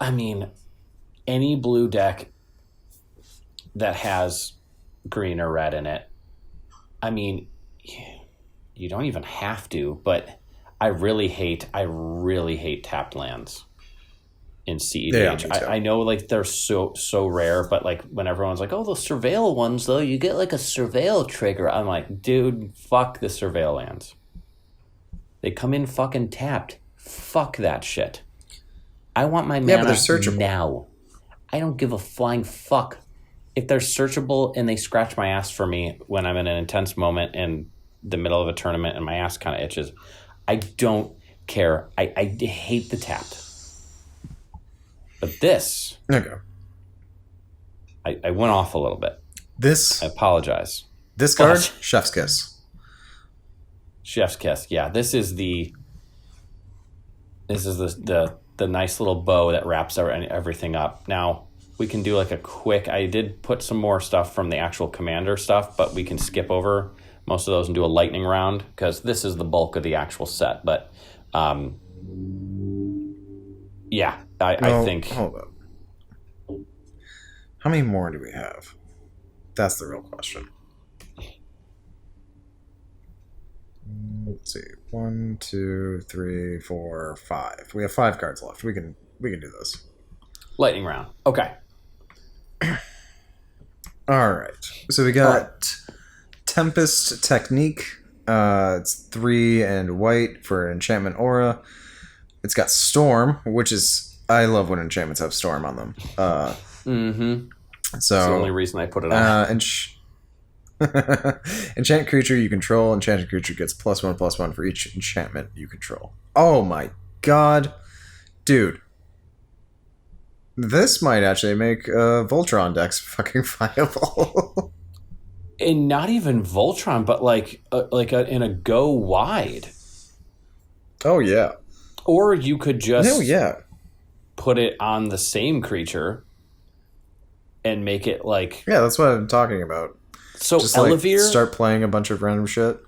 I mean, any blue deck that has green or red in it, I mean, you don't even have to, but I really hate tapped lands in cEDH. Yeah, I know like they're so rare, but like when everyone's like, oh, the surveil ones though, you get like a surveil trigger. I'm like, dude, fuck the surveil lands. They come in fucking tapped. Fuck that shit. I want my mana but they're searchable now. I don't give a flying fuck if they're searchable and they scratch my ass for me when I'm in an intense moment in the middle of a tournament and my ass kind of itches. I don't care. I hate the tapped. But this... Okay. I went off a little bit. I apologize. This card, Chef's Kiss. Chef's Kiss, yeah. This is the nice little bow that wraps everything up. Now, we can do like a quick... I did put some more stuff from the actual Commander stuff, but we can skip over most of those and do a lightning round, because this is the bulk of the actual set. But, yeah, I think... Hold up. How many more do we have? That's the real question. Let's see. 1, 2, 3, 4, 5. We have 5 cards left. We can do this. Lightning round. Okay. All right. So we got Tempest Technique. It's 3 and white for enchantment aura. It's got Storm, which is... I love when enchantments have Storm on them. Mm-hmm. So that's the only reason I put it on. Enchant creature you control. Enchanted creature gets +1/+1 for each enchantment you control. Oh my god. Dude. This might actually make Voltron decks fucking viable. And not even Voltron, but in a go wide. Oh yeah. Or you could just put it on the same creature and make it like... Yeah, that's what I'm talking about. So just Elevere... start playing a bunch of random shit.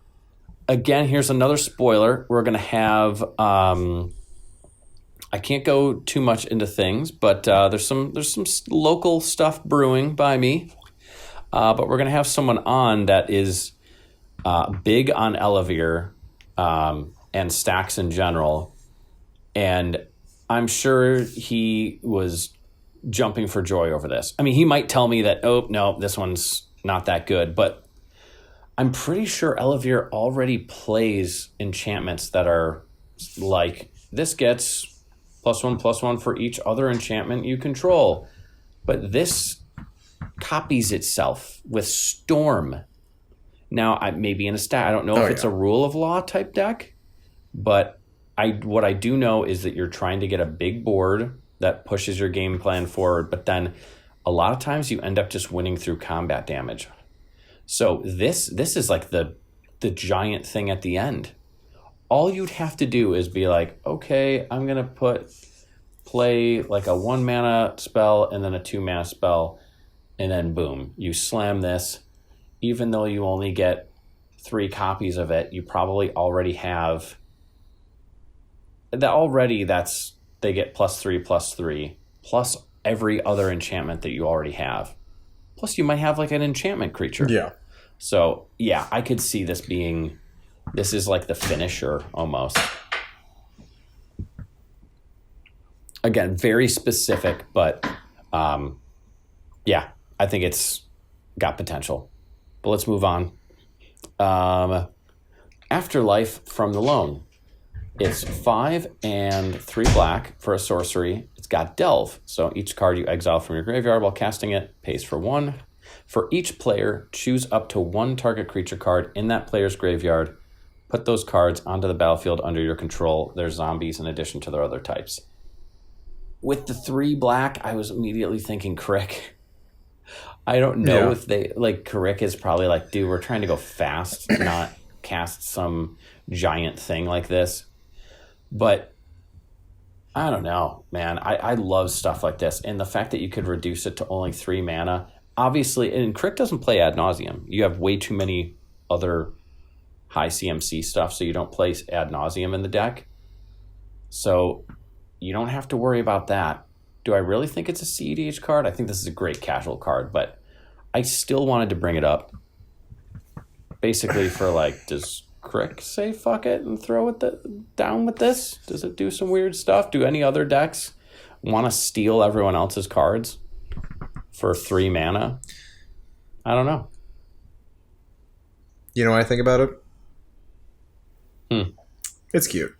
Again, here's another spoiler. We're going to have... I I can't go too much into things, but there's some local stuff brewing by me. But we're gonna have someone on that is big on Elevere and stacks in general, and I'm sure he was jumping for joy over this. I mean, he might tell me that, oh no, this one's not that good, but I'm pretty sure Elevere already plays enchantments that are like, this gets +1/+1 for each other enchantment you control. But this copies itself with Storm. Now, I maybe in a stat. I don't know if it's a rule of law type deck, but what I do know is that you're trying to get a big board that pushes your game plan forward, but then a lot of times you end up just winning through combat damage. So this is like the giant thing at the end. All you'd have to do is be like, okay, I'm going to play like a 1 mana spell and then a 2 mana spell, and then boom, you slam this. Even though you only get 3 copies of it, you probably already have that already. They get +3/+3 plus every other enchantment that you already have. Plus, you might have like an enchantment creature. Yeah. So, yeah, I could see this is like the finisher almost. Again, very specific, but yeah, I think it's got potential. But let's move on. Afterlife from the Loam. It's 5 and 3 black for a sorcery. It's got Delve. So each card you exile from your graveyard while casting it pays for 1. For each player, choose up to 1 target creature card in that player's graveyard. Put those cards onto the battlefield under your control. They're zombies in addition to their other types. With the 3 black, I was immediately thinking Crick. I don't know if they... Like, Crick is probably like, dude, we're trying to go fast, not cast some giant thing like this. But I don't know, man. I love stuff like this. And the fact that you could reduce it to only 3 mana, obviously, and Crick doesn't play ad nauseum. You have way too many other high CMC stuff, so you don't place ad nauseum in the deck. So you don't have to worry about that. Do I really think it's a cEDH card? I think this is a great casual card, but I still wanted to bring it up. Basically for like, does Crick say fuck it and throw it down with this? Does it do some weird stuff? Do any other decks want to steal everyone else's cards for 3 mana? I don't know. You know what I think about it? Hmm. It's cute.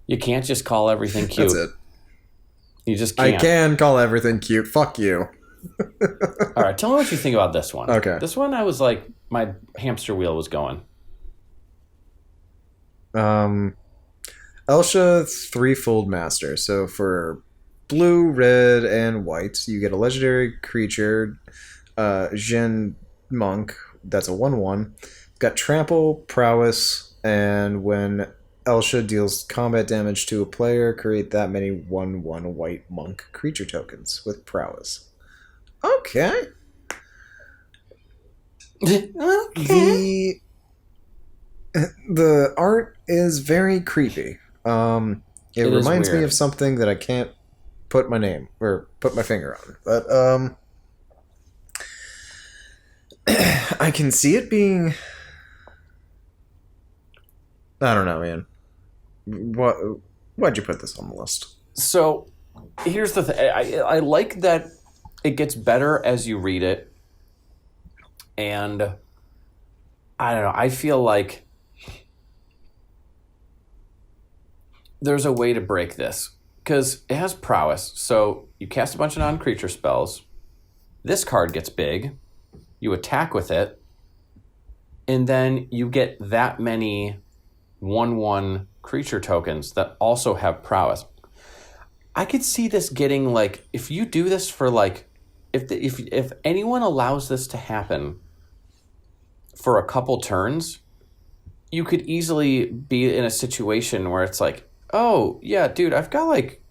You can't just call everything cute. That's it. You just can't. I can call everything cute. Fuck you. All right, tell me what you think about this one. Okay. This one, I was like, my hamster wheel was going. Elsha Threefold Master. So for blue, red, and white, you get a legendary creature, Jin Monk. That's a 1/1. Got trample, prowess, and when Elsha deals combat damage to a player, create that many 1/1 white monk creature tokens with prowess. Okay. The art is very creepy. It reminds me of something that I can't put my name or put my finger on. But I can see it being, I don't know, man. Why'd you put this on the list? So here's the thing. I like that it gets better as you read it. And I don't know. I feel like there's a way to break this. Because it has prowess. So you cast a bunch of non-creature spells. This card gets big. You attack with it. And then you get that many 1/1 creature tokens that also have prowess. I could see this getting like, if you do this for like, if anyone allows this to happen for a couple turns, you could easily be in a situation where it's like, oh yeah, dude, I've got like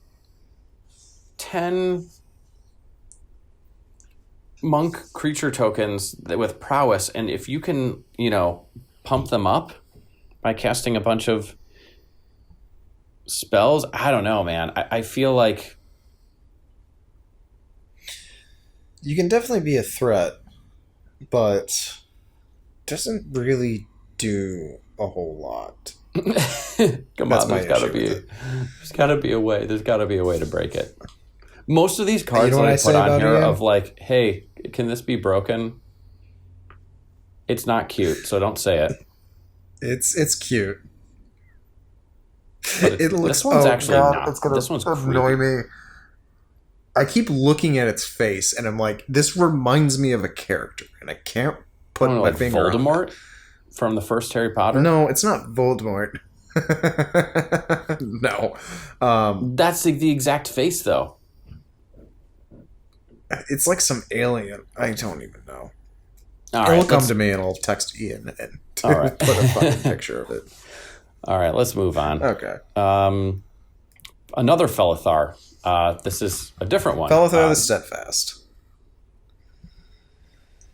10 monk creature tokens with prowess, and if you can, pump them up by casting a bunch of Spells? I don't know, man. I feel like You can definitely be a threat, but doesn't really do a whole lot. come That's on, my there's gotta issue be with it. there's gotta be a way. There's gotta be a way to break it. Most of these cards know that what I I put say on about here Ian? of like, hey, can this be broken? It's not cute, so don't say it. It's cute. But It looks. this one's oh actually God, not. it's gonna This one's annoy creepy. me. I keep looking at its face, and I'm like, this reminds me of a character, and I can't I put don't know, my like finger on it. Voldemort from the first Harry Potter. No, it's not Voldemort. No, That's the exact face, though. it's like some alien. I don't even know. All It'll right, come to me, and I'll text Ian and All right. put a fucking picture of it. all right, let's move on. Okay, Another Felithar. This is a different one. Felithar the Steadfast.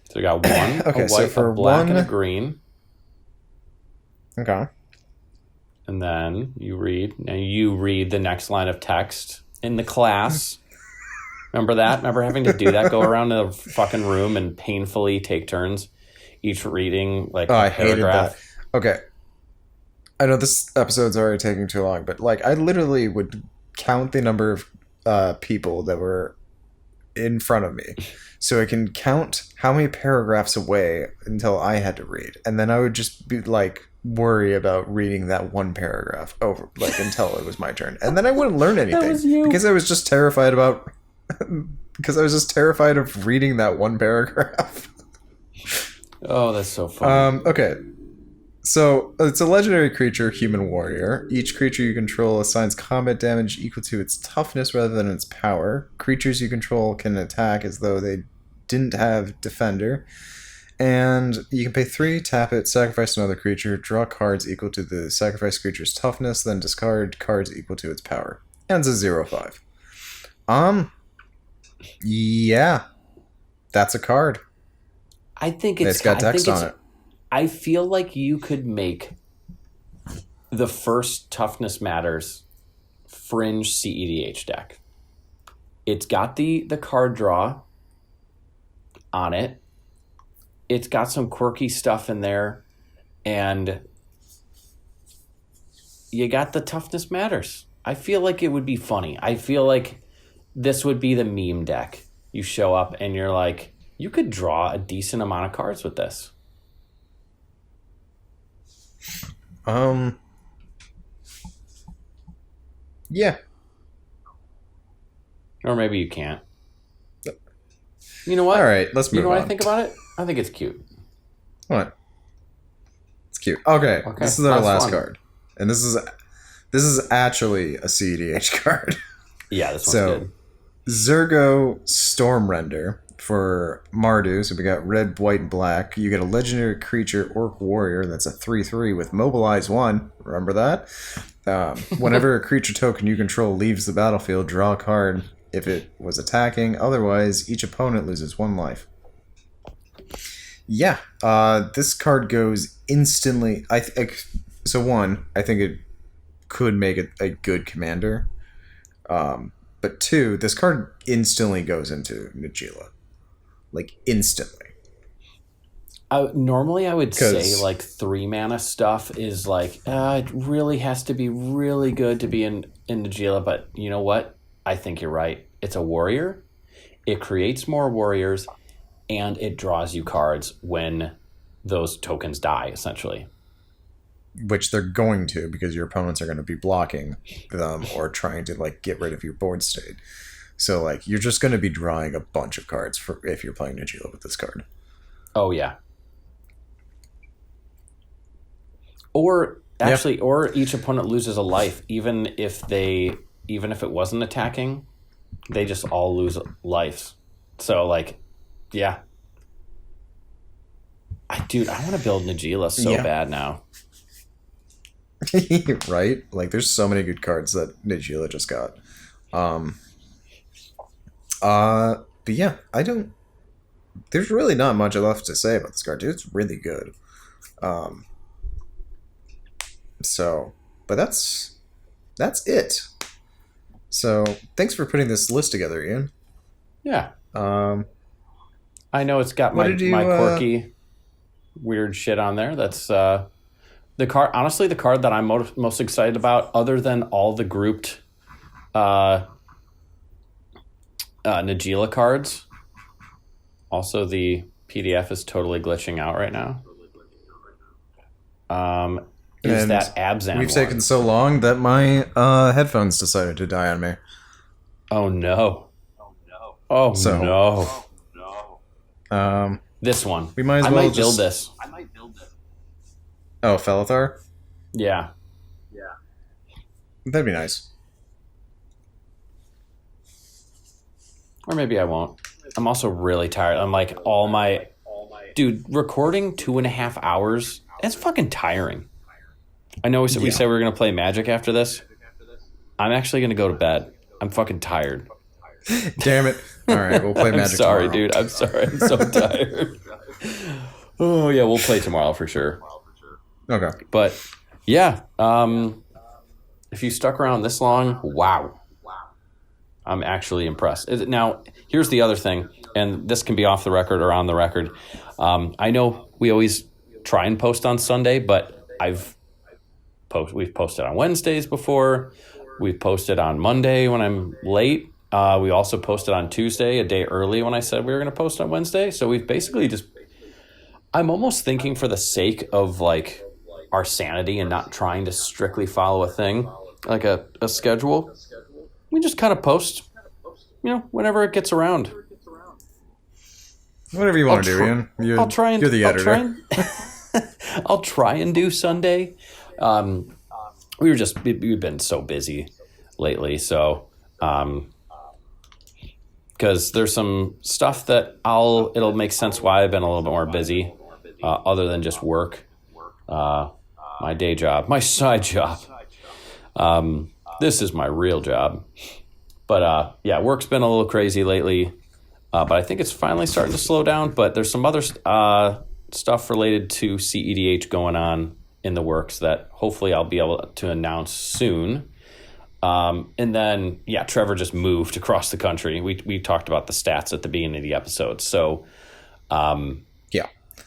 So we got one, Okay, a so white, for a black, and a one- green. Okay. And then you read the next line of text in the class. Remember that? Remember having to do that? Go around the fucking room and painfully take turns, each reading like Oh, a I hated paragraph. that. Okay. I know this episode's already taking too long, but like I literally would count the number of people that were in front of me, so I can count how many paragraphs away until I had to read, and then I would just be like worry about reading that one paragraph over like until it was my turn, and then I wouldn't learn anything was you. because I was just terrified about because I was just terrified of reading that one paragraph. Oh, that's so funny. Okay. So, it's a legendary creature, human warrior. Each creature you control assigns combat damage equal to its toughness rather than its power. Creatures you control can attack as though they didn't have defender. And you can pay 3, tap it, sacrifice another creature, draw cards equal to the sacrificed creature's toughness, then discard cards equal to its power. And it's a 0/5. Yeah. That's a card. I think It's got text on it. I feel like you could make the first Toughness Matters fringe cEDH deck. It's got the card draw on it. It's got some quirky stuff in there, and you got the Toughness Matters. I feel like it would be funny. I feel like this would be the meme deck. You show up and you're like, you could draw a decent amount of cards with this. Yeah. Or maybe you can't. You know what? All right, let's move You know what on. I think about it? I think it's cute. What? It's cute. Okay, Okay, this is our that's last fun. card, and this is actually a cEDH card. Yeah, this one's So, good. Zergo Stormrender for Mardu. So we got red, white, and black. You get a legendary creature, Orc Warrior. That's a 3/3 with Mobilize 1. Remember that? Whenever a creature token you control leaves the battlefield, draw a card if it was attacking. Otherwise, each opponent loses 1 life. Yeah, this card goes instantly. I think it could make it a good commander. But 2, this card instantly goes into Najeela. Like, instantly. Normally, I would say 'Cause- like 3 mana stuff is like, it really has to be really good to be in Najeela. But you know what? I think you're right. It's a warrior. It creates more warriors, and it draws you cards when those tokens die, essentially. Which they're going to, because your opponents are going to be blocking them or trying to, like, get rid of your board state. So, like, you're just going to be drawing a bunch of cards for if you're playing Najeela with this card. Oh, yeah. Or actually, or each opponent loses a life, even if it wasn't attacking, they just all lose lives. So like, yeah. Dude, I want to build Najeela so bad now. Right? Like, there's so many good cards that Najeela just got. But yeah, there's really not much left to say about this card, dude. It's really good. So, but that's that's it. So thanks for putting this list together, Ian. Yeah. I know it's got my quirky, weird shit on there. That's the card. Honestly, the card that I'm most excited about, other than all the grouped Najeela cards. Also, the PDF is totally glitching out right now. Is And that Abzan We've one. taken so long that my headphones decided to die on me. Oh no! Oh So- no! This one. We might as I well might build this. Oh, Felithar? Yeah. That'd be nice. Or maybe I won't. I'm also really tired. I'm like dude, recording 2.5 hours, that's fucking tiring. I know we said we were going to play Magic after this. I'm actually going to go to bed. I'm fucking tired. Damn it. All right, we'll play I'm Magic sorry, tomorrow. dude. I'm sorry. I'm so tired. Oh, yeah, we'll play tomorrow for sure. Okay. But, yeah, if you stuck around this long, wow. I'm actually impressed. Now, here's the other thing, and this can be off the record or on the record. I know we always try and post on Sunday, but we've posted on Wednesdays before. We've posted on Monday when I'm late. We also posted on Tuesday, a day early when I said we were going to post on Wednesday. So we've basically I'm almost thinking for the sake of like our sanity and not trying to strictly follow a thing, like a schedule, we just kind of post, whenever it gets around. Whatever you want to do, Ian. You're the editor. I'll try and do Sunday. We've been so busy lately, so because there's some stuff that it'll make sense why I've been a little bit more busy, other than just work, my day job, my side job. This is my real job, but work's been a little crazy lately. But I think it's finally starting to slow down. But there's some other stuff related to cEDH going on in the works that hopefully I'll be able to announce soon. And then, Trevor just moved across the country. We talked about the stats at the beginning of the episode. So,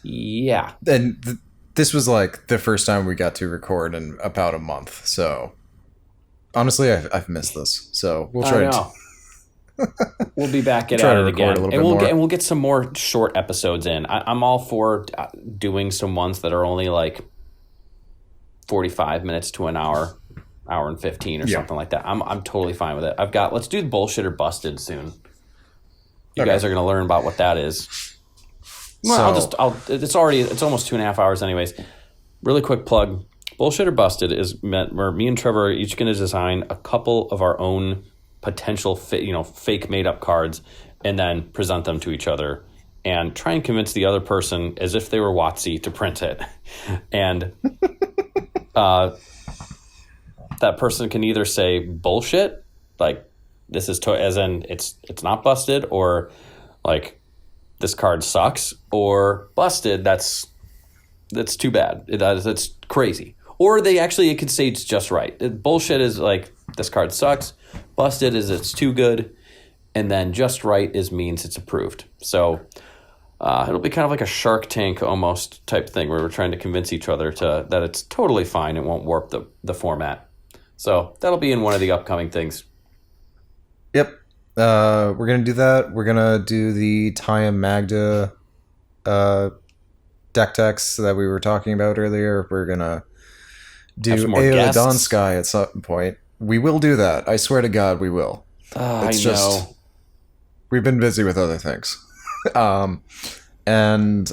yeah. And this was like the first time we got to record in about a month. So, honestly, I've missed this. So we'll try to. We'll be back at it again, and we'll get some more short episodes in. I'm all for doing some ones that are only like 45 minutes to an hour and 15 or something like that. I'm totally fine with it. Let's do Bullshit or Busted soon. You guys are going to learn about what that is. Well, it's almost 2.5 hours anyways. Really quick plug. Bullshit or Busted is meant where me and Trevor are each going to design a couple of our own potential fake made up cards and then present them to each other and try and convince the other person as if they were WotC to print it. And that person can either say bullshit, like this is as in it's not busted, or like this card sucks, or busted, that's too bad. It's crazy. Or it could say it's just right. Bullshit is like this card sucks. Busted is it's too good, and then just right means it's approved. So it'll be kind of like a Shark Tank almost type thing where we're trying to convince each other that it's totally fine. It won't warp the format. So that'll be in one of the upcoming things. Yep. We're going to do that. We're going to do the Ty and Magda deck techs that we were talking about earlier. We're going to do Aeola Dawn Sky at some point. We will do that. I swear to God, we will. We've been busy with other things. And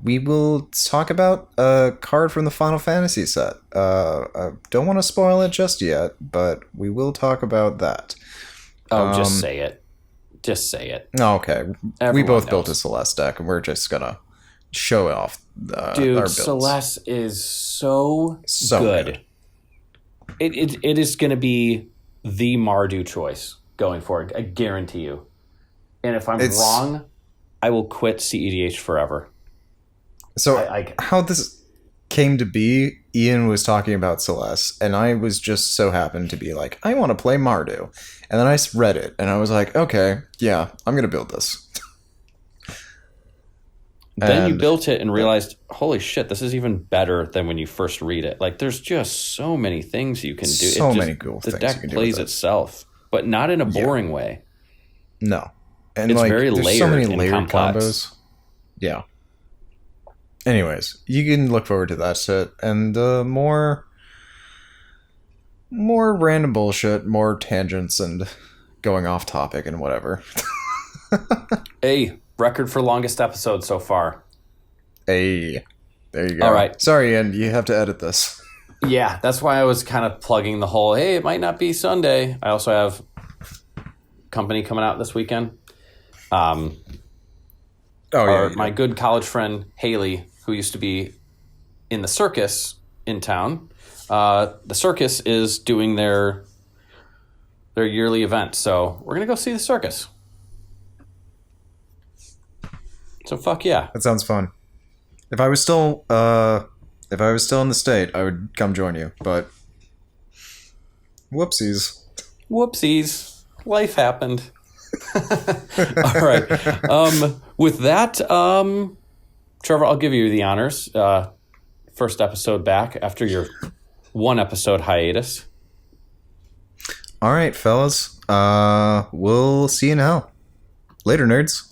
we will talk about a card from the Final Fantasy set. I don't want to spoil it just yet, but we will talk about that. Just say it. Just say it. Okay. Everyone we both knows. Built a Celeste deck, and we're just going to show off our Dude, builds. Celeste is so good. It is going to be the Mardu choice going forward. I guarantee you. And if I'm wrong, I will quit cEDH forever. So how this came to be, Ian was talking about Celeste, and I was just so happened to be like, I want to play Mardu. And then I read it, and I was like, okay, yeah, I'm going to build this. Then you And- built it and realized, holy shit, this is even better than when you first read it. Like, there's just so many things you can do. So many cool the things deck you can do plays with it. itself, but not in a boring way. No. And It's like, very there's so many layered and layered complex. combos. Yeah. Anyways, you can look forward to that shit. And more random bullshit, more tangents and going off topic and whatever. Hey, record for longest episode so far. Hey. There you go. All right. Sorry, Ian, you have to edit this. Yeah, that's why I was kind of plugging the whole, hey, it might not be Sunday. I also have company coming out this weekend. Oh, yeah. My good college friend, Haley, who used to be in the circus in town, the circus is doing their yearly event. So we're going to go see the circus. So fuck yeah. That sounds fun. If I was still in the state, I would come join you, but whoopsies. Whoopsies. Life happened. All right. With that, Trevor, I'll give you the honors. First episode back after your 1 episode hiatus. All right, fellas. We'll see you now. Later, nerds.